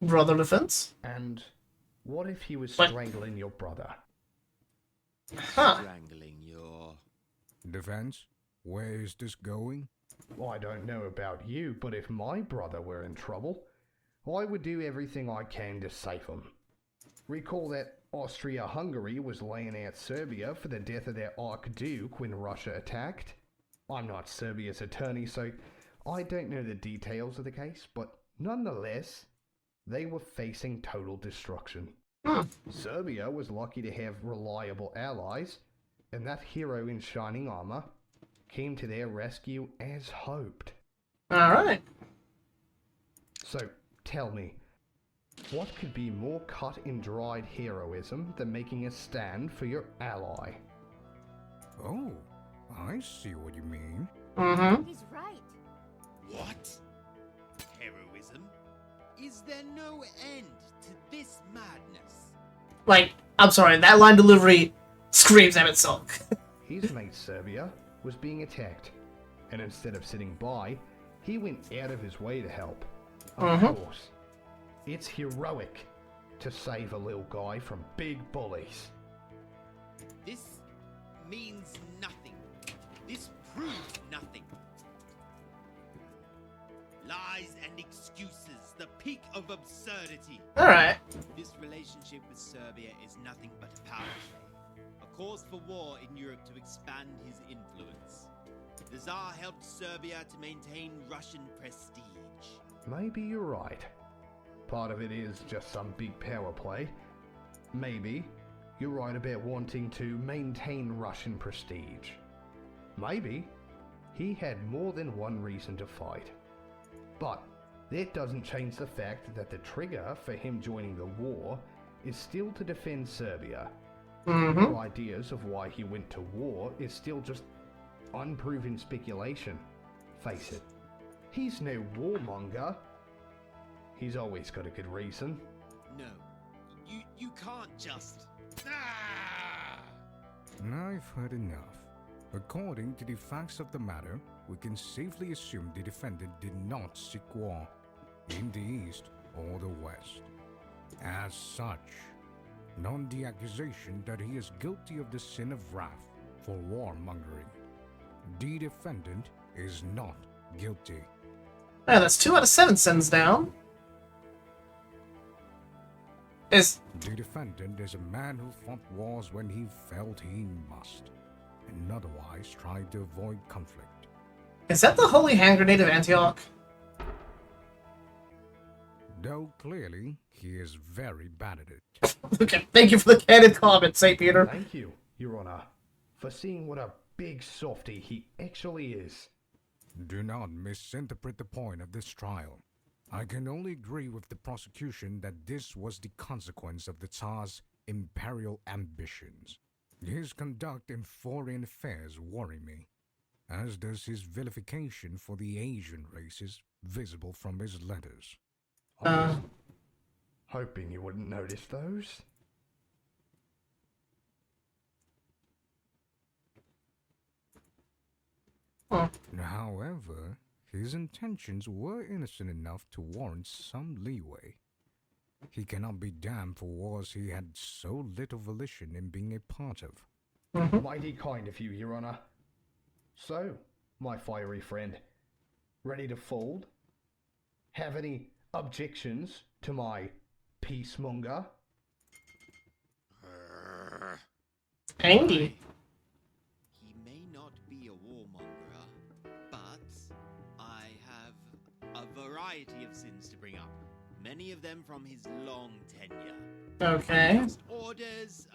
Brother defense? And what if he was strangling your brother? Huh. Strangling your... Defense? Where is this going? I don't know about you, but if my brother were in trouble, I would do everything I can to save him. Recall that Austria-Hungary was laying out Serbia for the death of their Archduke when Russia attacked. I'm not Serbia's attorney, so I don't know the details of the case, but nonetheless, they were facing total destruction. Serbia was lucky to have reliable allies, and that hero in shining armor came to their rescue as hoped. Alright. So, tell me, what could be more cut and dried heroism than making a stand for your ally? Oh, I see what you mean. Mm-hmm. He's right. What? Heroism? Is there no end to this madness? Like, I'm sorry, that line delivery screams at itself. His mate Serbia was being attacked, and instead of sitting by, he went out of his way to help. Of course, it's heroic to save a little guy from big bullies. This means nothing. This proves nothing. Lies and excuses, the peak of absurdity. Alright. This relationship with Serbia is nothing but a power play. A cause for war in Europe to expand his influence. The Tsar helped Serbia to maintain Russian prestige. Maybe you're right. Part of it is just some big power play. Maybe you're right about wanting to maintain Russian prestige. Maybe he had more than one reason to fight. But that doesn't change the fact that the trigger for him joining the war is still to defend Serbia. Your ideas of why he went to war is still just unproven speculation. Face it, he's no warmonger. He's always got a good reason. No, you can't just... Ah! I've heard enough. According to the facts of the matter, we can safely assume the defendant did not seek war, in the East or the West. As such, none the accusation that he is guilty of the sin of wrath for warmongering. The defendant is not guilty. Yeah, that's 2 out of 7 sends down. Is The defendant is a man who fought wars when he felt he must, and otherwise tried to avoid conflict. that the holy hand grenade of Antioch? Though clearly, he is very bad at it. Okay, thank you for the candid comment, St. Peter. Thank you, Your Honor, for seeing what a big softy he actually is. Do not misinterpret the point of this trial. I can only agree with the prosecution that this was the consequence of the Tsar's imperial ambitions. His conduct in foreign affairs worry me, as does his vilification for the Asian races visible from his letters. I was hoping you wouldn't notice those. However, his intentions were innocent enough to warrant some leeway. He cannot be damned for wars he had so little volition in being a part of. Mighty kind of you, Your Honor. So, my fiery friend, ready to fold? Have any objections to my peacemonger? Angry. He may not be a warmonger, but I have a variety of sins to bring up. Many of them from his long tenure. Okay. Lost orders,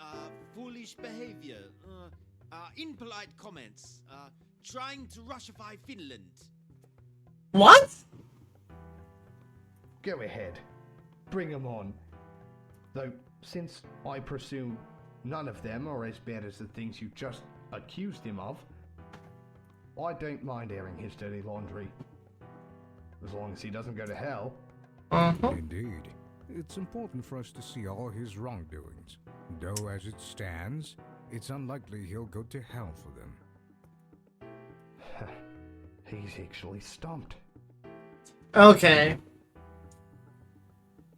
foolish behavior, impolite comments, trying to Russify Finland. What? Go ahead. Bring 'em on. Though, since I presume none of them are as bad as the things you just accused him of, I don't mind airing his dirty laundry. As long as he doesn't go to hell. Indeed. It's important for us to see all his wrongdoings, though as it stands, it's unlikely he'll go to hell for them. He's actually stumped. Okay.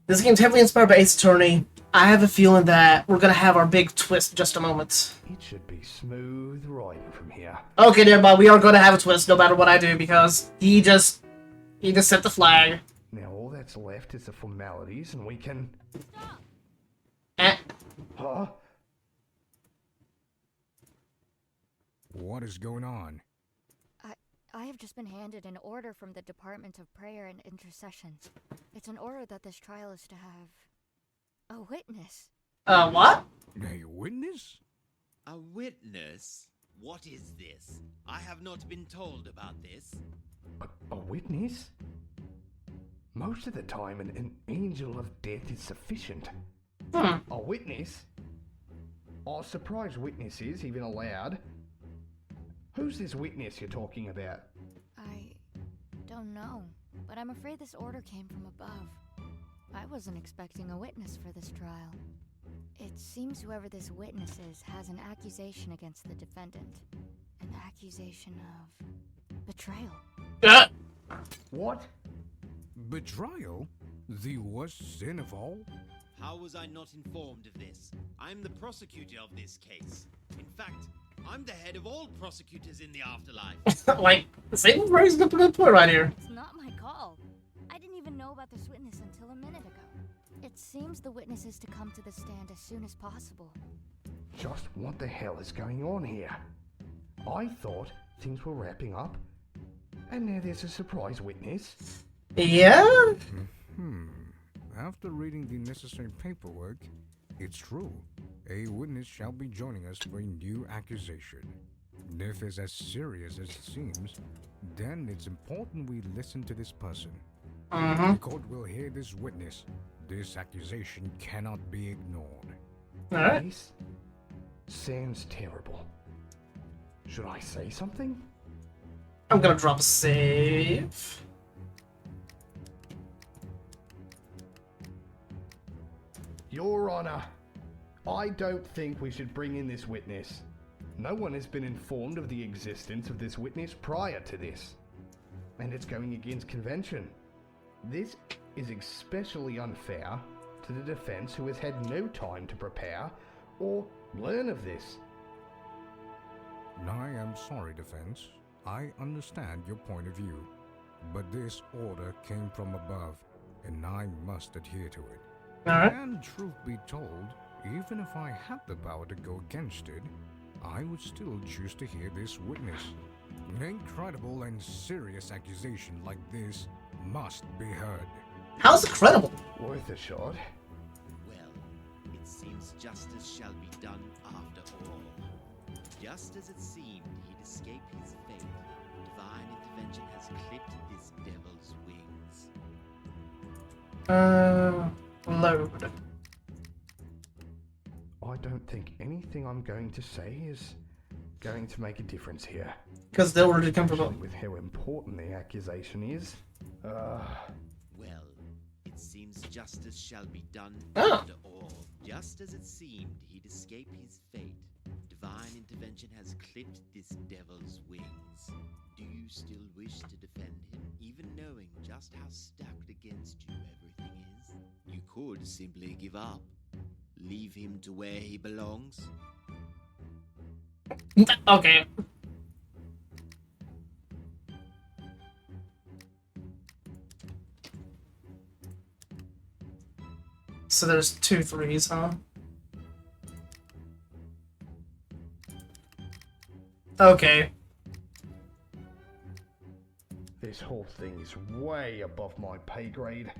This game's heavily inspired by Ace Attorney. I have a feeling that we're gonna have our big twist in just a moment. It should be smooth riding from here. Okay, dear bud, we are gonna have a twist no matter what I do because he just set the flag. Now all that's left is the formalities and we can... Eh. Huh? What is going on? I have just been handed an order from the Department of Prayer and Intercession. It's an order that this trial is to have a witness. What? A witness? A witness? What is this? I have not been told about this. A witness? Most of the time an angel of death is sufficient. A witness? Are surprise witnesses even allowed? Who's this witness you're talking about? I don't know, but I'm afraid this order came from above. I wasn't expecting a witness for this trial. It seems whoever this witness is has an accusation against the defendant. An accusation of betrayal. What? Betrayal? The worst sin of all? How was I not informed of this? I'm the prosecutor of this case. In fact, I'm the head of all prosecutors in the afterlife. Like, Satan brings up a good point right here. It's not my call. I didn't even know about this witness until a minute ago. It seems the witness is to come to the stand as soon as possible. Just what the hell is going on here? I thought things were wrapping up, and now there's a surprise witness. Yeah? After reading the necessary paperwork, it's true. A witness shall be joining us for a new accusation. If it's as serious as it seems, then it's important we listen to this person. The court will hear this witness. This accusation cannot be ignored. Alright. This sounds terrible. Should I say something? I'm gonna drop a save. Your Honor, I don't think we should bring in this witness. No one has been informed of the existence of this witness prior to this. And it's going against convention. This is especially unfair to the defense who has had no time to prepare or learn of this. I am sorry, defense. I understand your point of view. But this order came from above, and I must adhere to it. Alright. And truth be told, even if I had the power to go against it, I would still choose to hear this witness. An incredible and serious accusation like this must be heard. How's it credible? Worth a shot. Well, it seems justice shall be done after all. Just as it seemed he'd escape his fate, divine intervention has clipped this devil's wings. Load. I don't think anything I'm going to say is going to make a difference here. Because the order did come from Especially with how important the accusation is. Well, it seems justice shall be done Oh. after all. Just as it seemed he'd escape his fate, divine intervention has clipped this devil's wings. Do you still wish to defend him, even knowing just how stacked against you everything is? You could simply give up. Leave him to where he belongs. Okay. So there's 2 3s, huh? Okay. This whole thing is way above my pay grade.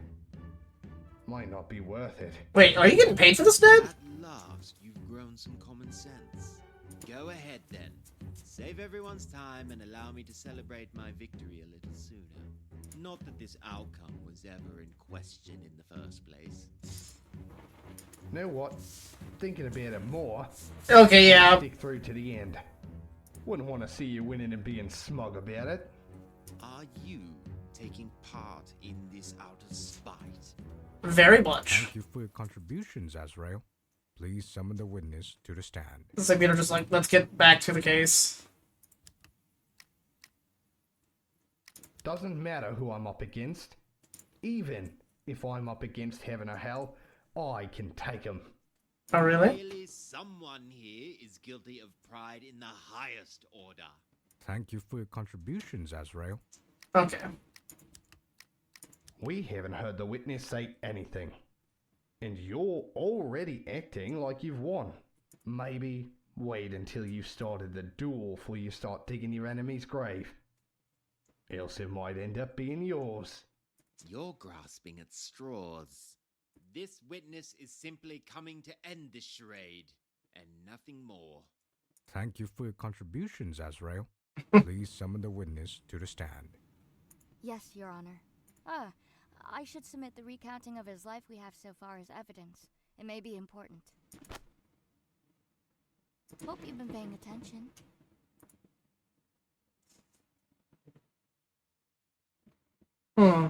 Might not be worth it. Wait, are you getting paid for this, Ned? At last, you've grown some common sense. Go ahead then. Save everyone's time and allow me to celebrate my victory a little sooner. Not that this outcome was ever in question in the first place. Know what? Thinking about it more. Okay, yeah. Stick through to the end. Wouldn't want to see you winning and being smug about it. Are you taking part in this out of spite? Very much. Thank you for your contributions, Azrael. Please summon the witness to the stand. It's like they're just like, let's get back to the case. Doesn't matter who I'm up against. Even if I'm up against heaven or hell, I can take 'em. Oh, really? Clearly, someone here is guilty of pride in the highest order. Thank you for your contributions, Azrael. Okay. We haven't heard the witness say anything. And you're already acting like you've won. Maybe wait until you've started the duel before you start digging your enemy's grave. Else it might end up being yours. You're grasping at straws. This witness is simply coming to end this charade, and nothing more. Thank you for your contributions, Azrael. Please summon the witness to the stand. Yes, Your Honor. I should submit the recounting of his life we have so far as evidence. It may be important. Hope you've been paying attention. Hmm.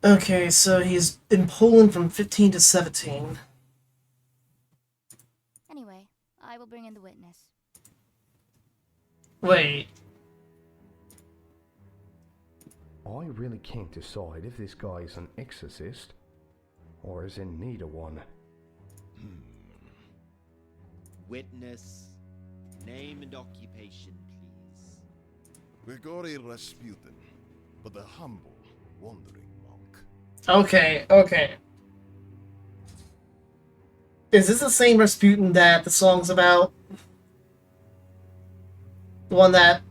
Okay, so he's in Poland from 15 to 17. Anyway, I will bring in the witness. Wait. I really can't decide if this guy is an exorcist or is in need of one. Witness, name and occupation, please. Grigory Rasputin, but a humble, wandering monk. Okay, okay. Is this the same Rasputin that the song's about? The one that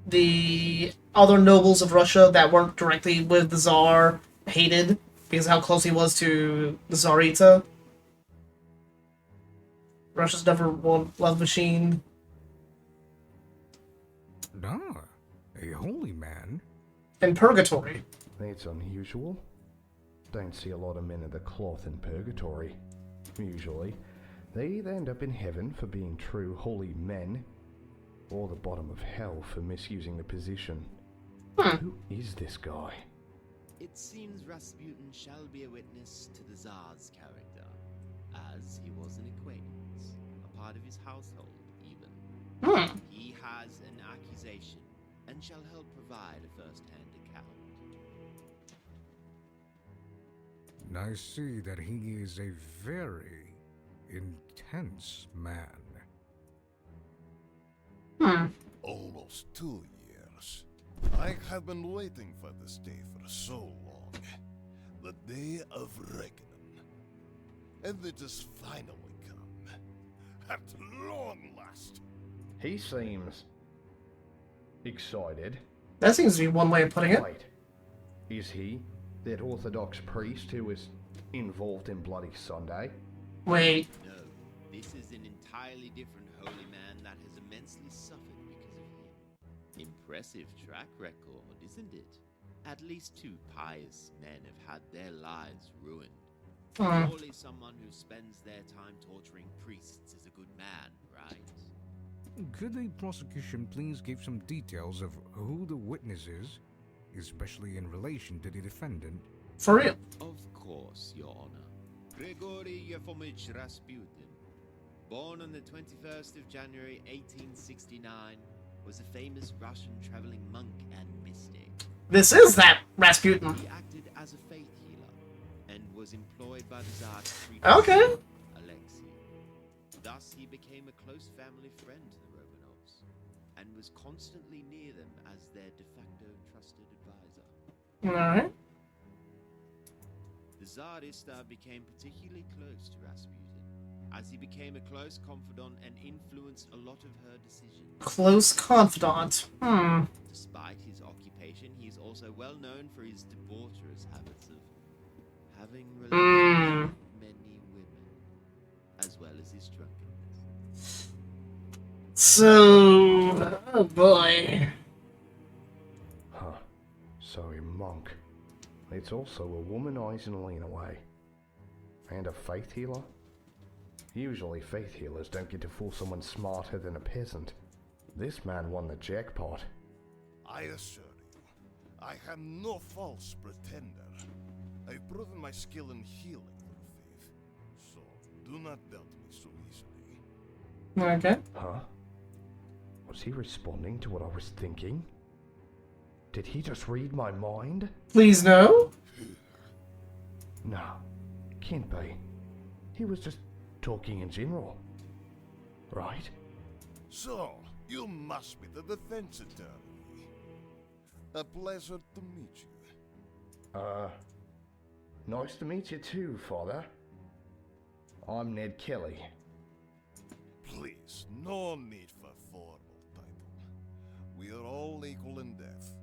the other nobles of Russia that weren't directly with the Tsar hated because of how close he was to the Tsarita? Russia's number one love machine. Ah, a holy man. And Purgatory. That's unusual. Don't see a lot of men of the cloth in Purgatory. Usually, they either end up in heaven for being true holy men, or the bottom of hell for misusing the position. Who is this guy? It seems Rasputin shall be a witness to the Tsar's character, as he was an acquaintance, a part of his household even. He has an accusation, and shall help provide a first-hand account. I see that he is a very intense man. Almost 2 years. I have been waiting for this day for so long. The day of reckoning. And it has finally come. At long last. He seems excited. That seems to be one way of putting it. Wait, is he that Orthodox priest who was involved in Bloody Sunday? Wait. No, this is an entirely different holy man that has immensely suffered because of him. Impressive track record, isn't it? At least 2 pious men have had their lives ruined. Surely someone who spends their time torturing priests is a good man, right? Could the prosecution please give some details of who the witness is, especially in relation to the defendant? For real. Of course, Your Honor. Grigory Yefimovich Rasputin, born on the 21st of January 1869, was a famous Russian traveling monk and mystic. This is that Rasputin. He acted as a faith healer and was employed by the Tsar's Okay. Alexei. Thus, he became a close family friend to the Romanovs and was constantly near them as their de facto trusted advisor. Alright. The Tsarista became particularly close to Rasputin, as he became a close confidant and influenced a lot of her decisions. Close confidant. Despite his occupation, he is also well known for his debaucherous habits of having relations with many women, as well as his drunkenness. So... oh boy. Huh. So a monk. It's also a womanizing lean away. And a faith healer? Usually faith healers don't get to fool someone smarter than a peasant. This man won the jackpot. I assure you, I am no false pretender. I've proven my skill in healing through faith. So, do not doubt me so easily. Okay. Huh? Was he responding to what I was thinking? Did he just read my mind? Please no. No, can't be. He was just talking in general. Right? So, you must be the defense attorney. A pleasure to meet you. Nice to meet you too, Father. I'm Ned Kelly. Please, no need for formal title. We are all equal in death.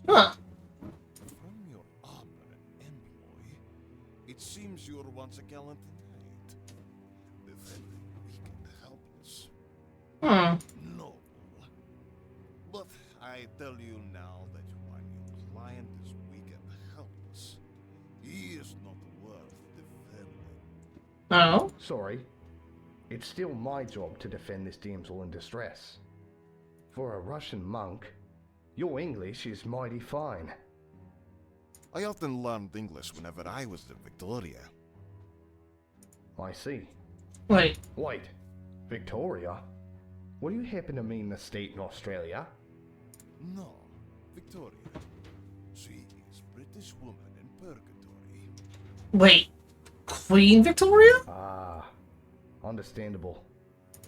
Huh. From your honor and employ, it seems you are once a gallant knight. Defending weak and helpless. Noble. But I tell you now that while your client is weak and helpless, he is not worth defending. Oh. Sorry. It's still my job to defend this damsel in distress. For a Russian monk, your English is mighty fine. I often learned English whenever I was in Victoria. I see. Wait. Wait, Victoria? What do you happen to mean the state in Australia? No, Victoria. She is British woman in Purgatory. Wait. Queen Victoria? Ah, understandable.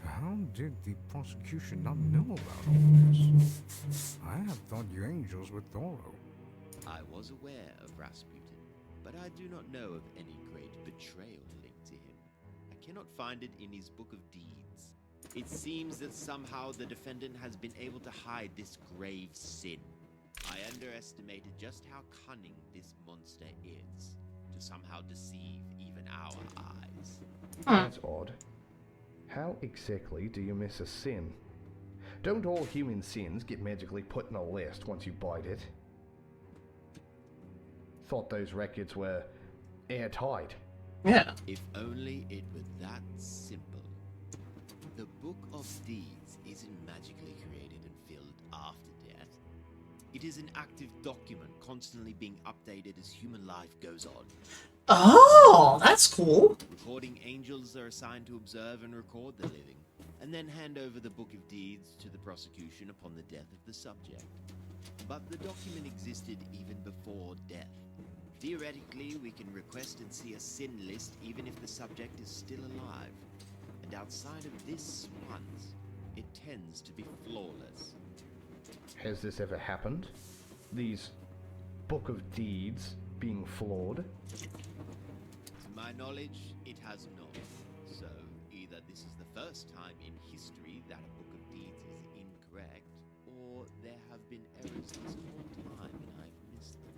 How did the prosecution not know about all this? I had thought you angels were thorough. I was aware of Rasputin, but I do not know of any great betrayal linked to him. I cannot find it in his book of deeds. It seems that somehow the defendant has been able to hide this grave sin. I underestimated just how cunning this monster is, to somehow deceive even our eyes. That's odd. How exactly do you miss a sin? Don't all human sins get magically put in a list once you bite it? Thought those records were airtight. Yeah. If only it were that simple. The Book of Deeds isn't magically created and filled after death. It is an active document constantly being updated as human life goes on. Oh, that's cool. Recording angels are assigned to observe and record the living, and then hand over the Book of Deeds to the prosecution upon the death of the subject. But the document existed even before death. Theoretically, we can request and see a sin list even if the subject is still alive. And outside of this once, it tends to be flawless. Has this ever happened? These Book of Deeds being flawed? To my knowledge, it has not. So, either this is the first time in history that a Book of Deeds is incorrect, or there have been errors this whole time and I've missed them.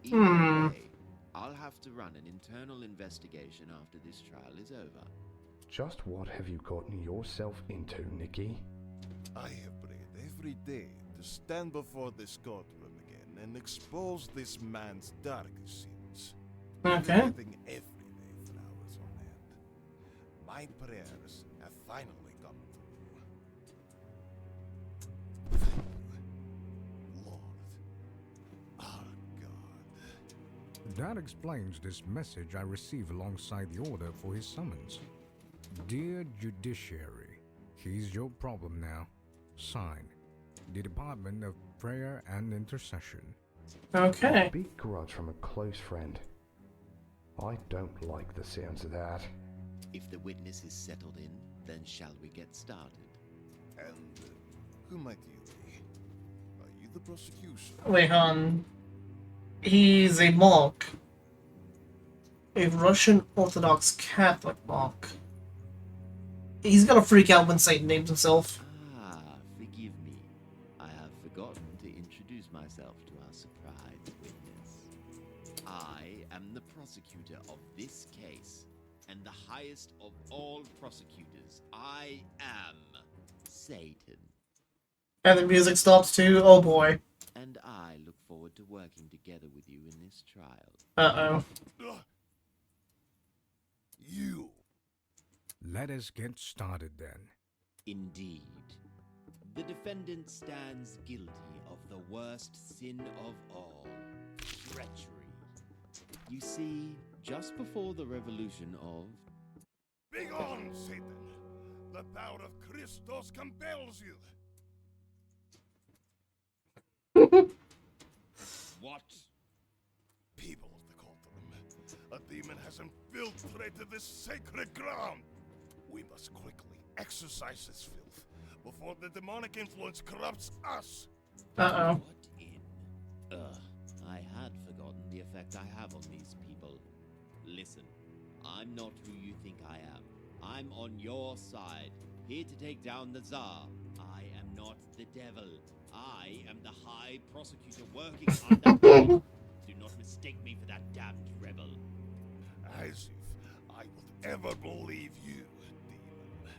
Either way, I'll have to run an internal investigation after this trial is over. Just what have you gotten yourself into, Nikki? I have prayed every day to stand before this courtroom again and expose this man's darkest sins. Okay. Everything every day for hours on end. My prayers have finally come through. Thank you, Lord, our God. That explains this message I receive alongside the order for his summons. Dear Judiciary, here's your problem now. Sign, the Department of Prayer and Intercession. Okay. Big grudge from a close friend. I don't like the sounds of that. If the witness is settled in, then shall we get started? And who might you be? Are you the prosecution? Wait, hon. He's a monk. A Russian Orthodox Catholic monk. He's gonna freak out when Satan names himself. Ah, forgive me. I have forgotten to introduce myself to our surprise witness. I am the prosecutor of this case, and the highest of all prosecutors. I am Satan. And the music stops too. Oh boy. And I look forward to working together with you in this trial. Uh-oh. You! Let us get started then. Indeed. The defendant stands guilty of the worst sin of all, treachery. You see, just before the revolution of... Begone, Satan! The power of Christos compels you. What? People, they call them. A demon has infiltrated this sacred ground. We must quickly exorcise this filth before the demonic influence corrupts us. Uh-oh. What in? I had forgotten the effect I have on these people. Listen, I'm not who you think I am. I'm on your side, here to take down the Tsar. I am not the devil. I am the High Prosecutor working under me. Do not mistake me for that damned rebel. As if I would ever believe you, demon.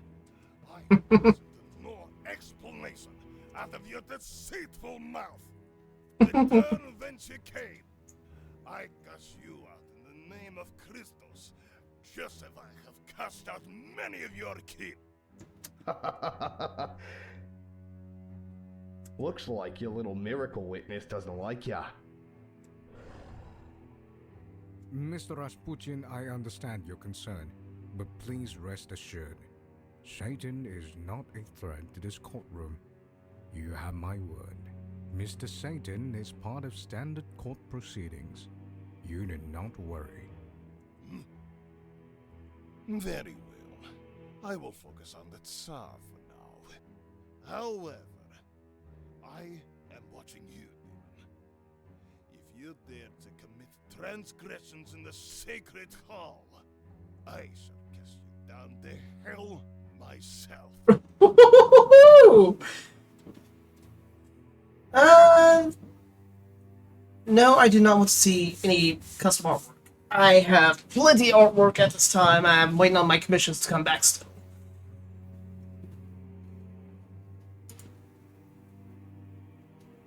I deserve no explanation out of your deceitful mouth. Return whence you came. I cast you out in the name of Christos, just as I have cast out many of your kin. Looks like your little miracle witness doesn't like ya. Mr. Rasputin, I understand your concern, but please rest assured. Satan is not a threat to this courtroom. You have my word. Mr. Satan is part of standard court proceedings. You need not worry. Very well. I will focus on the Tsar for now. However, I am watching you, demon. If you dare to commit transgressions in the sacred hall, I shall cast you down to hell myself. No, I do not want to see any custom artwork. I have plenty of artwork at this time. I'm waiting on my commissions to come back still.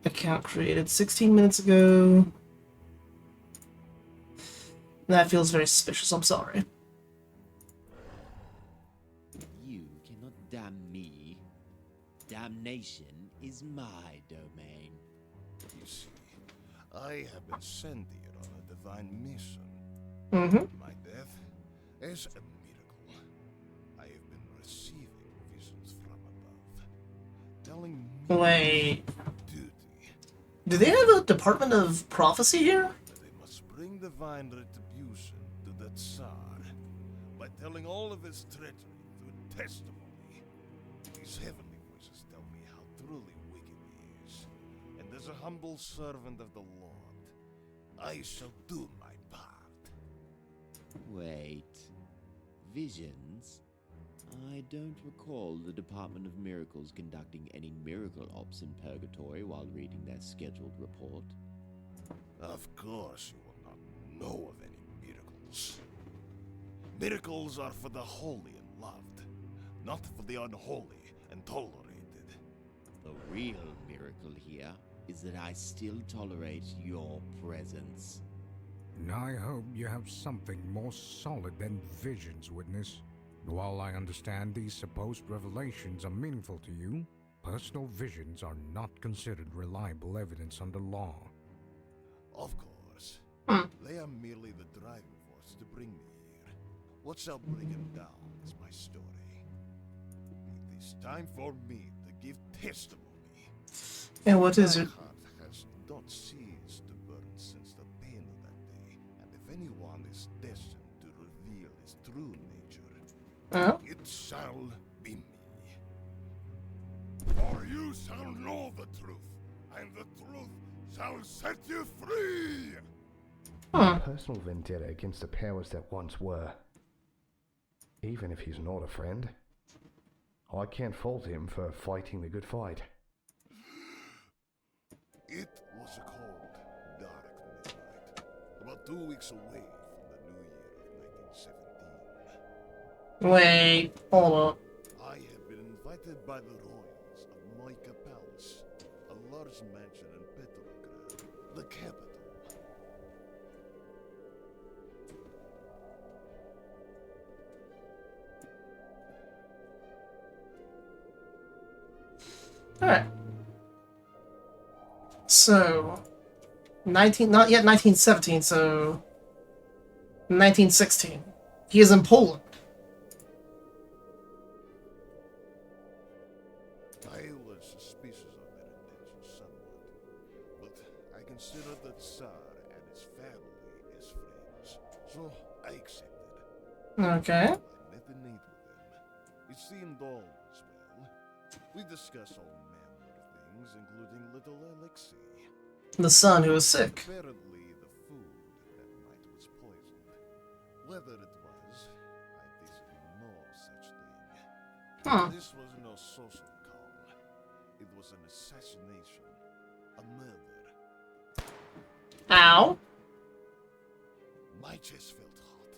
Account created 16 minutes ago. That feels very suspicious, I'm sorry. You cannot damn me. Damnation is my domain. You see, I have been sent here on a divine mission. My death is a miracle. I have been receiving visions from above, telling me Wait. duty. Do they have a Department of Prophecy here? That they must bring divine retribution to the Tsar by telling all of his treachery through testimony. These heavenly voices tell me how truly wicked he is, and as a humble servant of the Lord, I shall do my part. Wait. Visions? I don't recall the Department of Miracles conducting any miracle ops in Purgatory while reading their scheduled report. Of course you will not know of any miracles. Miracles are for the holy and loved, not for the unholy and tolerated. The real miracle here is that I still tolerate your presence. I hope you have something more solid than visions, witness. While I understand these supposed revelations are meaningful to you, personal visions are not considered reliable evidence under law. Of course. They are merely the driving force to bring me here. What shall bring him down is my story. It is time for me to give testimony. And what is it? My heart has not ceased to burn since the pain of that day, and if anyone is destined to reveal his true nature, it shall be me. For you shall know the truth, and the truth shall set you free! A personal vendetta against the powers that once were. Even if he's not a friend, I can't fault him for fighting the good fight. It was a cold, dark midnight, about 2 weeks away from the new year of 1917. Wait, hold up. I had been invited by the royals of Moika Palace, a large mansion in Petrograd, the capital. Alright. So, not yet 1917, so 1916. He is in Poland. So I accepted. Okay. I met and ate with him. It seemed all was well. We discussed all manner of things, including little Alexei. The son who was sick. Apparently, the food that night was poisoned. Whether it was, I tasted no such thing. Huh. This was no social call. It was an assassination. A murder. Ow. My chest felt hot.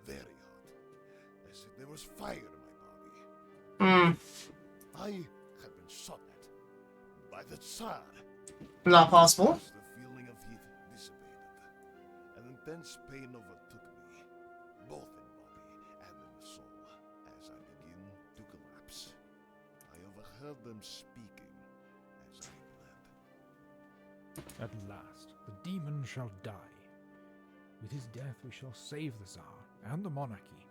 Very hot. As if there was fire in my body. I had been shot at. By the Tsar. Not possible. As the feeling of heat dissipated. An intense pain overtook me. Both in body and in the soul. As I begin to collapse. I overheard them speaking as I bled. At last, the demon shall die. With his death we shall save the Tsar and the monarchy.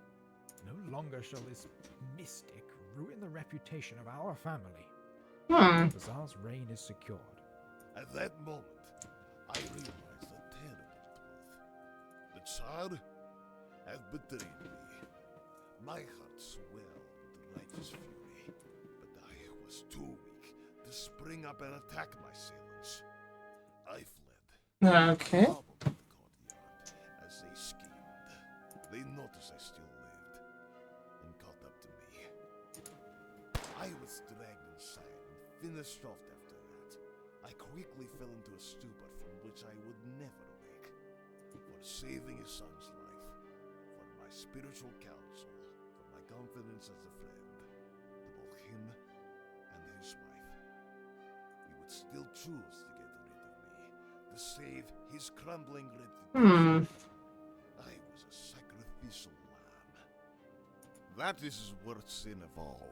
No longer shall this mystic ruin the reputation of our family. The Tsar's reign is secured. At that moment, I realized a terrible truth. The Tsar had betrayed me. My heart swelled with righteous fury, but I was too weak to spring up and attack my assailants. I fled. Okay. Hobbled to the courtyard as they schemed. They noticed I still lived and caught up to me. I was dragged inside and finished off after that. I quickly fell into a stupor from which I would never wake. For saving his son's life, for my spiritual counsel, for my confidence as a friend, to both him and his wife. He would still choose to get rid of me, to save his crumbling reputation. I was a sacrificial lamb. That is his worst sin of all.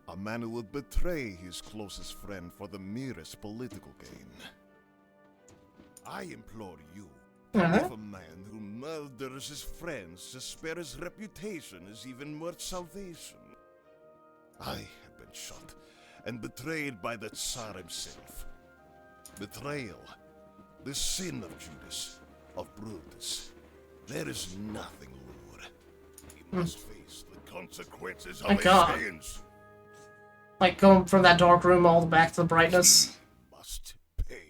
A man who would betray his closest friend for the merest political gain. I implore you, if a man who murders his friends to spare his reputation is even worth salvation. I have been shot and betrayed by the Tsar himself. Betrayal, the sin of Judas, of Brutus. There is nothing lower. He must face the consequences of his sins. Like going from that dark room all the back to the brightness. Must pay.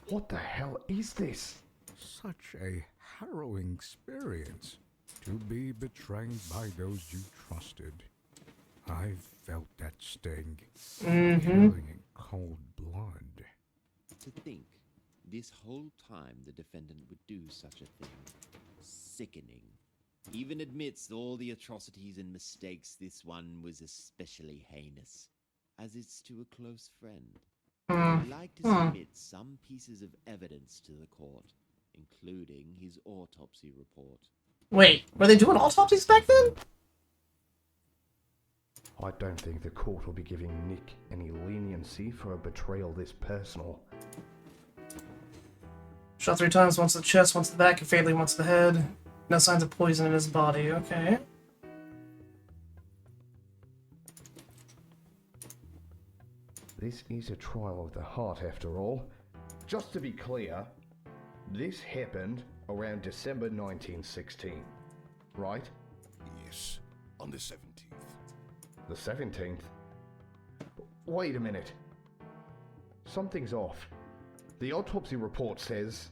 What the hell is this? Such a harrowing experience. To be betrayed by those you trusted. I've felt that sting. Killing in cold blood. To think, this whole time the defendant would do such a thing. Sickening. Even amidst all the atrocities and mistakes, this one was especially heinous, as it's to a close friend. I'd like to submit some pieces of evidence to the court, including his autopsy report. Wait, were they doing autopsies back then? I don't think the court will be giving Nick any leniency for a betrayal this personal. Shot 3 times, once the chest, once the back, and fatally once the head. No signs of poison in his body, okay. This is a trial of the heart after all. Just to be clear, this happened around December 1916, right? Yes, on the 17th. The 17th? Wait a minute. Something's off. The autopsy report says...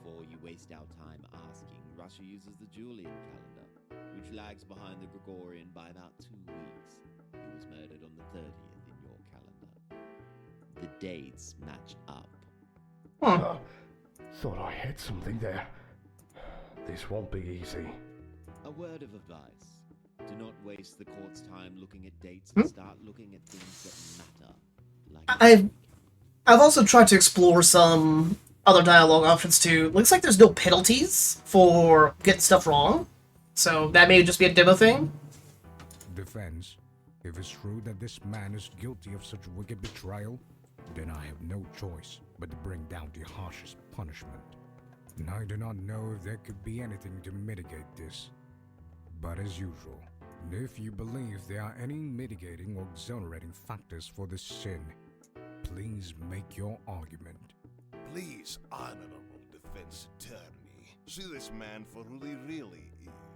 Before you waste our time asking, Russia uses the Julian calendar, which lags behind the Gregorian by about 2 weeks. He was murdered on the 30th in your calendar. The dates match up. Thought I had something there. This won't be easy. A word of advice. Do not waste the court's time looking at dates and start looking at things that matter. Like I've also tried to explore some other dialogue options too. Looks like there's no penalties for getting stuff wrong. So that may just be a demo thing. Defense. If it's true that this man is guilty of such wicked betrayal, then I have no choice but to bring down the harshest punishment. And I do not know if there could be anything to mitigate this. But as usual, If you believe there are any mitigating or exonerating factors for this sin, please make your argument. Please, honorable defense attorney, see this man for who he really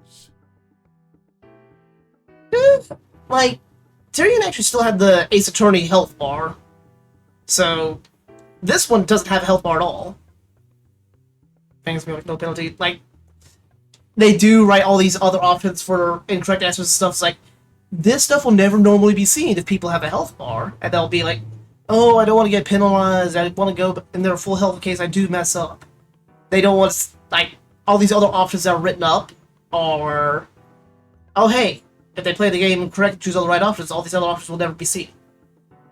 is. Like, Tyrion actually still had the Ace Attorney health bar. So, this one doesn't have a health bar at all. Things be like no penalty. Like, they do write all these other options for incorrect answers and stuff. It's like, this stuff will never normally be seen if people have a health bar. And they'll be like, oh, I don't want to get penalized, I want to go in their full health in case I do mess up. They don't want, like, all these other options that are written up are, oh, hey, if they play the game correct, choose all the right options, all these other options will never be seen.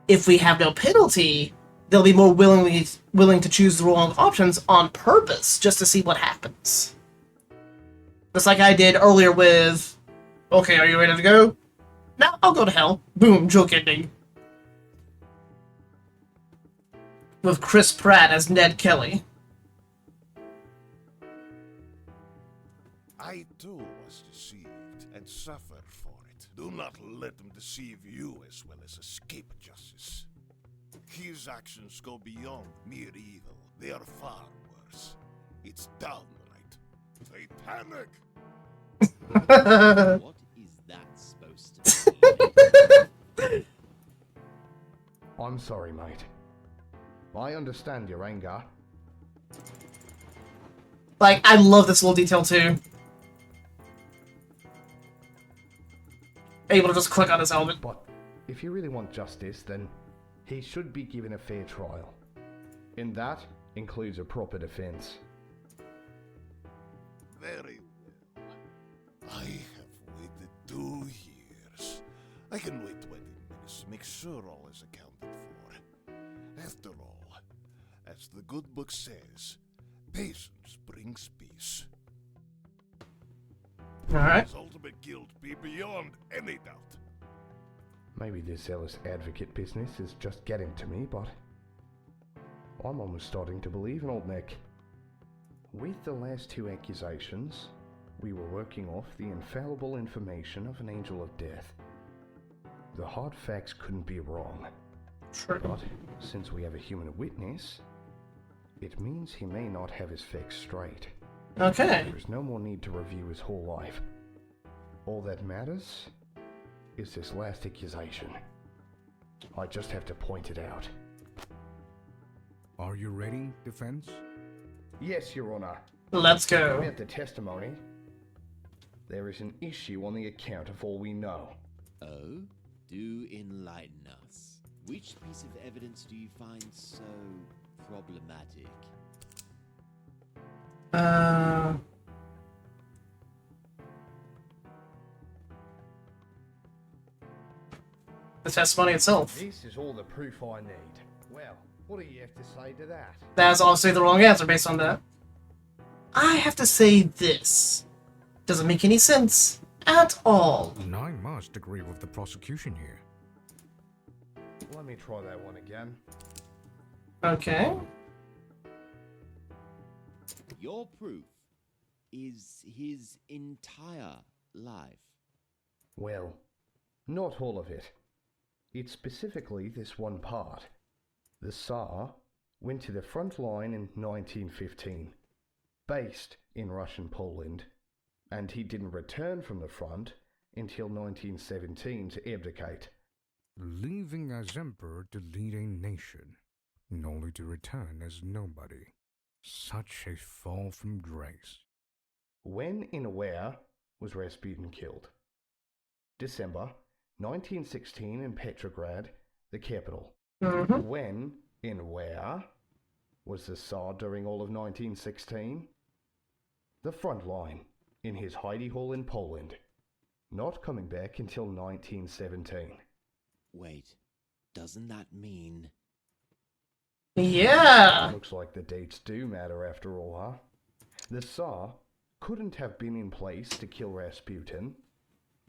If we have no penalty, they'll be more willing to choose the wrong options on purpose, just to see what happens. Just like I did earlier with, okay, are you ready to go? Now I'll go to hell. Boom, joke ending. With Chris Pratt as Ned Kelly. I too was deceived and suffered for it. Do not let them deceive you as well as escape justice. His actions go beyond mere evil. They are far worse. It's downright satanic. What is that supposed to mean? I'm sorry, mate. I understand your anger. Like, I love this little detail too. Able to just click on his helmet. But if you really want justice, then he should be given a fair trial. And that includes a proper defense. Very well. I have waited 2 years. I can wait 20 minutes to make sure all is accounted for. After all, as the good book says, patience brings peace. Alright. His ultimate guilt be beyond any doubt. Maybe this zealous advocate business is just getting to me, but I'm almost starting to believe in old Nick. With the last 2 accusations, we were working off the infallible information of an angel of death. The hard facts couldn't be wrong. True. But since we have a human witness, it means he may not have his facts straight. Okay. There's no more need to review his whole life. All that matters is this last accusation. I just have to point it out. Are you ready, defense? Yes, Your Honor. Let's go. About the testimony, there is an issue on the account of all we know. Oh? Do enlighten us. Which piece of evidence do you find so problematic? The testimony itself. This is all the proof I need. Well, what do you have to say to that? That's obviously the wrong answer based on that. I have to say this. Doesn't make any sense at all. And I must agree with the prosecution here. Let me try that one again. Okay. Your proof is his entire life. Well, not all of it. It's specifically this one part. The Tsar went to the front line in 1915, based in Russian Poland, and he didn't return from the front until 1917 to abdicate. Leaving as emperor to lead a nation, only to return as nobody. Such a fall from grace. When and where was Rasputin killed? December 1916 in Petrograd, the capital. When and where was the Tsar during all of 1916? The front line, in his hidey hole in Poland. Not coming back until 1917. Wait, doesn't that mean... Yeah. Looks like the dates do matter after all, huh? The Tsar couldn't have been in place to kill Rasputin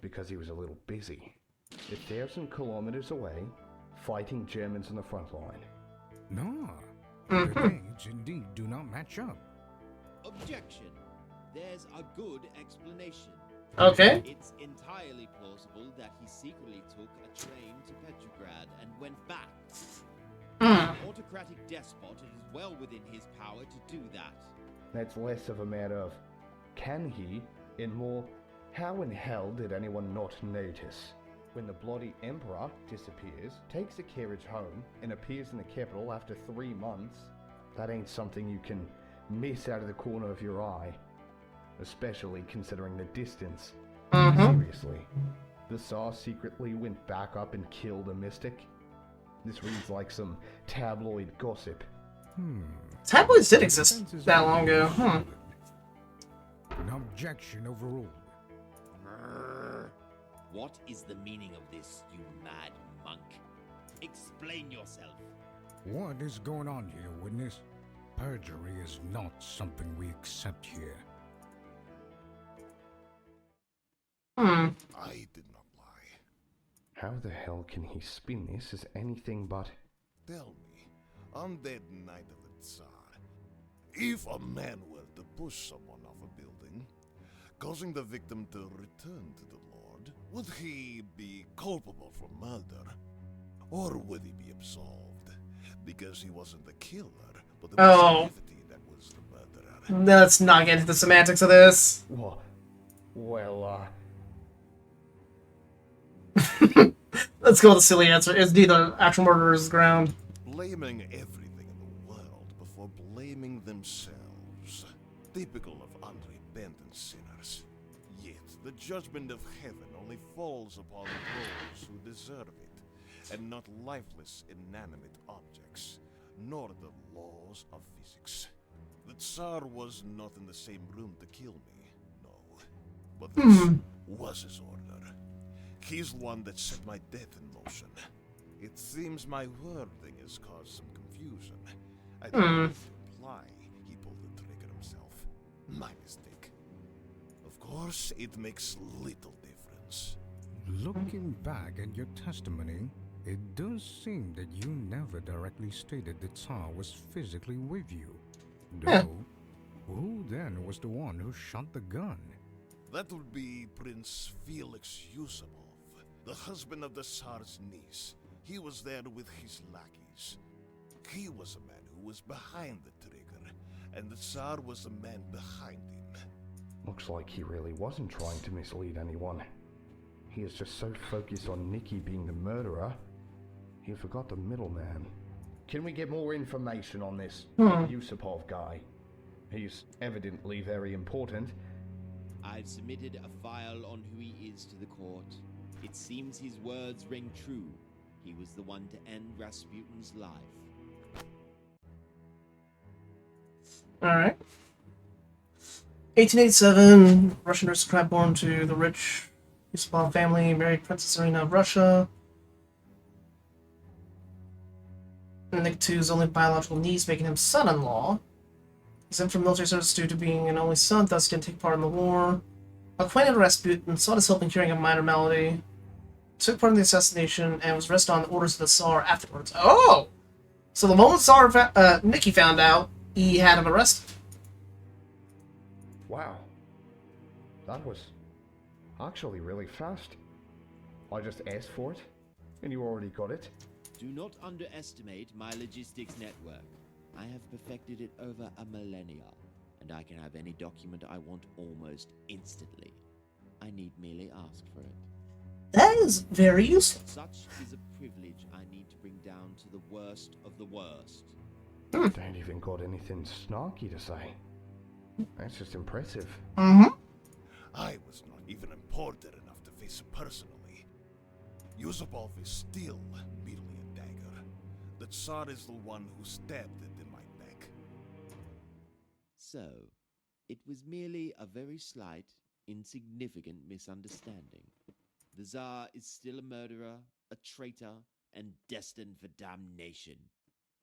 because he was a little busy. 1,000 kilometers away, fighting Germans on the front line. No, the dates indeed do not match up. Objection! There's a good explanation. Okay. It's entirely plausible that he secretly took a train to Petrograd and went back. An autocratic despot, it is well within his power to do that. That's less of a matter of can he, and more, how in hell did anyone not notice? When the bloody Emperor disappears, takes a carriage home, and appears in the capital after 3 months, that ain't something you can miss out of the corner of your eye. Especially considering the distance. Seriously, the Tsar secretly went back up and killed a mystic? This reads like some tabloid gossip. Tabloids did exist that long ago. An objection overruled. What is the meaning of this, you mad monk? Explain yourself. What is going on here, witness? Perjury is not something we accept here. I did not lie. How the hell can he spin this as anything but... Tell me, on that night of the Tsar, if a man were to push someone off a building, causing the victim to return to the Lord, would he be culpable for murder? Or would he be absolved because he wasn't the killer, but the activity that was the murderer? Let's not get into the semantics of this. Well, Let's go with the silly answer. It's neither actual murderer's ground. Blaming everything in the world before blaming themselves. Typical of unrepentant sinners. Yet, the judgment of heaven only falls upon those who deserve it, and not lifeless, inanimate objects, nor the laws of physics. The Tsar was not in the same room to kill me, no. But this was his order. He's the one that set my death in motion. It seems my wording has caused some confusion. I didn't imply he pulled the trigger himself. My mistake. Of course, it makes little difference. Looking back at your testimony, it does seem that you never directly stated the Tsar was physically with you. Though, who then was the one who shot the gun? That would be Prince Felix Yusupov, the husband of the Tsar's niece. He was there with his lackeys. He was a man who was behind the trigger, and the Tsar was the man behind him. Looks like he really wasn't trying to mislead anyone. He is just so focused on Nikki being the murderer, he forgot the middleman. Can we get more information on this Yusupov guy? He's evidently very important. I've submitted a file on who he is to the court. It seems his words ring true. He was the one to end Rasputin's life. Alright. 1887, Russian aristocrat born to the rich Yusupov family, married Princess Irina of Russia. Nick II's only biological niece, making him son-in-law. Exempt from military service due to being an only son, thus didn't take part in the war. Acquainted Rasputin, sought his help in curing a minor malady. Took part in the assassination and was arrested on the orders of the Tsar afterwards. Oh! So the moment Nikki found out, he had him arrested. Wow. That was actually really fast. I just asked for it, and you already got it. Do not underestimate my logistics network. I have perfected it over a millennia, and I can have any document I want almost instantly. I need merely ask for it. That is very useful. Such is a privilege I need to bring down to the worst of the worst. Don't even got anything snarky to say. That's just impressive. I was not even important enough to face him personally. Yusupov is still merely a dagger. The Tsar is the one who stabbed it in my neck. So, it was merely a very slight, insignificant misunderstanding. The Tsar is still a murderer, a traitor, and destined for damnation.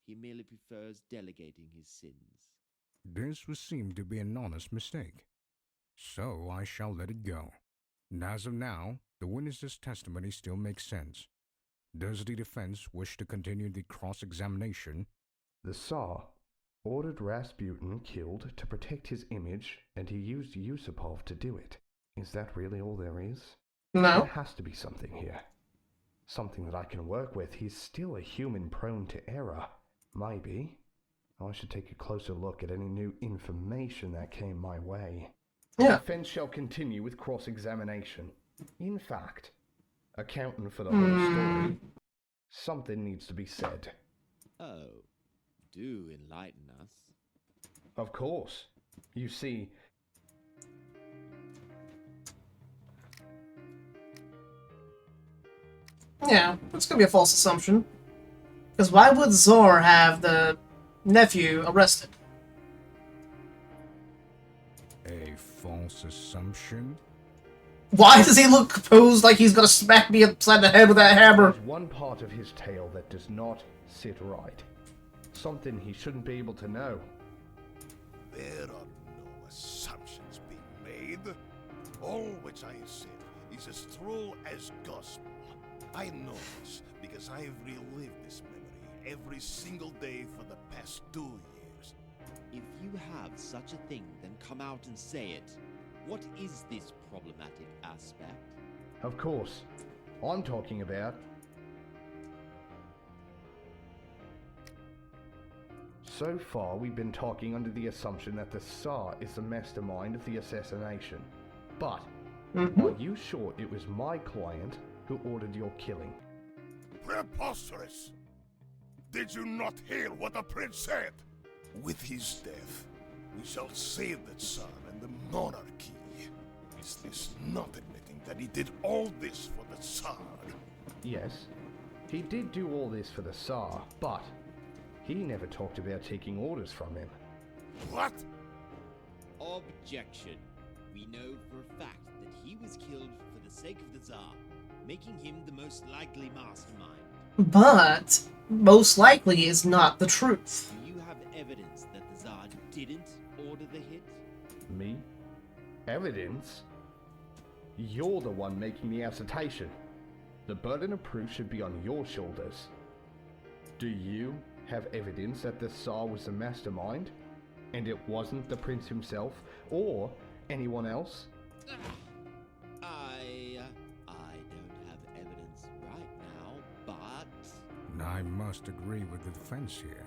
He merely prefers delegating his sins. This would seem to be an honest mistake. So I shall let it go. And as of now, the witness's testimony still makes sense. Does the defense wish to continue the cross-examination? The Tsar ordered Rasputin killed to protect his image, and he used Yusupov to do it. Is that really all there is? No. There has to be something here. Something that I can work with. He's still a human prone to error. Maybe I should take a closer look at any new information that came my way. Yeah. Defense shall continue with cross-examination. In fact, accounting for the whole story, something needs to be said. Oh, do enlighten us. Of course. You see, Yeah, it's gonna be a false assumption. Because why would Zor have the nephew arrested? A false assumption? Why does he look composed like he's gonna smack me upside the head with that hammer? there's one part of his tale that does not sit right. Something he shouldn't be able to know. There are no assumptions being made. All which I said is as true as gospel. I know this because I've relived this memory every single day for the past 2 years. If you have such a thing, then come out and say it. What is this problematic aspect? Of course, I'm talking about... So far, we've been talking under the assumption that the Tsar is the mastermind of the assassination. But, are you sure it was my client who ordered your killing? Preposterous! Did you not hear what the prince said? With his death, we shall save the Tsar and the monarchy. Is this not admitting that he did all this for the Tsar? Yes, he did do all this for the Tsar, but he never talked about taking orders from him. What? Objection. We know for a fact that he was killed for the sake of the Tsar, making him the most likely mastermind. But most likely is not the truth. Do you have evidence that the Tsar didn't order the hit? Me? Evidence? You're the one making the assertion. The burden of proof should be on your shoulders. Do you have evidence that the Tsar was the mastermind, and it wasn't the prince himself, or anyone else? I don't have evidence right now, but... I must agree with the defense here.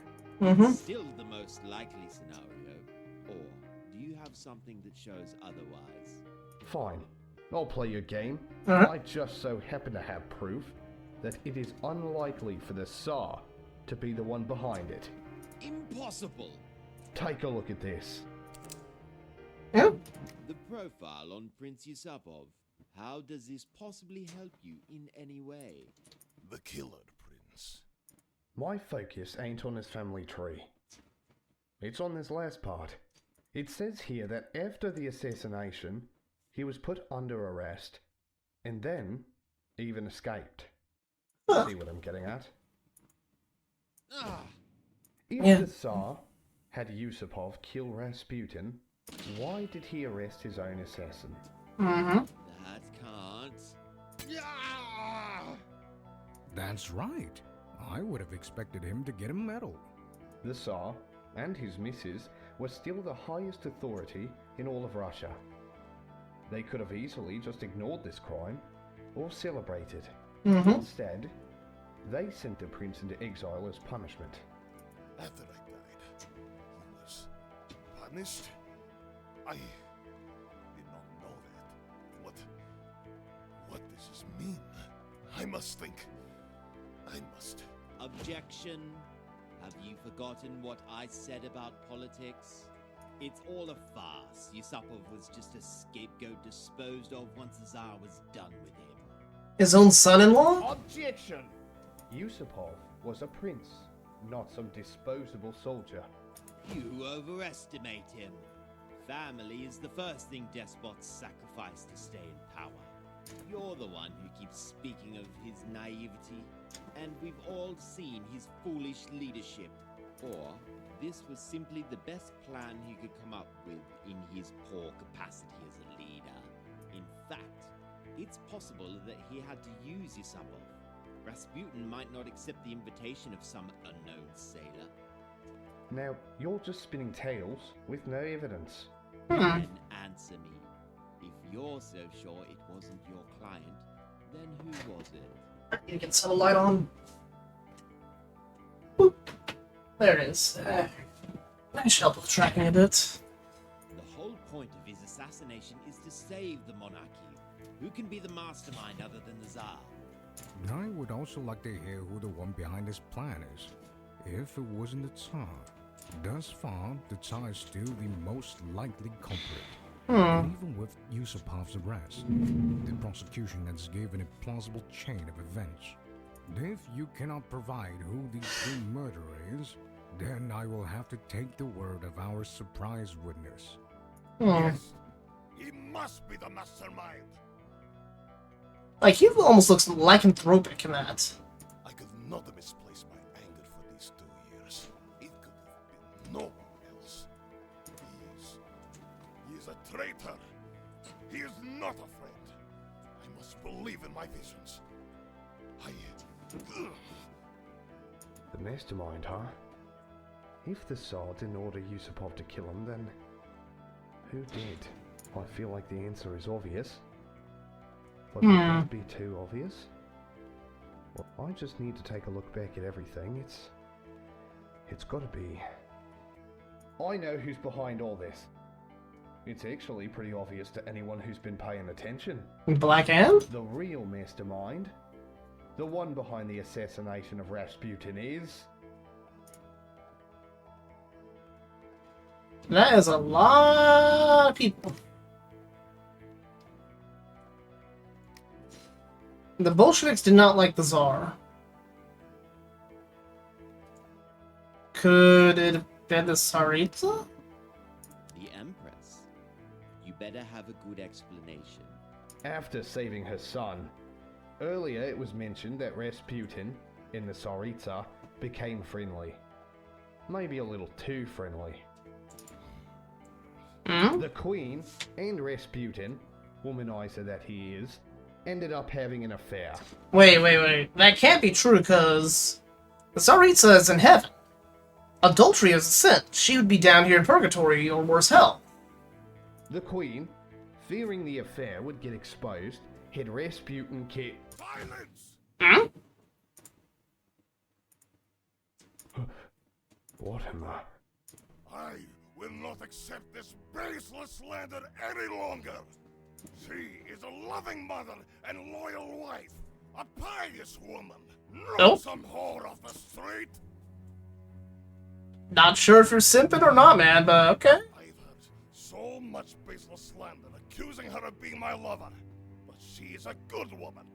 Still the most likely scenario. Or do you have something that shows otherwise? Fine, I'll play your game. I just so happen to have proof that it is unlikely for the Tsar to be the one behind it. Impossible! Take a look at this. The profile on Prince Yusupov. How does this possibly help you in any way? The killer, Prince. My focus ain't on his family tree. It's on this last part. It says here that after the assassination, he was put under arrest, and then even escaped. See what I'm getting at? If the Tsar had Yusupov kill Rasputin, why did he arrest his own assassin? That can't. That's right. I would have expected him to get a medal. The Tsar and his missus were still the highest authority in all of Russia. They could have easily just ignored this crime or celebrated. Instead, they sent the prince into exile as punishment. After I died, he was punished? I did not know that. What does this mean? I must think. I must. Objection. Have you forgotten what I said about politics? It's all a farce. Yusupov was just a scapegoat disposed of once the Tsar was done with him. His own son-in-law? Objection! Yusupov was a prince, not some disposable soldier. You overestimate him. Family is the first thing despots sacrifice to stay in power. You're the one who keeps speaking of his naivety, and we've all seen his foolish leadership. Or this was simply the best plan he could come up with in his poor capacity as a leader. In fact, it's possible that he had to use Yusupov. Rasputin might not accept the invitation of some unknown sailor. Now, you're just spinning tales with no evidence. Then answer me. If you're so sure it wasn't your client, then who was it? You can set a light on. Boop. There it is. That should help with tracking a bit. The whole point of his assassination is to save the monarchy. Who can be the mastermind other than the Tsar? I would also like to hear who the one behind this plan is. If it wasn't the Tsar. Thus far, the Tsar is still the most likely culprit. And even with Yusupov's arrest, the prosecution has given a plausible chain of events. If you cannot provide who the true murderer is, then I will have to take the word of our surprise witness. Yes, he must be the mastermind. Like, he almost looks lycanthropic in that. I could not have misplaced my anger for these 2 years. It could have been no one else. He is a traitor. He is not a friend. I must believe in my visions. The mastermind, huh? If the Tsar didn't order Yusupov to kill him, then who did? I feel like the answer is obvious. But would that be too obvious? Well, I just need to take a look back at everything. It's gotta be. I know who's behind all this. It's actually pretty obvious to anyone who's been paying attention. Black Hand? The real mastermind, the one behind the assassination of Rasputin is... That is a lot of people. The Bolsheviks did not like the Tsar. Could it have been the Tsaritsa? The Empress. You better have a good explanation. After saving her son. Earlier it was mentioned that Rasputin, in the Tsaritsa, became friendly. Maybe a little too friendly. The Queen and Rasputin, womanizer that he is, ended up having an affair. Wait. That can't be true, because the Tsaritsa is in heaven. Adultery is a sin. She would be down here in Purgatory, or worse, hell. The Queen, fearing the affair would get exposed, had Rasputin killed. Silence! What am I will not accept this baseless slander any longer. She is a loving mother and loyal wife, a pious woman, not some whore off the street. Not sure if you're simping or not, man, but okay. I've heard so much baseless slander accusing her of being my lover, but she is a good woman.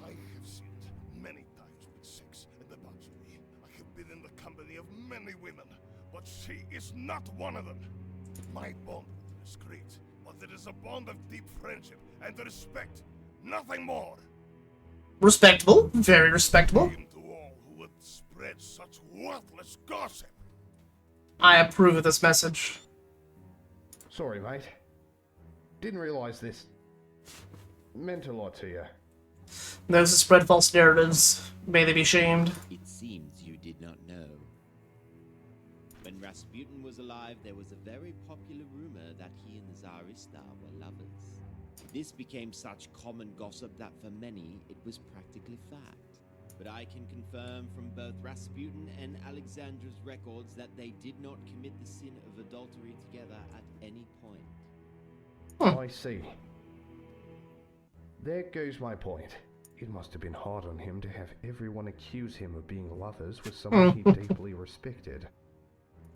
I have seen it many times with sex and debauchery. I have been in the company of many women, but she is not one of them. My bond with her is great, but it is a bond of deep friendship and respect, nothing more. Respectable. Very respectable. Shame to all who would spread such worthless gossip. I approve of this message. Sorry, mate. Didn't realize this meant a lot to you. Those who spread false narratives, may they be shamed. It seems you did not know. When Rasputin was alive, there was a very popular rumor that he and the Tsarista were lovers. This became such common gossip that for many it was practically fact. But I can confirm from both Rasputin and Alexandra's records that they did not commit the sin of adultery together at any point. I see. There goes my point. It must have been hard on him to have everyone accuse him of being lovers with someone he deeply respected.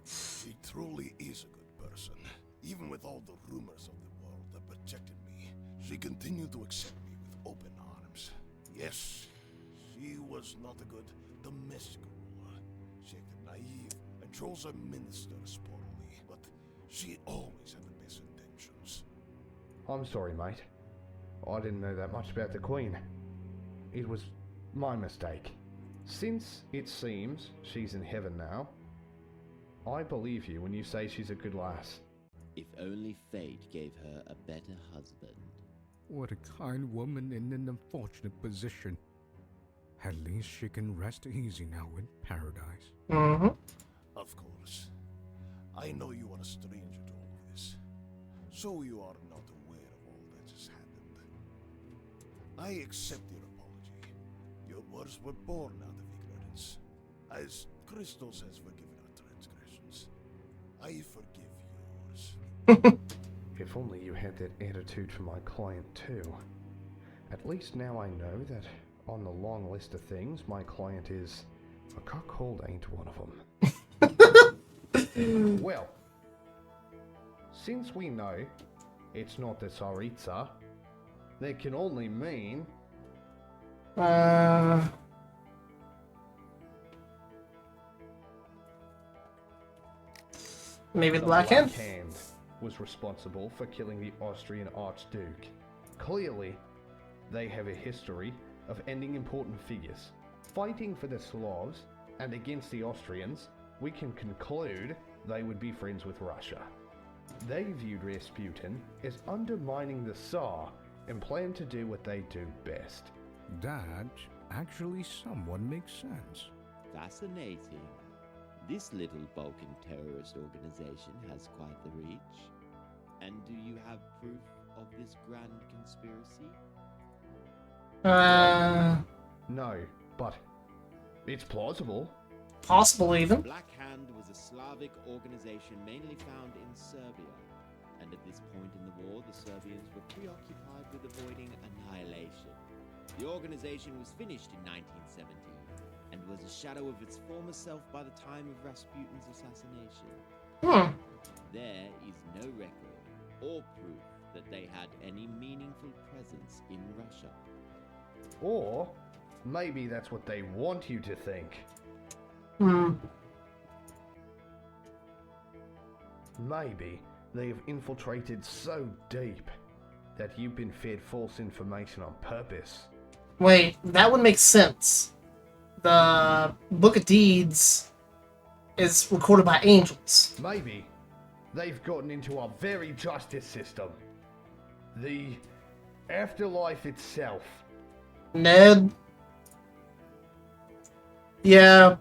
She truly is a good person. Even with all the rumors of the world that rejected me, she continued to accept me with open arms. Yes, she was not a good domestic ruler. She acted naive and chose her ministers poorly, but she always had the best intentions. I'm sorry, mate. I didn't know that much about the Queen. It was my mistake. Since it seems she's in heaven now, I believe you when you say she's a good lass. If only fate gave her a better husband. What a kind woman in an unfortunate position. At least she can rest easy now in paradise. Of course. I know you are a stranger to all this, so you are not aware of all that has I accept your apology. Your words were born out of ignorance. As Christos has forgiven our transgressions, I forgive yours. If only you had that attitude for my client too. At least now I know that on the long list of things, my client is... a cuckold ain't one of them. Well, since we know it's not the Tsaritsa, that can only mean... Maybe the the Black Hand? Hand was responsible for killing the Austrian Archduke. Clearly, they have a history of ending important figures. Fighting for the Slavs and against the Austrians, we can conclude they would be friends with Russia. They viewed Rasputin as undermining the Tsar and planned to do what they do best. That actually somewhat makes sense. Fascinating. This little Balkan terrorist organization has quite the reach. And do you have proof of this grand conspiracy? No, but it's plausible. Possible even. Black Hand was a Slavic organization mainly found in Serbia. And at this point in the war, the Serbians were preoccupied with avoiding annihilation. The organization was finished in 1917 and was a shadow of its former self by the time of Rasputin's assassination. There is no record or proof that they had any meaningful presence in Russia. Or maybe that's what they want you to think. Maybe they have infiltrated so deep that you've been fed false information on purpose. Wait, that would make sense. The Book of Deeds is recorded by angels. Maybe they've gotten into our very justice system. The afterlife itself. Ned? Yeah.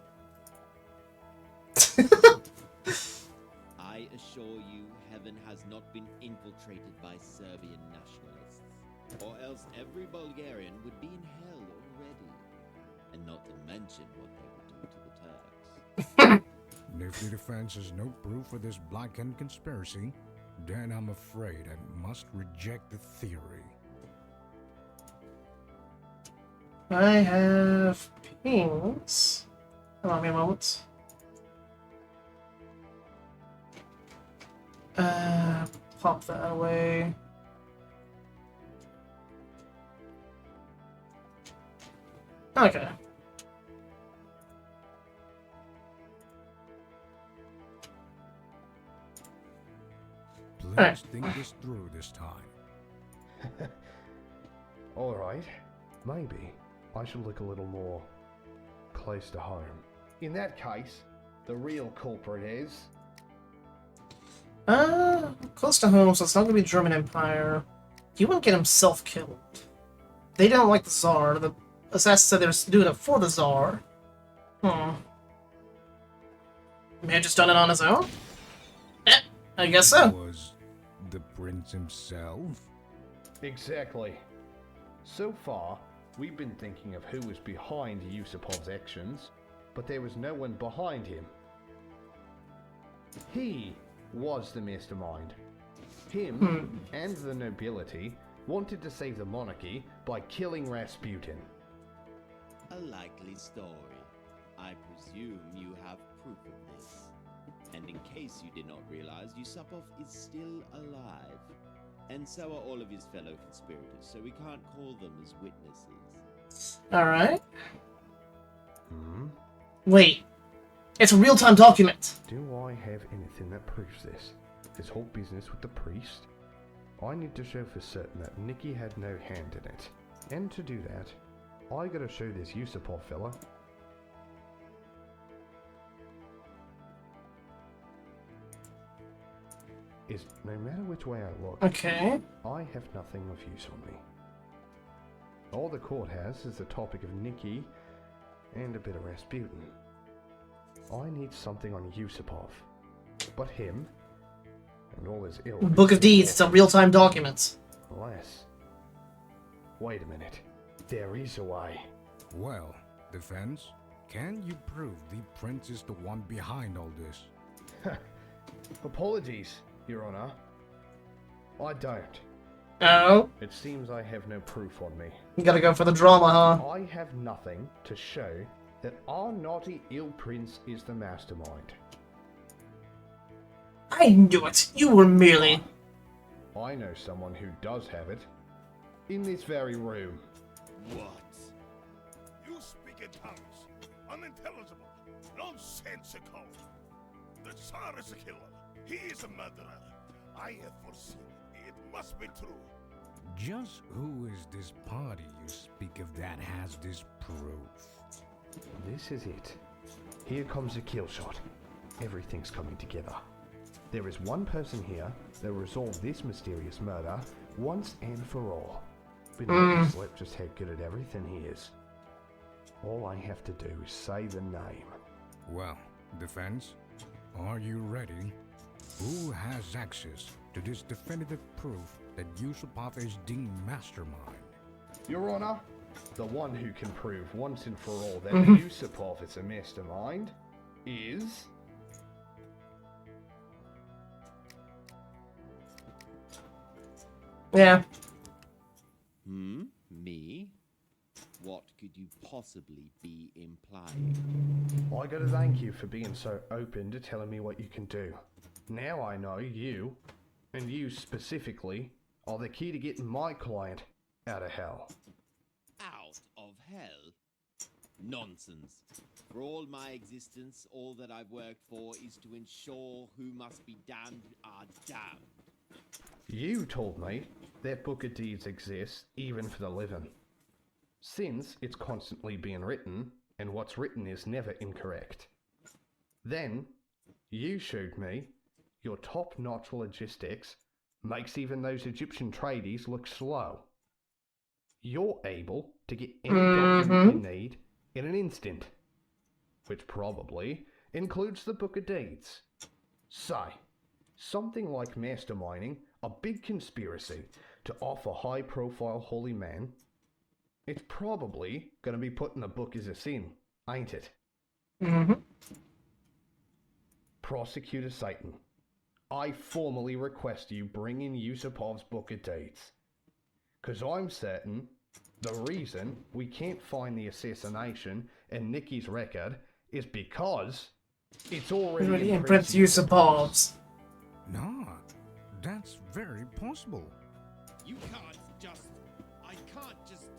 I assure you, heaven has not been infiltrated by Serbian nationalists, or else every Bulgarian would be in hell already, and not to mention what they would do to the Turks. And if the defense has no proof of this Black Hand conspiracy, then I'm afraid I must reject the theory. I have pings. Allow me a moment. Pop that away. Okay. Please think this through this time. Alright, maybe I should look a little more close to home. In that case, the real culprit is... Close to home, so it's not gonna be German Empire. He wouldn't get himself killed. They don't like the Tsar. The assassins said they were doing it for the Tsar. May have just done it on his own? I guess so. Was the prince himself? Exactly. So far, we've been thinking of who was behind Yusupov's actions, but there was no one behind him. He was the mastermind. Him and the nobility wanted to save the monarchy by killing Rasputin. A likely story. I presume you have proof of this. And in case you did not realize, Yusupov is still alive. And so are all of his fellow conspirators, so we can't call them as witnesses. Alright. Wait. It's a real-time document. Do I have anything that proves this? This whole business with the priest? I need to show for certain that Nikki had no hand in it. And to do that, I gotta show this Yusupov fella is no matter which way I look, Okay. I have nothing of use on me. All the court has is the topic of Nikki and a bit of Rasputin. I need something on Yusupov, but him and all his ilk. Book of Deeds, it's a real-time document. Unless... Wait a minute. There is a way. Well, defense, can you prove the prince is the one behind all this? Apologies, Your Honor. I don't. Oh, It seems I have no proof on me. you gotta go for the drama, huh? I have nothing to show that our naughty ill prince is the mastermind. I knew it. You were merely... I know someone who does have it. In this very room. What? You speak in tongues. Unintelligible. Nonsensical. The Tsar is a killer. He is a murderer. I have foreseen it. It must be true. Just who is this party you speak of that has this proof? This is it. Here comes a kill shot. Everything's coming together. There is one person here that will resolve this mysterious murder once and for all. Been letting slip just how good at everything he is. All I have to do is say the name. Well, defense, are you ready? Who has access to this definitive proof that Yusupov is the mastermind? Your Honor, the one who can prove once and for all that Yusupov is a mastermind is... Yeah. Me? What could you possibly be implying? I gotta thank you for being so open to telling me what you can do. Now I know you, and you specifically, are the key to getting my client out of hell. Out of hell? Nonsense. For all my existence, all that I've worked for is to ensure who must be damned are damned. You told me that Book of Deeds exists even for the living. Since it's constantly being written, and what's written is never incorrect. Then, you showed me your top-notch logistics makes even those Egyptian tradies look slow. You're able to get any document you need in an instant, which probably includes the Book of Deeds. Say, something like masterminding a big conspiracy to off a high-profile holy man, it's probably going to be put in the book as a sin, ain't it? Prosecutor Satan, I formally request you bring in Yusupov's Book of Deeds. Because I'm certain the reason we can't find the assassination in Nikki's record is because it's already in Prince Yusupov's. No, that's very possible. You can't just... I can't just...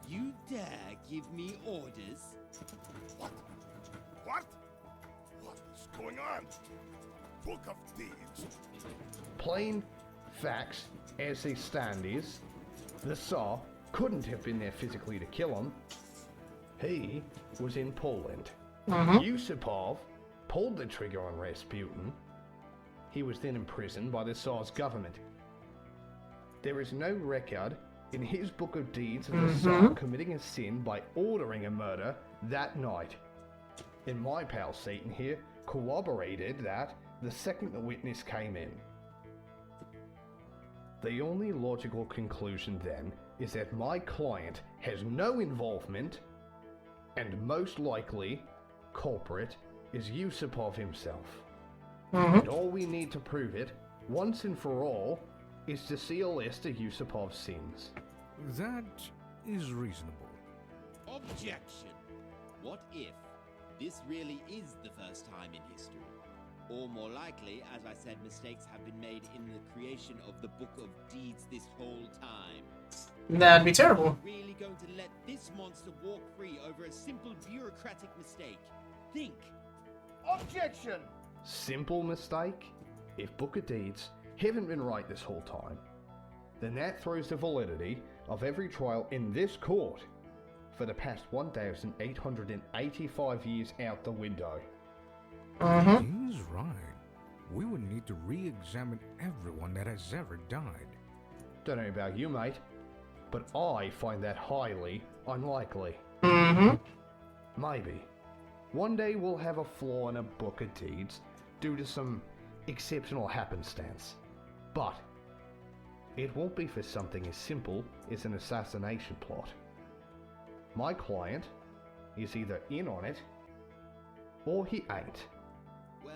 You dare give me orders? What? What? What is going on? Book of Deeds. Plain facts as they stand is, the Tsar couldn't have been there physically to kill him. He was in Poland. Yusupov pulled the trigger on Rasputin. He was then imprisoned by the Tsar's government. There is no record in his Book of Deeds of the Tsar committing a sin by ordering a murder that night. And my pal Satan here corroborated that the second the witness came in. The only logical conclusion then is that my client has no involvement, and most likely, culprit is Yusupov himself. And all we need to prove it, once and for all, is to see a list of Yusupov's sins. That is reasonable. Objection! What if this really is the first time in history? Or more likely, as I said, mistakes have been made in the creation of the Book of Deeds this whole time. That'd be terrible. Are you really going to let this monster walk free over a simple bureaucratic mistake? Think! Objection! Simple mistake? If Book of Deeds haven't been right this whole time, then that throws the validity of every trial in this court for the past 1,885 years out the window. He's right. We would need to re-examine everyone that has ever died. Don't know about you, mate, but I find that highly unlikely. Maybe. One day we'll have a flaw in a Book of Deeds due to some exceptional happenstance. But it won't be for something as simple as an assassination plot. My client is either in on it, or he ain't. Well,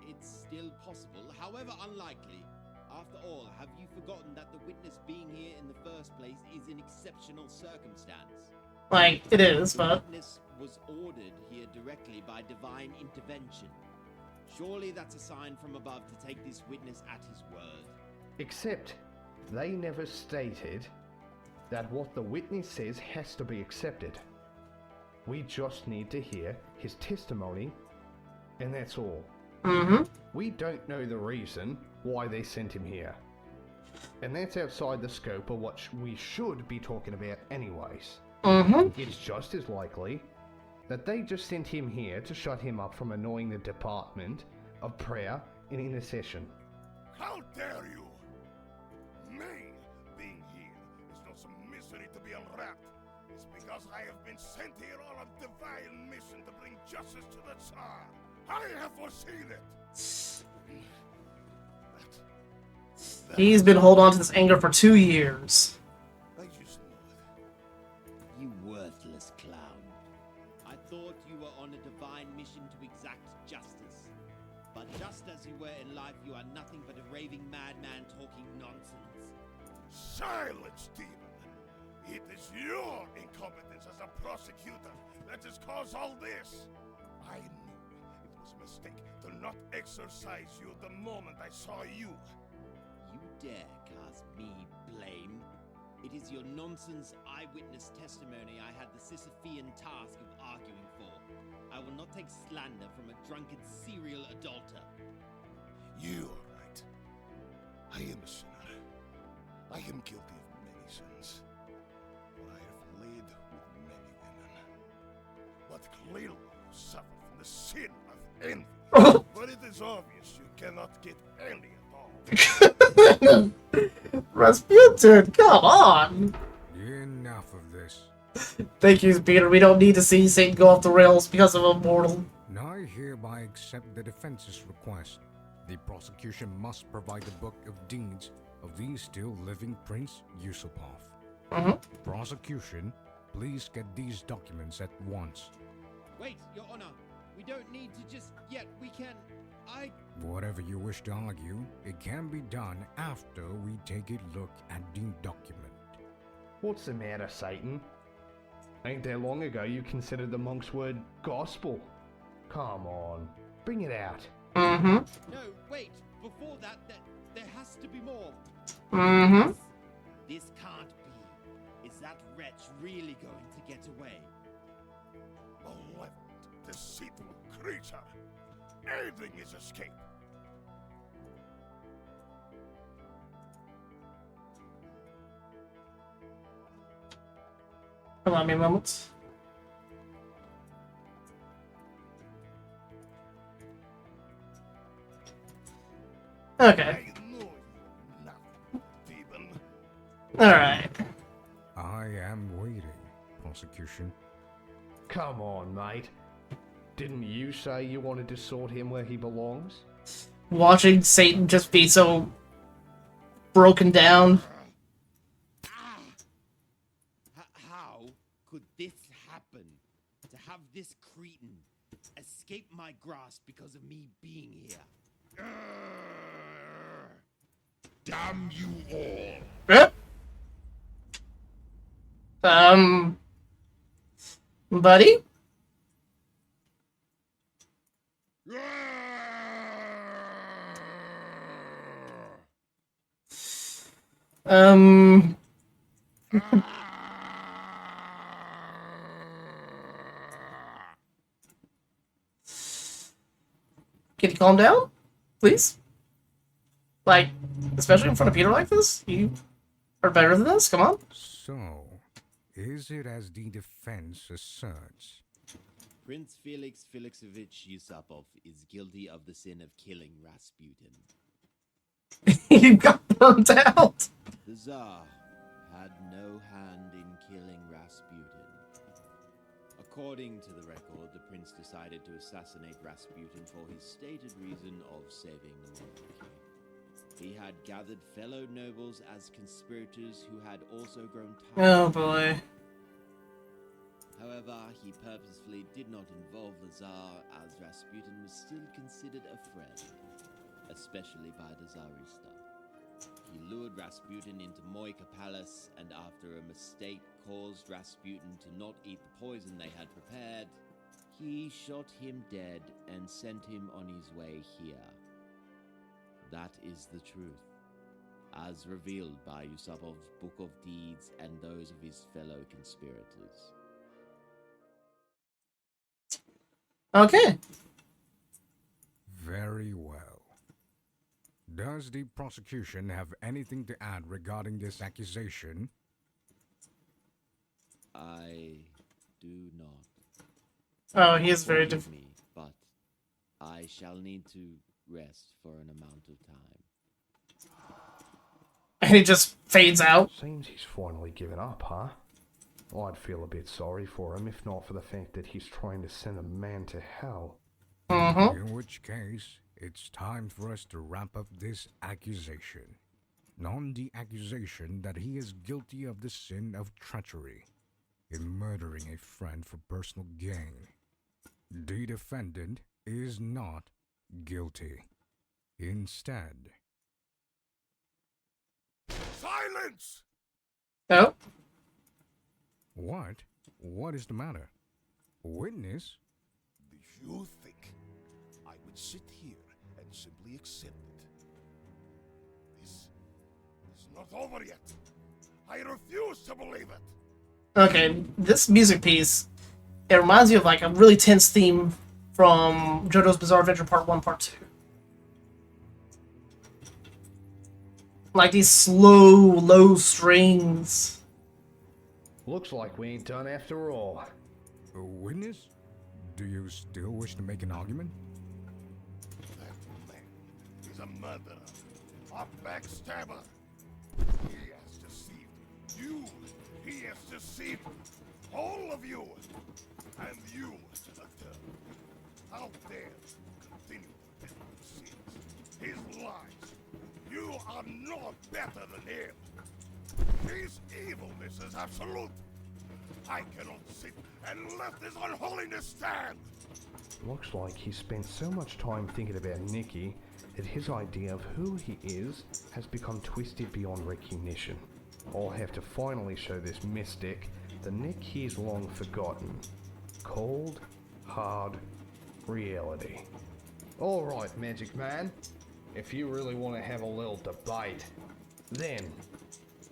it's still possible, however unlikely. After all, have you forgotten that the witness being here in the first place is an exceptional circumstance? Like, it is, The but... witness was ordered here directly by divine intervention. Surely that's a sign from above to take this witness at his word. Except, they never stated that what the witness says has to be accepted. We just need to hear his testimony, and that's all. Mm-hmm. We don't know the reason why they sent him here. And that's outside the scope of what we should be talking about anyways. Mm-hmm. It's just as likely that they just sent him here to shut him up from annoying the Department of Prayer and Intercession. How dare you! Me being here is not some mystery to be unwrapped. It's because I have been sent here on a divine mission to bring justice to the Tsar. I have foreseen it. He's been holding on to this anger for 2 years. I just know it. You worthless clown. I thought you were on a divine mission to exact justice. But just as you were in life, you are nothing but a raving madman talking nonsense. Silence, demon! It is your incompetence as a prosecutor that has caused all this. I knew it was a mistake to not exorcise you the moment I saw you. You dare cast me blame? It is your nonsense eyewitness testimony I had the Sisyphean task of arguing for. I will not take slander from a drunken serial adulterer. You are right. I am a sinner. I am guilty of many sins. For I have laid with many women. But clearly you suffer from the sin of envy. But it is obvious you cannot get any at all. Rasputin, come on! Enough of this. Thank you, Peter. We don't need to see Satan go off the rails because of a mortal. I hereby accept the defense's request. The prosecution must provide the book of deeds of the still living Prince Yusupov. Prosecution, please get these documents at once. Wait, Your Honor. We don't need to just yet. We can... Whatever you wish to argue, it can be done after we take a look at the document. What's the matter, Satan? Ain't that long ago you considered the monk's word gospel? Come on, bring it out. Mm-hmm. No, wait. Before that, there has to be more. Mm-hmm. This can't be. Is that wretch really going to get away? Malevolent, deceitful creature. Anything is escape. Allow me a moment. Okay. I know you now, demon. Alright. I am waiting, prosecution. Come on, mate. Didn't you say you wanted to sort him where he belongs? Watching Satan just be so broken down. How could this happen? To have this cretin escape my grasp because of me being here? Damn you all! Buddy? Can you calm down? Please? Like, especially in front of Peter like this? You are better than this? Come on. So, is it as the defense asserts? Prince Felix Felixovich Yusupov is guilty of the sin of killing Rasputin. You got burnt out. The Tsar had no hand in killing Rasputin. According to the record, the prince decided to assassinate Rasputin for his stated reason of saving the monarchy. He had gathered fellow nobles as conspirators who had also grown tired. Oh boy. However, he purposefully did not involve the Tsar, as Rasputin was still considered a friend, especially by the Tsarista. He lured Rasputin into Moika Palace, and after a mistake caused Rasputin to not eat the poison they had prepared, he shot him dead and sent him on his way here. That is the truth, as revealed by Yusupov's Book of Deeds and those of his fellow conspirators. Okay. Very well. Does the prosecution have anything to add regarding this accusation? I do not. Oh, he is very Forgive me, but I shall need to rest for an amount of time. And he just fades out. Seems he's finally given up, huh? I'd feel a bit sorry for him if not for the fact that he's trying to send a man to hell. In which case, it's time for us to wrap up this accusation. On the accusation that he is guilty of the sin of treachery in murdering a friend for personal gain. The defendant is not guilty. Instead... Silence! Oh? What? What is the matter? Witness? Do you think I would sit here and simply accept it? This is not over yet. I refuse to believe it. Okay, this music piece, it reminds me of like a really tense theme from JoJo's Bizarre Adventure Part 1, Part 2. Like these slow, low strings. Looks like we ain't done after all. A witness? Do you still wish to make an argument? That man is a murderer, a backstabber. He has deceived you. He has deceived all of you. And you, Senator. How dare you continue to peddle his sins, his lies. You are not better than him. His evilness is absolute. I cannot sit and let this unholiness stand. Looks like he spent so much time thinking about Nicky that his idea of who he is has become twisted beyond recognition. I'll have to finally show this mystic the Nick he's long forgotten. Cold, hard reality. Alright, Magic Man. If you really want to have a little debate, then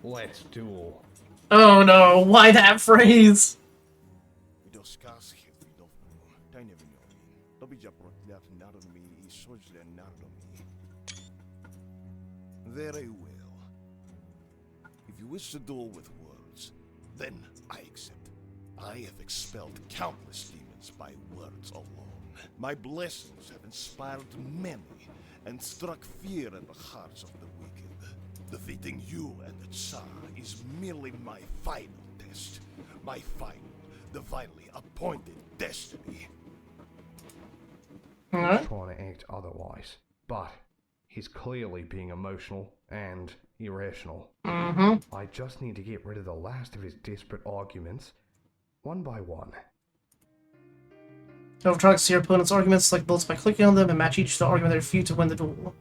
let's duel. Oh no, why that phrase? Very well. If you wish to duel with words, then I accept. I have expelled countless demons by words alone. My blessings have inspired many and struck fear in the hearts of the wicked. Defeating you and the Tsar is merely my final test. My final, divinely appointed destiny. He's trying to act otherwise, but he's clearly being emotional and irrational. I just need to get rid of the last of his desperate arguments, one by one. Don't try to see your opponent's arguments like bullets by clicking on them and match each to the argument they refute to win the duel.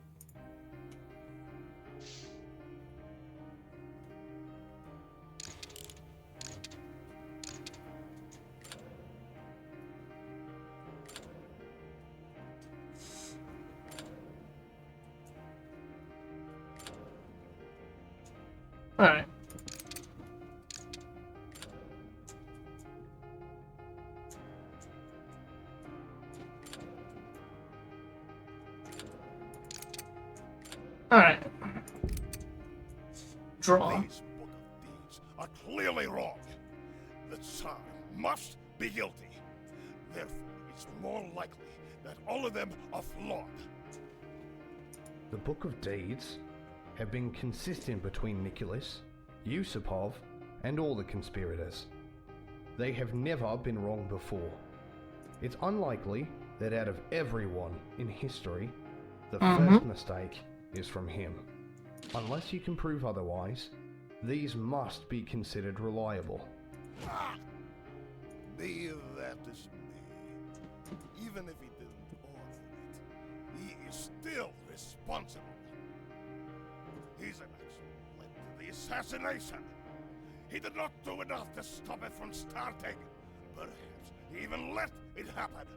Alright. Alright. Draw. These book of deeds are clearly wrong. The Tsar must be guilty. Therefore, it's more likely that all of them are flawed. The Book of Deeds have been consistent between Nicholas, Yusupov, and all the conspirators. They have never been wrong before. It's unlikely that out of everyone in history, the first mistake is from him. Unless you can prove otherwise, these must be considered reliable. Leave that is me. Even if he didn't order it, he is still responsible. His inaction led to the assassination. He did not do enough to stop it from starting. Perhaps he even let it happen.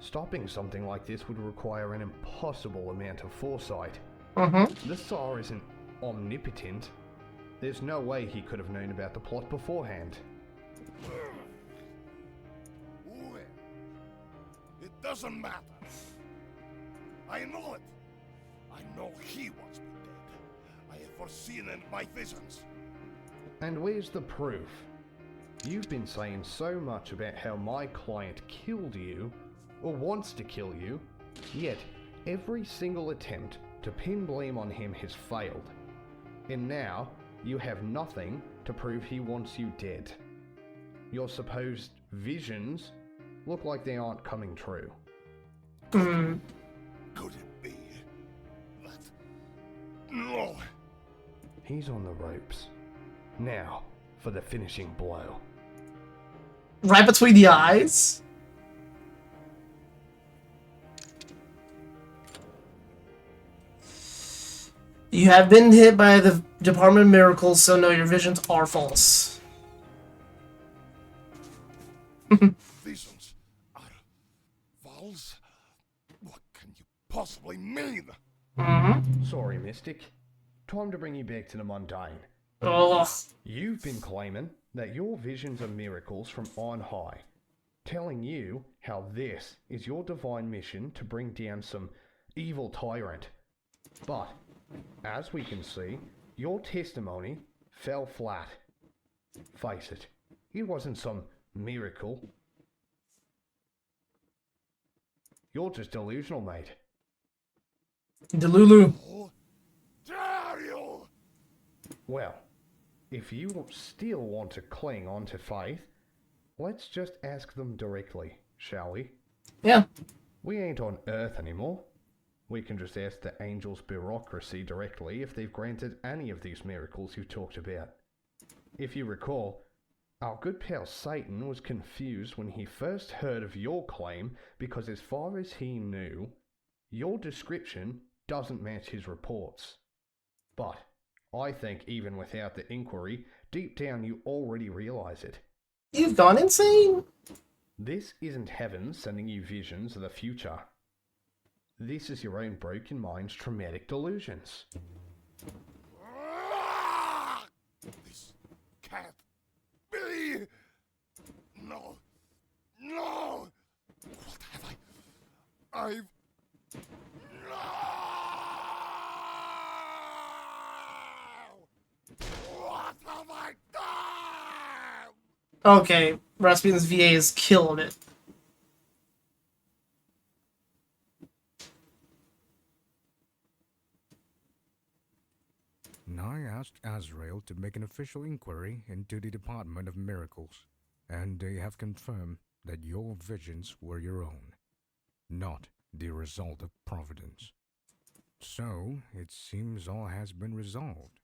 Stopping something like this would require an impossible amount of foresight. The Tsar isn't omnipotent. There's no way he could have known about the plot beforehand. Well, it doesn't matter. I know it. I know he wants me dead. I have foreseen it in my visions. And where's the proof? You've been saying so much about how my client killed you, or wants to kill you, yet every single attempt to pin blame on him has failed. And now, you have nothing to prove he wants you dead. Your supposed visions look like they aren't coming true. Could it be that... No. He's on the ropes. Now, for the finishing blow. Right between the eyes? You have been hit by the Department of Miracles, so no, your visions are false. Visions are false? What can you possibly mean? Sorry, Mystic. Time to bring you back to the mundane. Ugh. You've been claiming that your visions are miracles from on high, telling you how this is your divine mission to bring down some evil tyrant. But, as we can see, your testimony fell flat. Face it, it wasn't some miracle. You're just delusional, mate. Delulu. Oh, dare you! Well, if you still want to cling on to faith, let's just ask them directly, shall we? Yeah. We ain't on Earth anymore. We can just ask the angels' bureaucracy directly if they've granted any of these miracles you talked about. If you recall, our good pal Satan was confused when he first heard of your claim because as far as he knew, your description doesn't match his reports. But I think even without the inquiry, deep down you already realize it. You've gone insane? This isn't heaven sending you visions of the future. This is your own broken mind's traumatic delusions. This can't be! No! No! What have I've... No! What have I done? Okay, Rasputin's VA is killing it. I asked Azrael to make an official inquiry into the Department of Miracles, and they have confirmed that your visions were your own, not the result of Providence. So, it seems all has been resolved.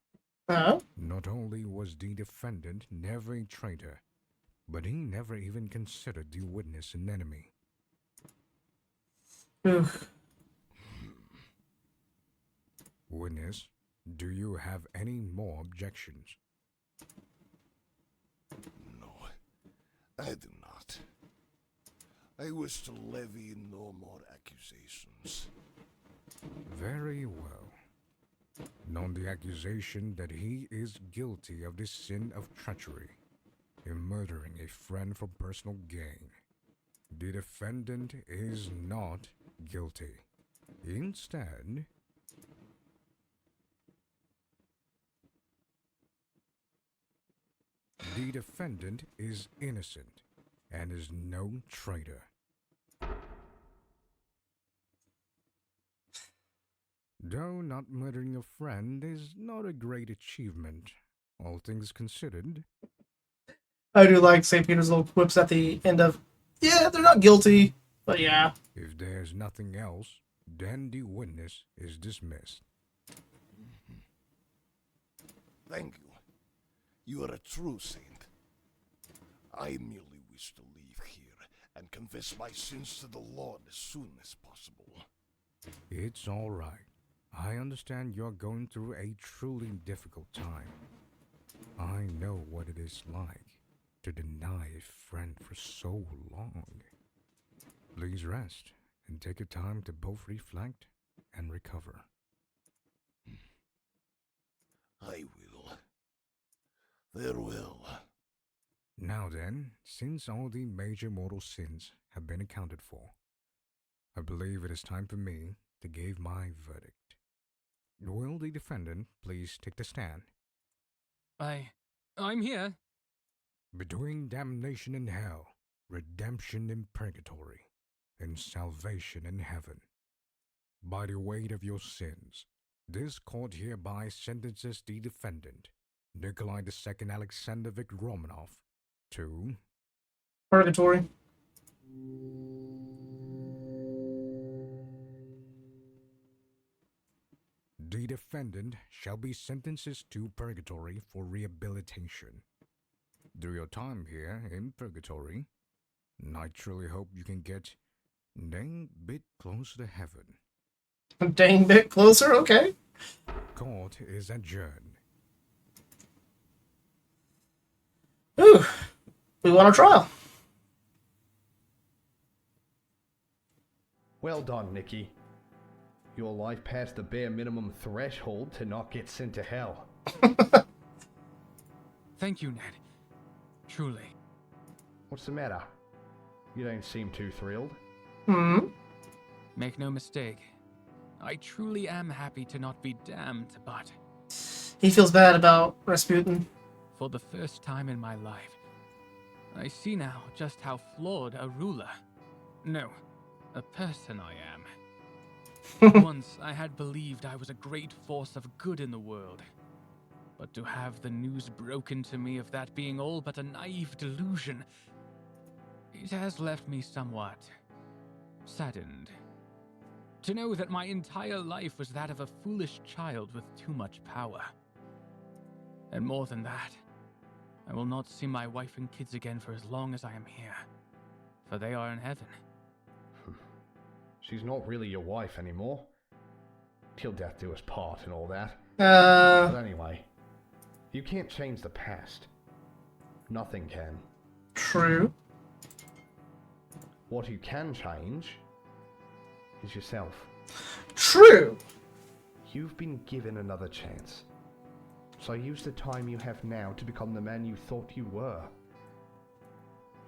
Not only was the defendant never a traitor, but he never even considered the witness an enemy. Witness, do you have any more objections? No, I do not. I wish to levy no more accusations. Very well. On the accusation that he is guilty of the sin of treachery in murdering a friend for personal gain, the defendant is not guilty. Instead, the defendant is innocent and is no traitor. Though not murdering a friend is not a great achievement, all things considered. I do like St. Peter's little quips at the end of, yeah, they're not guilty, but yeah. If there's nothing else, then the witness is dismissed. Thank you. You are a true saint. I merely wish to leave and confess my sins to the Lord as soon as possible. It's all right. I understand you're going through a truly difficult time. I know what it is like to deny a friend for so long. Please rest and take your time to both reflect and recover. I will. Farewell. Now then, since all the major mortal sins have been accounted for, I believe it is time for me to give my verdict. Will the defendant please take the stand? I'm here. Between damnation in hell, redemption in purgatory, and salvation in heaven, by the weight of your sins, this court hereby sentences the defendant, Nikolai II Alexandrovich Romanov, to Purgatory. The defendant shall be sentenced to purgatory for rehabilitation. Through your time here in purgatory, I truly hope you can get a dang bit closer to heaven. A dang bit closer? Okay. Court is adjourned. Ooh. We want a trial. Well done, Nikki. Your life passed the bare minimum threshold to not get sent to hell. Thank you, Ned. Truly. What's the matter? You don't seem too thrilled. Make no mistake. I truly am happy to not be damned, but He feels bad about Rasputin. for the first time in my life, I see now just how flawed a ruler, no, a person I am. Once I had believed I was a great force of good in the world, but to have the news broken to me of that being all but a naive delusion, it has left me somewhat saddened. To know that my entire life was that of a foolish child with too much power. And more than that, I will not see my wife and kids again for as long as I am here, for they are in heaven. She's not really your wife anymore. Till death do us part and all that. But anyway, you can't change the past. Nothing can. True. What you can change is yourself. True. You've been given another chance. So use the time you have now to become the man you thought you were.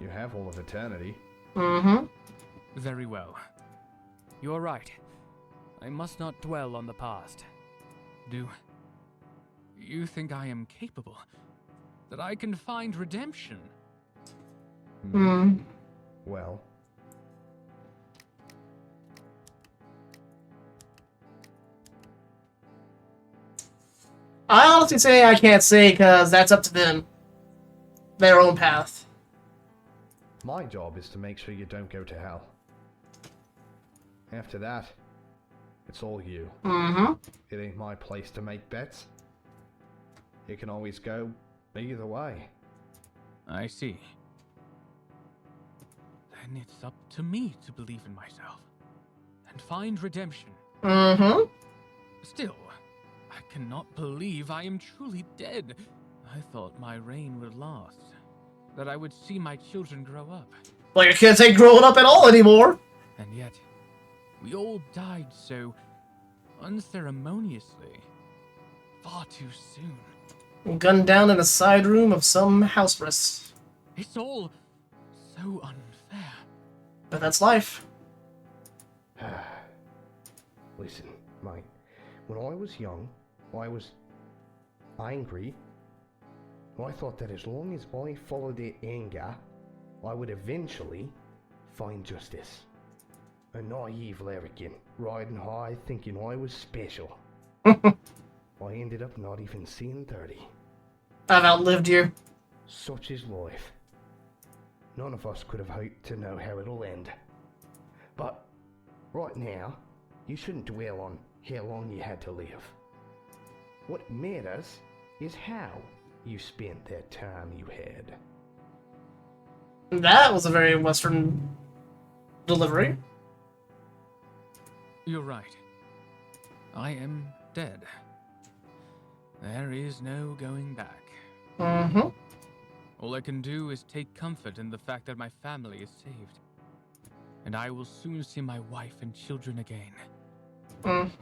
You have all of eternity. Very well. You're right. I must not dwell on the past. Do you think I am capable? That I can find redemption? Well, I honestly say I can't say because that's up to them. Their own path. my job is to make sure you don't go to hell. After that, it's all you. It ain't my place to make bets. It can always go either way. I see. Then it's up to me to believe in myself and find redemption. Still, I cannot believe I am truly dead. I thought my reign would last, that I would see my children grow up. Well, your kids ain't growing up at all anymore. And yet, we all died so unceremoniously, far too soon. Gunned down in a side room of some house arrest. It's all so unfair. But that's life. Listen, mate. When I was young, I was angry. I thought that as long as I followed that anger, I would eventually find justice. A naive larrikin, riding high, thinking I was special. I ended up not even seeing 30. I've outlived you. Such is life. None of us could have hoped to know how it'll end. But, right now, you shouldn't dwell on how long you had to live. What matters is how you spent that time you had. That was a very Western delivery. You're right. I am dead. There is no going back. Mm-hmm. All I can do is take comfort in the fact that my family is saved. And I will soon see my wife and children again.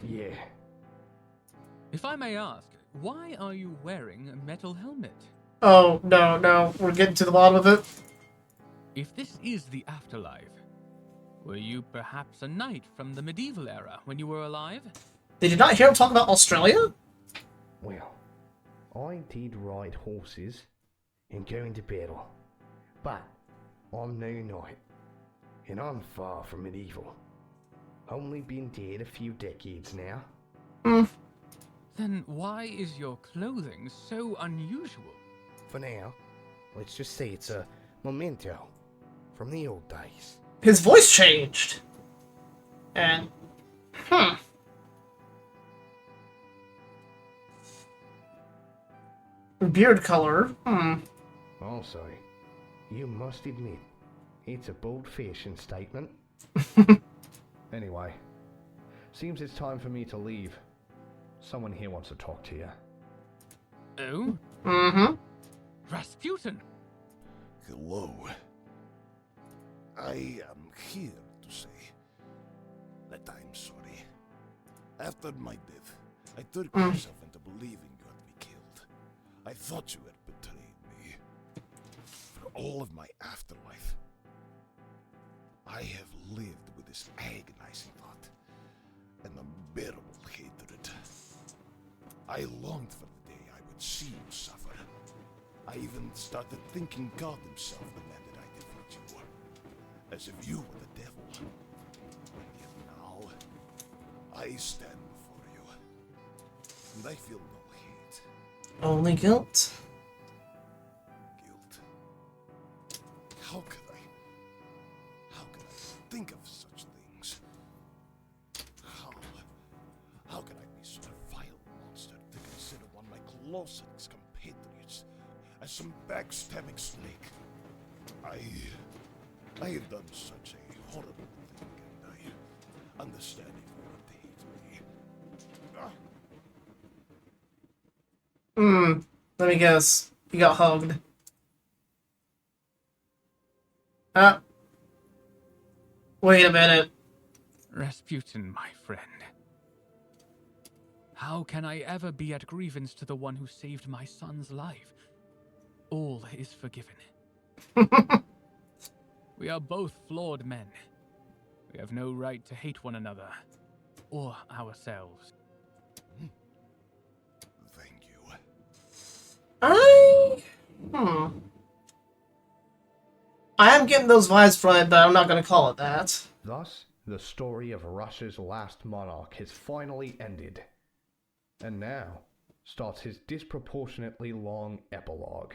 Yeah. If I may ask, why are you wearing a metal helmet? Oh, no, we're getting to the bottom of it. If this is the afterlife, were you perhaps a knight from the medieval era when you were alive? Did you not hear him talk about Australia? Well, I did ride horses and go into battle, but I'm no knight, and I'm far from medieval. Only been dead a few decades now. Then why is your clothing so unusual? For now, let's just say it's a memento from the old days. His voice changed. And, beard color, Also, you must admit, it's a bold-fashioned statement. Anyway, seems it's time for me to leave. Someone here wants to talk to you. Oh? Mm-hmm. Rasputin! Hello. I am here to say that I'm sorry. After my death, I took myself into believing you had me killed. I thought you had betrayed me. For all of my afterlife, I have lived with this agonizing thought and unbearable hatred. I longed for the day I would see you suffer. I even started thinking God himself demanded I defeat you, as if you were the devil. And yet now, I stand before you, and I feel no hate. Only guilt. Guilt. How could I think of such things? How could I be such a vile monster to consider one of my closest compatriots as some backstabbing snake? I have done such a horrible thing, and I understand if you want to hate me. Let me guess. You got hugged. Wait a minute. Rasputin, my friend. How can I ever be at grievance to the one who saved my son's life? All is forgiven. We are both flawed men. We have no right to hate one another, or ourselves. Thank you. I am getting those vibes from it, but I'm not going to call it that. Thus, the story of Russia's last monarch has finally ended. And now starts his disproportionately long epilogue.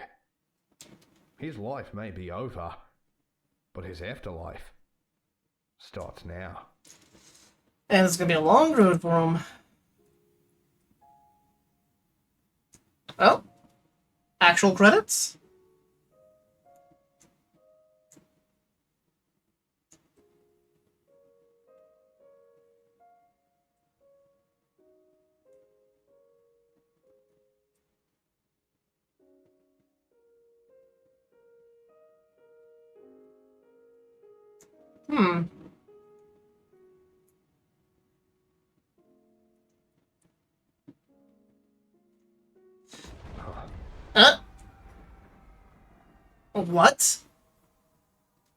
His life may be over, but his afterlife starts now. And it's going to be a long road for him. Oh. Actual credits? What?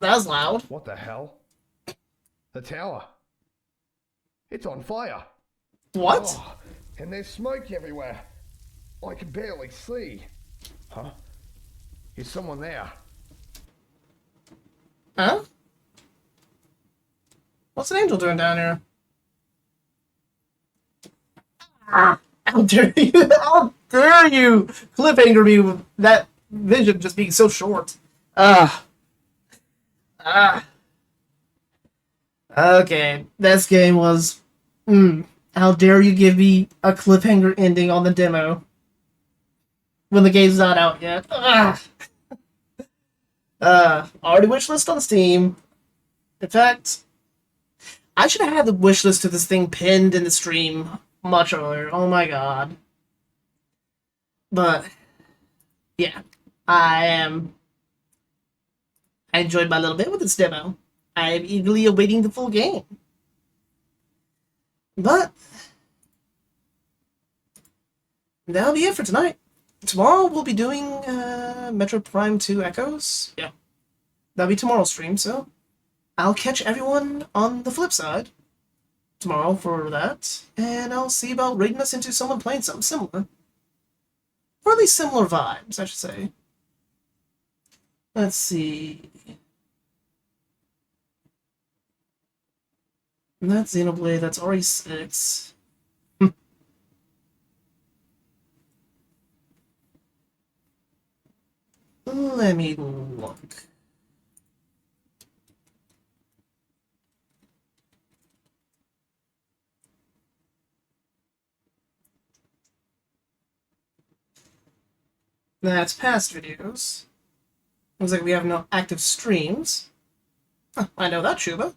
That was loud. What the hell? The tower. It's on fire. What? Oh, and there's smoke everywhere. I can barely see. Huh? Is someone there? Huh? What's an angel doing down here? How dare you? How dare you cliffhanger me with that vision just being so short? Okay, this game was... How dare you give me a cliffhanger ending on the demo when the game's not out yet? Already wishlist on Steam. In fact, I should have had the wishlist to this thing pinned in the stream much earlier. Oh my god. But, yeah. I enjoyed my little bit with this demo. I am eagerly awaiting the full game. But, that'll be it for tonight. Tomorrow we'll be doing Metro Prime 2 Echoes. Yeah. That'll be tomorrow's stream, so I'll catch everyone on the flip side tomorrow for that, and I'll see about raiding us into someone playing something similar. Or at least similar vibes, I should say. Let's see. And that's Xenoblade, that's RE6. Let me look. That's past videos. Looks like we have no active streams. Huh, I know that, Shuba.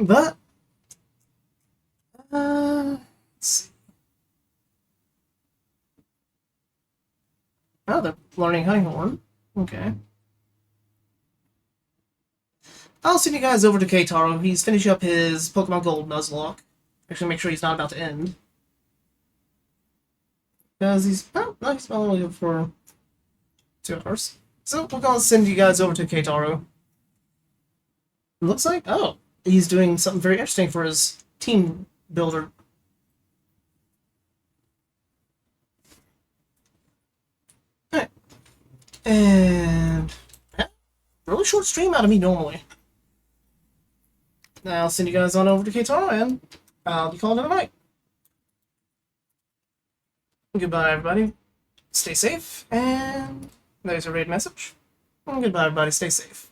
But, let's see. Oh, they're learning Honey Horn. Okay. I'll send you guys over to Keitaro. He's finishing up his Pokemon Gold Nuzlocke. Actually, make sure he's not about to end. Because he's... Oh, no, he's only good for 2 hours. So, we're going to send you guys over to Keitaro. Looks like... Oh, he's doing something very interesting for his team builder. Alright. And... Yeah, really short stream out of me normally. Now I'll send you guys on over to Keitaro, and I'll be calling it a night. Goodbye, everybody. Stay safe, and there's a raid message. And goodbye, everybody. Stay safe.